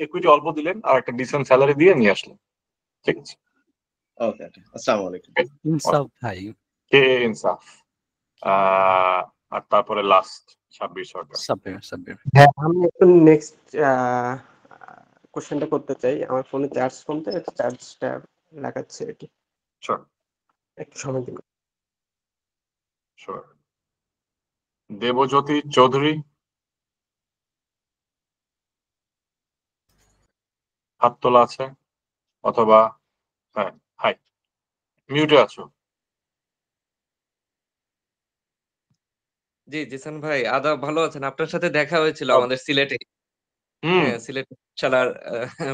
Equity অল্প দিলেন আর একটা ডিসেন্ট স্যালারি দিয়ে নিয়ে আসলেন, ঠিক আছে? ওকে ওকে, আসসালামু আলাইকুম। ইনসাফ ভাই। কে ইনসাফ। আর তারপরে লাস্ট সাব্বির সরকার। সাব্বির। হ্যাঁ, আমি একটু নেক্সট কোশ্চেনটা করতে চাই। আমার ফোনে চার্জ কমতে, চার্জটা লাগাচ্ছে আর কি। শিওর, একটু সময় দিন। শিওর। দেবজ্যোতি চৌধুরী, হাত তোলা আছে অথবা হ্যাঁ, হাই, মিউটে আছো। জি জিসান ভাই, আদাব, ভালো আছেন? আপনার সাথে দেখা হয়েছিল আমাদের সিলেটে। হ্যাঁ, সিলেট পাঠশালার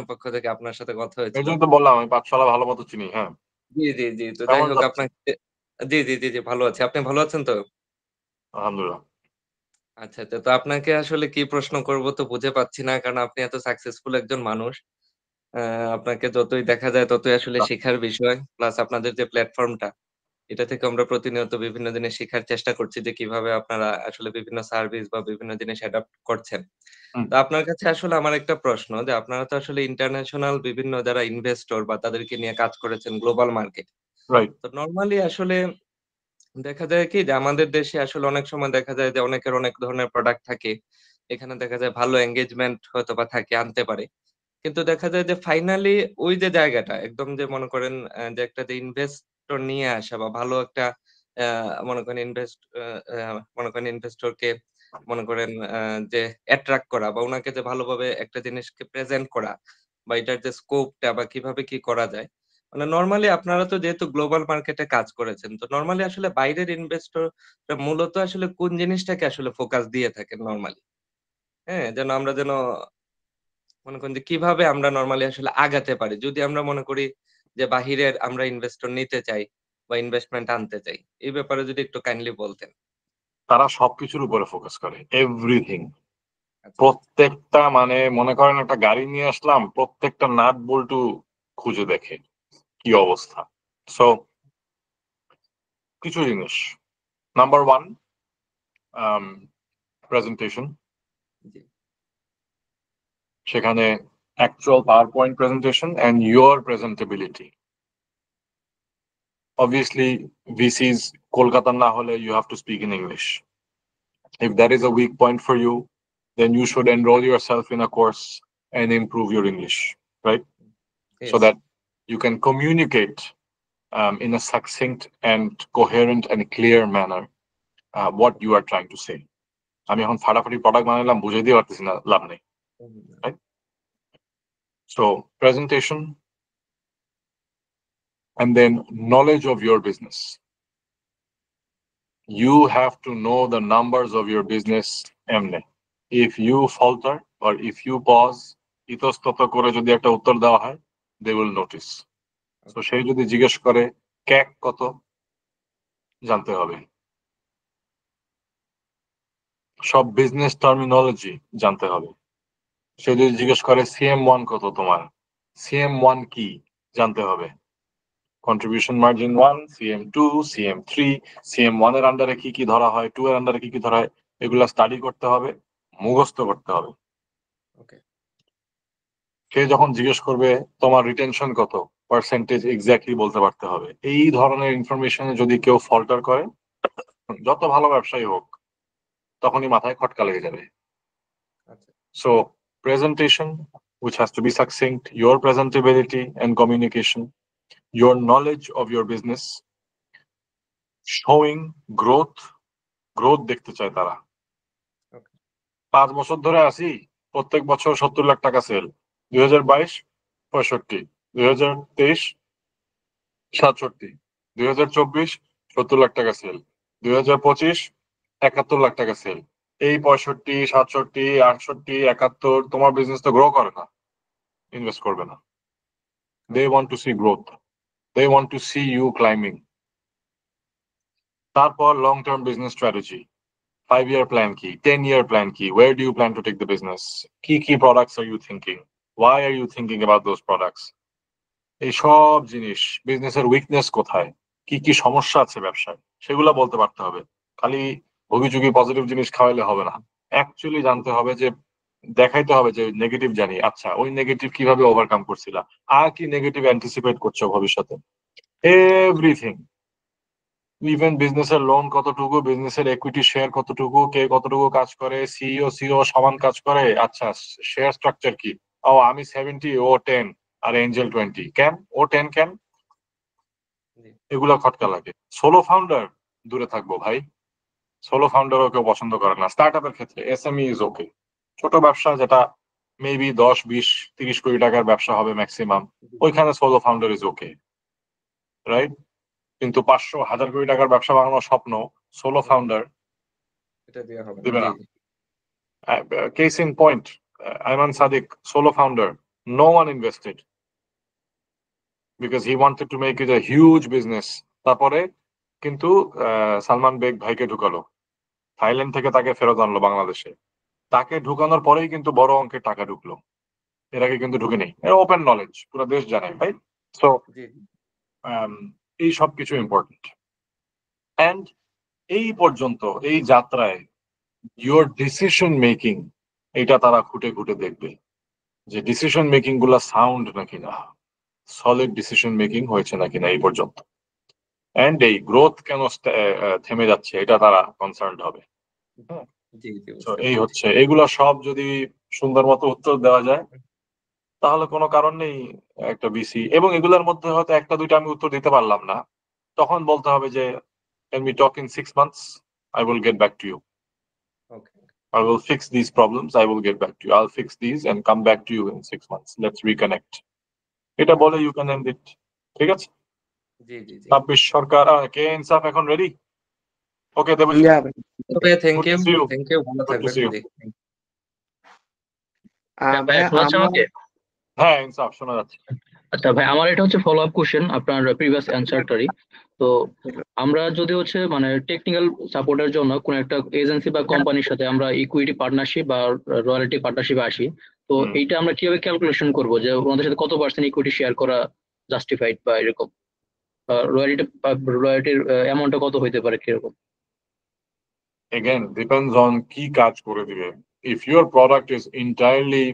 পক্ষ থেকে আপনার সাথে কথা হয়েছিল। এইজন্য তো বললাম আমি পাঠশালা ভালো মতো চিনি। হ্যাঁ, জি জি জি, তো যাই হোক আপনাকে, জি জি জি জি, ভালো আছি। আপনি ভালো আছেন তো? আলহামদুলিল্লাহ। আচ্ছা আচ্ছা, তো আপনাকে আসলে কি প্রশ্ন করব তো বুঝে পাচ্ছি না, কারণ আপনি এত সাকসেসফুল একজন মানুষ। আপনাকে যতই দেখা যায় ততই আসলে শেখার বিষয়। প্লাস আপনাদের যে প্ল্যাটফর্মটা, এটা থেকে আমরা প্রতিনিয়ত বিভিন্ন জিনিস শেখার চেষ্টা করছি যে কিভাবে আপনারা আসলে বিভিন্ন সার্ভিস বা বিভিন্ন জিনিস অ্যাডাপ্ট করছেন। তো আপনার কাছে আসলে আমার একটা প্রশ্ন, যে আপনারা তো আসলে ইন্টারন্যাশনাল বিভিন্ন যারা ইনভেস্টর বা তাদেরকে নিয়ে কাজ করেছেন গ্লোবাল মার্কেট। রাইট। তো নরমালি আসলে দেখা যায় কি যে আমাদের দেশে আসলে অনেক সময় দেখা যায় যে অনেকের অনেক ধরনের প্রোডাক্ট থাকে। এখানে দেখা যায় ভালো এনগেজমেন্ট হয়তোবা থাকে, আনতে পারে। কিন্তু দেখা যায় যে ফাইনালি ওই যে জায়গাটা একদম যে মনে করেন যে একটা যে ইনভেস্টর নিয়ে আসা বা ভালো একটা মনে করেন মনে করেন ইনভেস্টরকে মনে করেন যে অ্যাট্রাক্ট করা বা উনাকে যে ভালোভাবে একটা জিনিসকে প্রেজেন্ট করা বা এটার যে স্কোপটা বা কিভাবে কি করা যায়। মানে নরমালি আপনারা তো যেহেতু গ্লোবাল মার্কেটে কাজ করেছেন, তো নরমালি আসলে বাইরের ইনভেস্টর মূলত আসলে কোন জিনিসটাকে আসলে ফোকাস দিয়ে থাকেন নরমালি? হ্যাঁ, যেন আমরা যেন মনে করেন যে কিভাবে আমরা নরমালি আসলে আগাতে পারি যদি আমরা মনে করি যে বাহিরের আমরা ইনভেস্টর নিতে চাই বা ইনভেস্টমেন্ট আনতে চাই, এই ব্যাপারে যদি একটু কাইন্ডলি বলতেন। তারা সবকিছুর উপরে ফোকাস করে, এভরিথিং। প্রত্যেকটা মানে মনে করেন একটা গাড়ি নিয়ে আসলাম, প্রত্যেকটা নাট বল্টু খুঁজে দেখে কি অবস্থা। সো কিছু জিনিস, নাম্বার 1 প্রেজেন্টেশন। সেখানে actual PowerPoint presentation and your presentability. Obviously, VCs Kolkata na hole, you have to speak in English. If that is a weak point for you, then you should enroll yourself in a course and improve your English, right? Yes. So that you can communicate in a succinct and coherent and clear manner what you are trying to say. আমি এখন ফাটাফাটি product বানাইলাম, বুঝাই দিতে পারতেছি না, লাভ নেই, right? So presentation, and then knowledge of your business. You have to know the numbers of your business emne. If you falter or if you pause, ইতস্তত করে যদি একটা উত্তর দেওয়া হয়, they will notice. So সেই যদি জিজ্ঞেস করে ক্যাক কত, জানতে হবে। সব বিজনেস টার্মিনোলজি জানতে হবে। সে যদি জিজ্ঞেস করে CM1 কত তোমার, CM1 কি জানতে হবে। Contribution margin 1, CM2, CM3, CM1 এর আন্ডারে কি কি ধরা হয়, 2 এর আন্ডারে কি কি ধরা হয়, এগুলা স্টাডি করতে হবে, মুখস্থ করতে হবে। সে যখন জিজ্ঞেস করবে তোমার রিটেনশন কত, পার্সেন্টেজ এক্স্যাক্টলি বলতে পারতে হবে। এই ধরনের ইনফরমেশনে যদি কেউ ফল্টার করে, যত ভালো ব্যবসায়ী হোক, তখনই মাথায় খটকা লেগে যাবে। So presentation, which has to be succinct, your presentability and communication, your knowledge of your business, showing growth দেখতে চায় তারা। 5 বছর ধরে আছি, প্রত্যেক বছর 70 লাখ টাকা সেল, 2022 65, 2023 67, 2024 70 লাখ টাকা সেল, 2025 71 লাখ টাকা সেল। এই 65, 67, 68, 71 তোমার বিজনেস তো গ্রো করে না, ইনভেস্ট করবে না। They want to see growth. They want to see you climbing. তারপর long term business strategy, 5-year plan কি, 10-year plan কি, where do you plan to take the business, কি products are you thinking, why are you thinking about those products, এই সব জিনিস, বিজনেসের weakness কোথায়, কি সমস্যা আছে ব্যবসায়, সেগুলো বলতে পারতে হবে। খালি অভিযোগী পজিটিভ জিনিস খাওয়াইলে হবে না, অ্যাকচুয়ালি জানতে হবে, যে দেখাইতে হবে যে নেগেটিভ জানি, আচ্ছা ওই নেগেটিভ কিভাবে ওভারকাম করছিলা, আর কি নেগেটিভ অ্যান্টিসিপেট করছো ভবিষ্যতে, এভরিথিং। ইভেন বিজনেসের লোন কতটুকু, বিজনেসের ইকুইটি শেয়ার কতটুকু, কে কতটুকু কাজ করে, সিইও সমান কাজ করে, আচ্ছা শেয়ার স্ট্রাকচার কি, ও আমি 70 ও 10 আর এঞ্জেল 20, কেন ও 10 কেন, এগুলা খটকা লাগে। সোলো ফাউন্ডার দূরে থাকবো ভাই, সোলো ফাউন্ডারও কেউ পছন্দ করে না। স্টার্ট আপের ক্ষেত্রে এসএমই ইজ ওকে, ছোট ব্যবসা যেটা মেবি 10, 20, 30 কোটি টাকার ব্যবসা হবে ম্যাক্সিমাম, ওইখানে solo founder is okay, right? কিন্তু 500, 1000 কোটি টাকার ব্যবসা বানানোর স্বপ্ন সোলো ফাউন্ডার দিবে না। Case in point, Ayman Sadik, solo founder, no one invested because he wanted to make it a huge business. তারপরে কিন্তু সালমান বেগ ভাইকে ঢুকালো, থাইল্যান্ড থেকে তাকে ফেরত আনলো বাংলাদেশে, তাকে ঢুকানোর পরেই কিন্তু বড় অঙ্কের টাকা ঢুকলো, এর আগে কিন্তু ঢুকে নেই। ওপেন নলেজ, পুরো দেশ জানে, রাইট? সো এই সব কিছু ইম্পর্টেন্ট। অ্যান্ড এই পর্যন্ত এই যাত্রায় ইউর ডিসিশন মেকিং, এটা তারা খুঁটে খুঁটে দেখবে যে ডিসিশন মেকিং গুলা সাউন্ড নাকি না, সলিড ডিসিশন মেকিং হয়েছে নাকি না এই পর্যন্ত। অ্যান্ড এই গ্রোথ কেন থেমে যাচ্ছে, এটা তারা কনসার্ন হবে। এই হচ্ছে, এগুলো সব যদি সুন্দর মতো উত্তর দেওয়া যায়, তাহলে কোনো কারণ নেই একটা বিসি। এবং এগুলোর মধ্যে হয়তো একটা দুইটা আমি উত্তর দিতে পারলাম না, তখন বলতে হবে যে can we talk in 6 months, I will get back to you. I will fix these problems, I will get back to you. I'll fix these and come back to you in 6 months. Let's reconnect. এটা বলে you can end it. ঠিক আছে? তাপস সরকার, কে ইনসাফ এখন ready? Okay Debji. Okay, thank you, ভালো থাকবেন। ভাই শোনা যাচ্ছে আমাকে? হ্যাঁ ইনসাফ শোনা যাচ্ছে। আচ্ছা ভাই, আমার এটা হচ্ছে ফলো আপ কোশ্চেন আপনার প্রিভিয়াস অ্যানসারটারই। তো আমরা যদি হচ্ছে মানে টেকনিক্যাল সাপোর্টের জন্য কোন একটা এজেন্সি বা কোম্পানির সাথে আমরা ইকুইটি পার্টনারশিপ বা রয়্যালটি পার্টনারশিপে আসি, তো এইটা আমরা কিভাবে ক্যালকুলেশন করব যে ওনাদের সাথে কত পার্সেন্ট ইকুইটি শেয়ার করা জাস্টিফাইড বা এরকম, রয়্যালটির অ্যামাউন্টটা কত হইতে পারে কিরকম? Again, depends on কি কাজ করে দিবে। If your product is entirely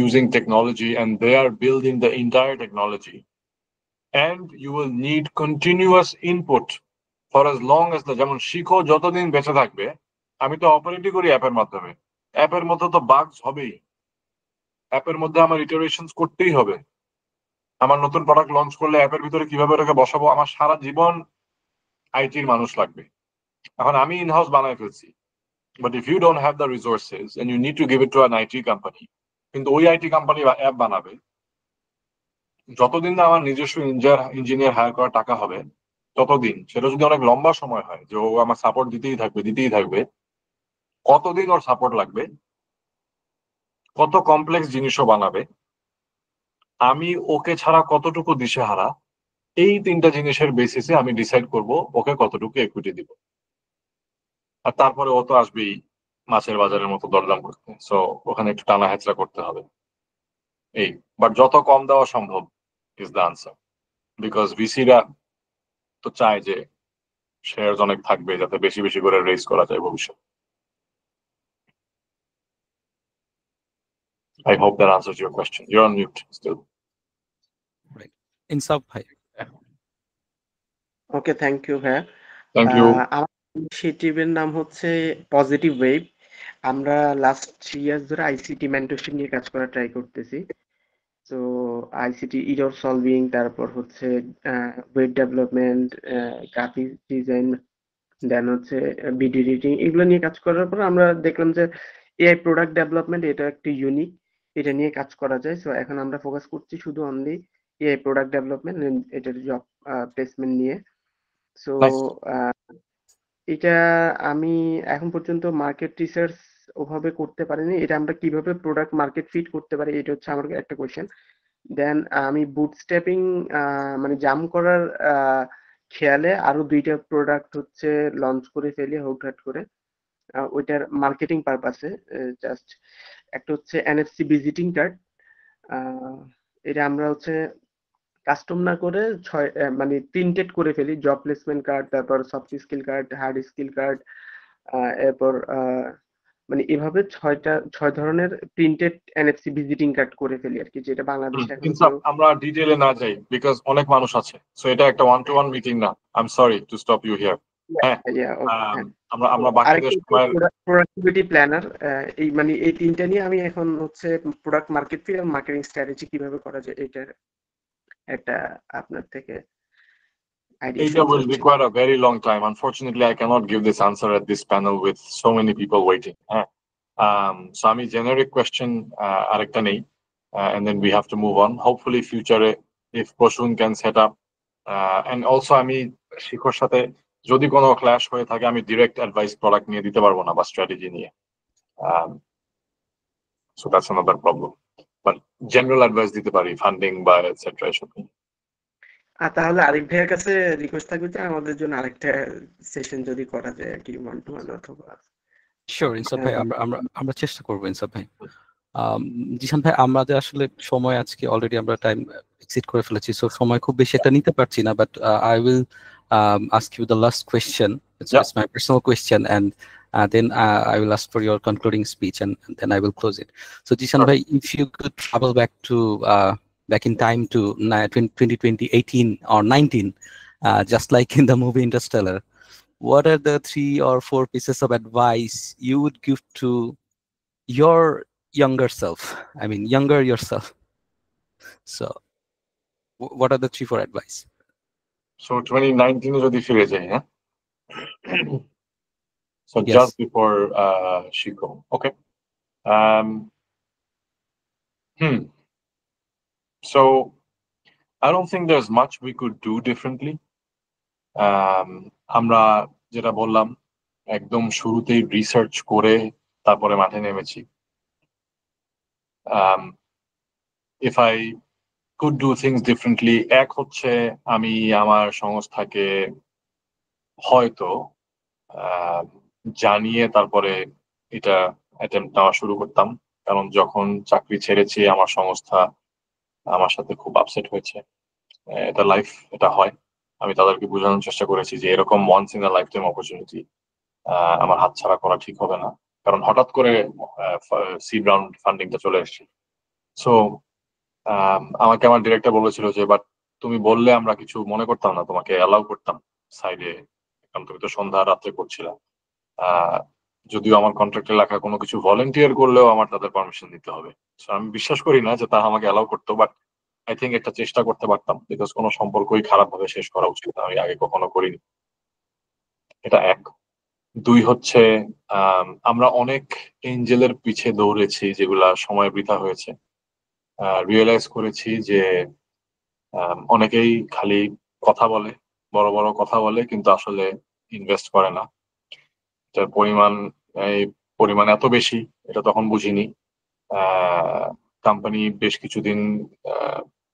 using technology and they are building the entire technology, and you will need continuous input for as long as the, যেমন শিখো যতদিন বেঁচে থাকবে, আমি তো অপারেটই করি অ্যাপের মাধ্যমে, অ্যাপের মধ্যে তো বাগস হবেই, অ্যাপের মধ্যে আমার ইটারেশনস করতেই হবে। আমার নতুন প্রোডাক্ট লঞ্চ করলে অ্যাপের ভিতরে কিভাবে ওটাকে বসাবো, আমার সারা জীবন আইটির মানুষ লাগবে। এখন আমি ইনহাউস বানায় ফেলছি, but if you don't have the resources and you need to give it to an IT company, কিন্তু ওই আইটি কোম্পানি অ্যাপ বানাবে, যতদিন না আমার নিজস্ব ইঞ্জিনিয়ার হায়ার করার টাকা হবে ততদিন, সেটা যদি অনেক লম্বা সময় হয় যে ও আমার সাপোর্ট দিতেই থাকবে, কতদিন ওর সাপোর্ট লাগবে, কত কমপ্লেক্স জিনিসও বানাবে, আমি ওকে ছাড়া কতটুকু দিশেহারা, এই 3টা জিনিসের বেসিসে আমি ডিসাইড করব ওকে কতটুকু ইকুইটি দিব। আর তারপরে ও তো আসবেই মাছের বাজারের মতো দরদাম করতে, সো ওখানে একটু টানা হেঁচড়া করতে হবে। এই বাট যত কম দেওয়া সম্ভব ইজ দ্য আনসার। বিকজ ভিসিরা তো চায় যে শেয়ার অনেক থাকবে যাতে বেশি বেশি করে রেজ করা যায় ভবিষ্যতে। I hope that answers your question. You're on mute still. Right. Insaf bhai. Okay, thank you ভাইয়া। Thank you. আমার ইনিশিয়েটিভের নাম হচ্ছে পজিটিভ ওয়েভ। আমরা লাস্ট 3 ইয়ার্স ধরে আইসিটি মেন্টরশিপ নিয়ে কাজ করা ট্রাই করতেছি। তো আইসিটি ইরর সলভিং, তারপর হচ্ছে ওয়েব ডেভেলপমেন্ট, গ্রাফিক ডিজাইন, দেন হচ্ছে ভিডিও এডিটিং, এগুলো নিয়ে কাজ করার পর আমরা দেখলাম যে এআই প্রোডাক্ট ডেভেলপমেন্ট এটা একটি ইউনিক, এটা নিয়ে কাজ করা যায়। সো এখন আমরা ফোকাস করছি শুধু অনলি এআই প্রোডাক্ট ডেভেলপমেন্ট, এটার জব প্লেসমেন্ট নিয়ে। সো এটা আমি এখন পর্যন্ত মার্কেট রিসার্চ ওভাবে করতে পারিনি। এটা আমরা কিভাবে প্রোডাক্ট মার্কেট ফিট করতে পারি, এটা হচ্ছে আমার একটা কোয়েশ্চেন। দেন আমি বুটস্ট্র্যাপিং মানে জাম্প করার খেয়ালে আরো 2টা প্রোডাক্ট হচ্ছে লঞ্চ করে ফেলি হুটহাট করে, ওইটার মার্কেটিং পারপাসে। জাস্ট একটা হচ্ছে এনএফসি ভিজিটিং কার্ড, এটা আমরা হচ্ছে কাস্টম না করে মানে প্রিন্টেড করে ফেলি, জব প্লেসমেন্ট কার্ড, তারপর soft skill card, hard skill card, এরপর মানে এভাবে 6 ধরনের প্রিন্টেড এনএফসি ভিজিটিং কার্ড করে ফেলি আর কি, যেটা বাংলাদেশে এখন কিন্তু আমরা ডিটেইলে না যাই বিকজ অনেক মানুষ আছে, সো এটা একটা 1-to-1 মিটিং না। I am sorry to stop you here. হ্যাঁ, আমরা বাকিদের সময় প্রোডাক্টিভিটি প্ল্যানার, এই মানে এই 3টা নিয়ে আমি এখন হচ্ছে প্রোডাক্ট মার্কেট ফিট আর মার্কেটিং স্ট্র্যাটেজি কিভাবে করা যায় এটার একটা আপনার থেকে It will require a very long time. Unfortunately, I cannot give this answer at this panel with so many people waiting. So I'm a generic question, arekta nei, and then we have to move on. Hopefully, future if Proshun can set up, and also আমি শিখর সাথে যদি কোনো clash হয়ে থাকে আমি direct advice product নিয়ে দিতে পারবো না বা স্ট্র্যাটেজি নিয়ে। So that's another problem. But general advice দিতে পারি, ফান্ডিং বা এটসেট্রা এসব। তাহলে আরিফ ভাইয়ের কাছে রিকোয়েস্ট থাকবে যে আমাদের জন্য আরেকটা সেশন যদি করা যায় আর কি, 1-to-1 অথবা। শিওর ইনসাফ ভাই, আমরা চেষ্টা করবো ইনসাফ ভাই। জিশান ভাই, আমাদের আসলে সময় আজকে অলরেডি আমরা টাইম এক্সিড করে ফেলেছি, সো সময় খুব বেশি একটা নিতে পারছি না, but I will ask you the last question. It's my personal question, and then I will ask for your concluding speech, and then I will close it. So Jishan bhai, if you could travel back to back in time to 2018 or 19, just like in the movie Interstellar, what are the 3 or 4 pieces of advice you would give to your younger self? I mean, younger yourself. So what are the 3-4 advice? So 2019 যদি ফিরে যাই, হ্যাঁ? So Yes. just before Shiko. Okay. So I don't think there's much we could do differently. আমরা যেটা বললাম একদম শুরুতেই research করে তারপরে মাঠে নেমেছি। If I could do things differently, এক হচ্ছে আমি আমার সংস্থাকে হয়তো জানিয়ে তারপরে এটা অ্যাটেম্পট নেওয়া শুরু করতাম, কারণ যখন চাকরি ছেড়েছি আমার সংস্থা আমার সাথে খুব আপসেট হয়েছে। এটা লাইফ, এটা হয়। আমি তাদেরকে বোঝানোর চেষ্টা করেছি যে এরকম once in a life time opportunity আমার হাতছাড়া করা ঠিক হবে না, কারণ হঠাৎ করে সিড রাউন্ড ফান্ডিংটা চলে এসেছে। সো আমাকে আমার ডিরেক্টর বলেছিল যে বাট তুমি বললে আমরা কিছু মনে করতাম না, তোমাকে অ্যালাউ করতাম সাইডে, কারণ তুমি তো সন্ধ্যা রাত্রে করছিলা। যদিও আমার কন্ট্রাক্টে লেখা কোনো কিছু ভলেন্টিয়ার করলেও আমার তাদের পারমিশন দিতে হবে। সো আমি বিশ্বাস করি না যে তারা আমাকে অ্যালাউ করতো, বাট আই থিঙ্ক একটা চেষ্টা করতে পারতাম, বিকজ কোনো সম্পর্কই খারাপ ভাবে শেষ করা উচিত না, আমি আগে কখনো করিনি। এটা 1। 2 হচ্ছে আমরা অনেক এঞ্জেলের পিছে দৌড়েছি যেগুলা সময় বৃথা হয়েছে। রিয়েলাইজ করেছি যে অনেকেই খালি কথা বলে, বড় বড় কথা বলে, কিন্তু আসলে ইনভেস্ট করে না। এটার পরিমাণ এত বেশি, এটা তখন বুঝিনি। কোম্পানি বেশ কিছুদিন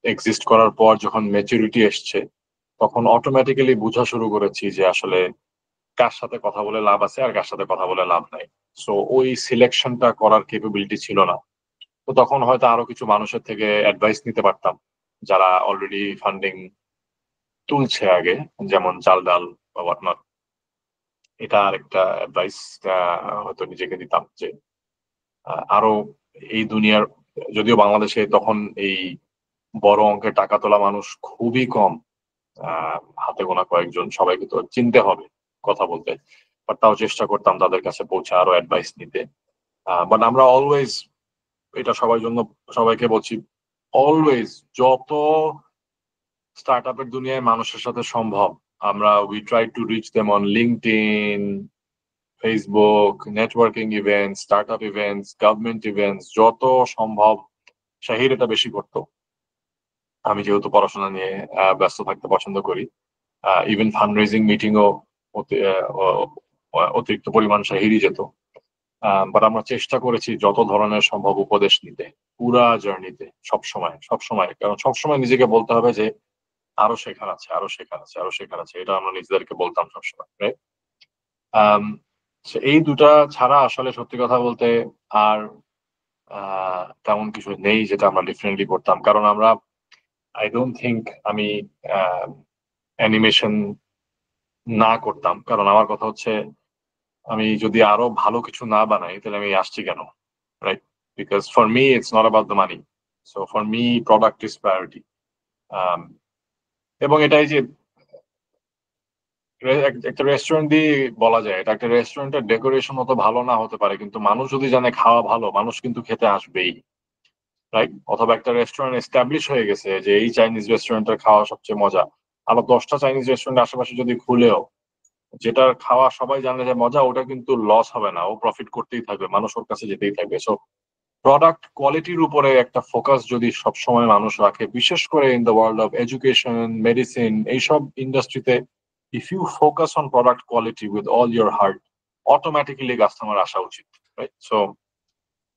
এক্সিস্ট করার পর যখন ম্যাচুরিটি এসছে, তখন অটোমেটিক্যালি বোঝা শুরু করেছি যে আসলে কার সাথে কথা বলে লাভ আছে আর কার সাথে কথা বলে লাভ নাই। সো ওই সিলেকশনটা করার ক্যাপাবিলিটি ছিল না। তো তখন হয়তো আরো কিছু মানুষের থেকে অ্যাডভাইস নিতে পারতাম যারা অলরেডি ফান্ডিং তুলছে আগে, যেমন চাল ডাল বা whatnot, এটা আরেকটা অ্যাডভাইস হয়তো নিজেকে দিতাম যে আরো এই দুনিয়ার, যদিও বাংলাদেশে তখন এই বড় অঙ্কের টাকা তোলা মানুষ খুবই কম, হাতে গোনা কয়েকজন, সবাইকে তো চিনতে হবে কথা বলতে, বাট তাও চেষ্টা করতাম তাদের কাছে পৌঁছে আরো অ্যাডভাইস নিতে। বাট আমরা অলওয়েজ, এটা সবাইকে বলছি, অলওয়েজ যত স্টার্ট আপের দুনিয়ায় মানুষের সাথে সম্ভব আমরা we try to reach them on LinkedIn, Facebook, networking events, startup events, government events, যত সম্ভব। শাহির এটা বেশি করতো, আমি যেহেতু পড়াশোনা নিয়ে ব্যস্ত থাকতে পছন্দ করি, ইভেন ফান্ড রেজিং মিটিংও অতিরিক্ত পরিমাণ শাহিরই যেত। বাট আমরা চেষ্টা করেছি যত ধরনের সম্ভব উপদেশ নিতে পুরা জার্নিতে, সবসময়, কারণ সবসময় নিজেকে বলতে হবে যে আরো শেখার আছে, আরো শেখার আছে, আরো শেখার আছে, এটা আমরা নিজেদেরকে বলতাম সবসময়। এই দুটা ছাড়া আসলে সত্যি কথা বলতে আর তেমন কিছু নেই যেটা আমরা ডিফারেন্টলি করতাম, কারণ আমরা আই ডোন্ট থিঙ্ক আমি অ্যানিমেশন না করতাম, কারণ আমার কথা হচ্ছে আমি যদি আরো ভালো কিছু না বানাই তাহলে আমি আসছি কেন, right? Because for me it's not about the money, so for me product is priority. এবং এটাই যে একটা রেস্টুরেন্ট দিয়ে বলা যায়, এটা একটা রেস্টুরেন্টের ডেকোরেশন অত ভালো না হতে পারে, কিন্তু মানুষ যদি জানে খাওয়া ভালো, মানুষ কিন্তু খেতে আসবেই, রাইট? অথবা একটা রেস্টুরেন্ট এস্টাবলিশ হয়ে গেছে যে এই চাইনিজ রেস্টুরেন্টের খাওয়া সবচেয়ে মজা, আবার 10টা চাইনিজ রেস্টুরেন্ট আশেপাশে যদি খুলেও যেটার খাওয়া সবাই জানে যে মজা, ওটা কিন্তু লস হবে না, ও প্রফিট করতেই থাকবে, মানুষ ওর কাছে যেতেই থাকবে। সো প্রোডাক্ট কোয়ালিটির উপরে একটা ফোকাস যদি সবসময় মানুষ রাখে, বিশেষ করে in the world of education, medicine, এইসব ইন্ডাস্ট্রিতে, if you focus on product quality with all your heart, automatically customer আসা উচিত, right? So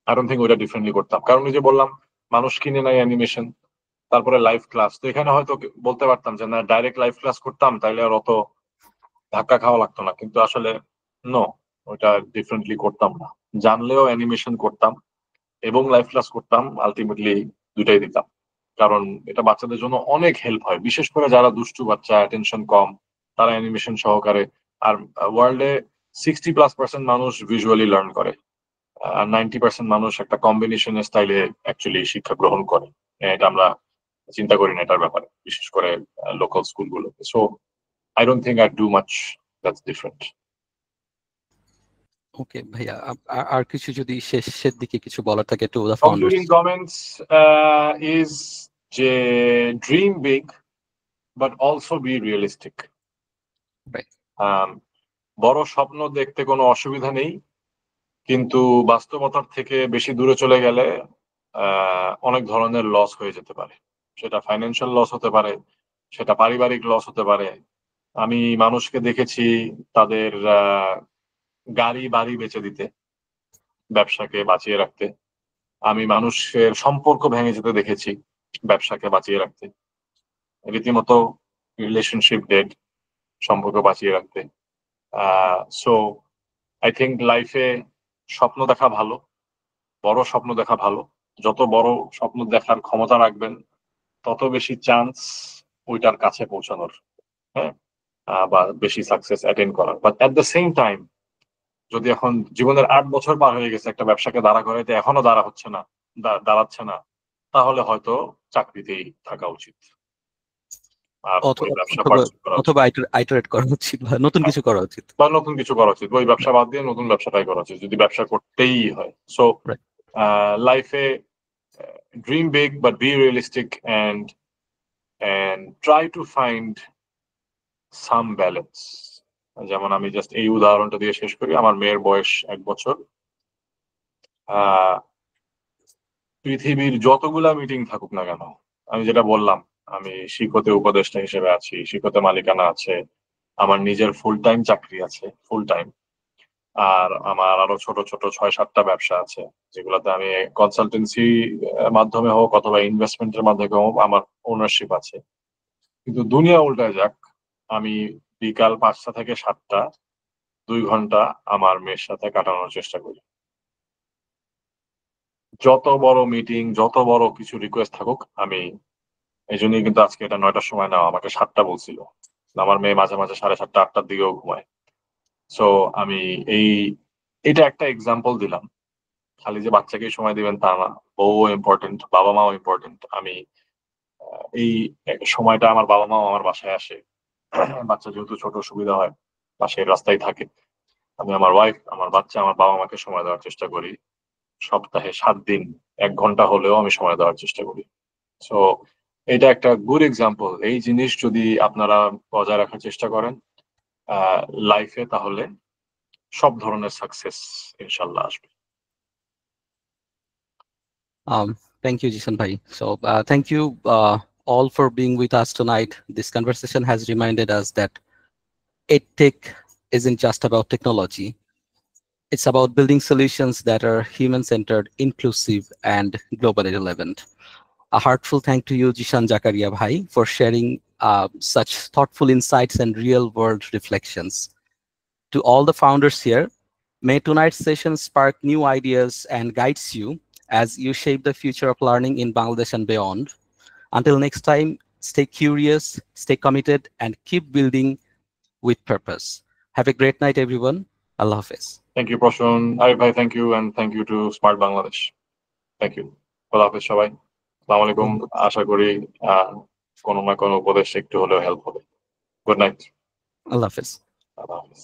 I don't think ওটা ডিফারেন্টলি করতাম, কারণ এই যে বললাম মানুষ কিনে নাই অ্যানিমেশন, তারপরে লাইভ ক্লাস, তো এখানে হয়তো বলতে পারতাম যে না ডাইরেক্ট লাইভ ক্লাস করতাম তাইলে আর অত ধাক্কা খাওয়া লাগতো না, কিন্তু আসলে নো, ওটা ডিফারেন্টলি করতাম না। জানলেও অ্যানিমেশন করতাম এবং লাইভ ক্লাস করতাম, আলটিমেটলি দুটাই দিতাম, কারণ এটা বাচ্চাদের জন্য অনেক হেল্প হয়, বিশেষ করে যারা দুষ্টু বাচ্চা, অ্যাটেনশন কম, তারা অ্যানিমেশন সহকারে। আর ওয়ার্ল্ডে 60+% মানুষ ভিজুয়ালি লার্ন করে, আর 90% মানুষ একটা কম্বিনেশন স্টাইলে অ্যাকচুয়ালি শিক্ষা গ্রহণ করে। এটা আমরা চিন্তা করি না এটার ব্যাপারে, বিশেষ করে লোকাল স্কুলগুলোতে। So I don't think I'd do much that's different. ওকে ভাইয়া, আর কিছু যদি শেষের দিকে কিছু বলার থাকে to the Concluding comments is যে dream big but also be realistic. Right. বড় স্বপ্ন দেখতে কোনো অসুবিধা নেই, কিন্তু বাস্তবতার থেকে বেশি দূরে চলে গেলে অনেক ধরনের লস হয়ে যেতে পারে, সেটা ফাইন্যান্সিয়াল লস হতে পারে, সেটা পারিবারিক লস হতে পারে। আমি মানুষকে দেখেছি তাদের গাড়ি বাড়ি বেচে দিতে ব্যবসাকে বাঁচিয়ে রাখতে, আমি মানুষের সম্পর্ক ভেঙে যেতে দেখেছি ব্যবসাকে বাঁচিয়ে রাখতে, রীতিমতো রিলেশনশিপ ডেড সম্পর্ক বাঁচিয়ে রাখতে। সো আই থিঙ্ক লাইফে স্বপ্ন দেখা ভালো, বড় স্বপ্ন দেখা ভালো, যত বড় স্বপ্ন দেখার ক্ষমতা রাখবেন তত বেশি চান্স ওইটার কাছে পৌঁছানোর, হ্যাঁ, বা বেশি সাকসেস অ্যাটেন্ড করার। But at the same time যদি এখন জীবনের 8 বছর পার হয়ে গেছে একটা ব্যবসাকে দাঁড়া করাইতে এখনো দাঁড়াচ্ছে না, তাহলে হয়তো চাকরিতেই থাকা উচিত, অথবা আইটারেট করা উচিত বা নতুন কিছু করা উচিত, ওই ব্যবসা বাদ দিয়ে নতুন ব্যবসাটাই করা উচিত যদি ব্যবসা করতেই হয়। সো লাইফে dream big but B realistic and try to find some balance. যেমন আমি জাস্ট এই উদাহরণটা দিয়ে শেষ করি, আমার মেয়ের বয়স 1 বছর, পৃথিবীর যতগুলা মিটিং থাকুক না কেন, আমি যেটা বললাম, আমি শিক্ষতে উপদেষ্টা হিসেবে আছি, শিক্ষতে মালিকানা আছে, আমার নিজের ফুল টাইম চাকরি আছে, ফুল টাইম, আর আমার আরো ছোট ছোট 6-7টা ব্যবসা আছে যেগুলোতে আমি কনসালটেন্সি মাধ্যমে হোক অথবা ইনভেস্টমেন্টের মাধ্যমে হোক আমার ওনারশিপ আছে। কিন্তু দুনিয়া উল্টায় যাক, আমি বিকাল 5টা থেকে 7টা 2 ঘন্টা আমার মেয়ের সাথে কাটানোর চেষ্টা করি। যত বড় মিটিং, যত বড় কিছু রিকোয়েস্ট থাকুক, আমি এই জন্যই কিন্তু আজকে এটা 9টার সময় নেওয়া, আমাকে 7টা বলছিল। আমার মেয়ে মাঝে মাঝে 7:30 8টার দিকেও ঘুমায়। সো আমি এটা একটা এক্সাম্পল দিলাম। খালি যে বাচ্চাকে সময় দিবেন তা না, বউ ইম্পর্টেন্ট, বাবা মাও ইম্পর্টেন্ট। আমি এই সময়টা আমার বাবা মাও আমার বাসায় আসে, বাচ্চা যেহেতু ছোট সুবিধা হয়, পাশের রাস্তায় থাকে। আমি আমার ওয়াইফ, আমার বাচ্চা, আমার বাবা মাকে সময় দেওয়ার চেষ্টা করি। সপ্তাহে 7 দিন 1 ঘন্টা হলেও আমি সময় দেওয়ার চেষ্টা করি। সো এটা একটা গুড এক্সাম্পল। এই জিনিস যদি আপনারা বজায় রাখার চেষ্টা করেন লাইফে, তাহলে সব ধরনের সাকসেস ইনশাল্লাহ আসবে। Thank you, Jishan Bhai. So thank you all for being with us tonight. This conversation has reminded us that EdTech isn't just about technology. It's about building solutions that are human-centered, inclusive, and globally relevant. A heartfelt thank to you, Jishan Jakaria Bhai, for sharing such thoughtful insights and real-world reflections. To all the founders here, may tonight's session spark new ideas and guides you as you shape the future of learning in Bangladesh and beyond. Until next time, stay curious, stay committed, and keep building with purpose. Have a great night, everyone. Allah Hafiz. Thank you, Prashun. Arif Bhai, thank you, and thank you to Smart Bangladesh. Thank you. Allah Hafiz সবাই। আসসালামু আলাইকুম। আশা করি কোনো না কোনো উপদেশ একটু হলেও হেল্প হবে। Good night. Allah Hafiz. আল্লাহ হাফিজ।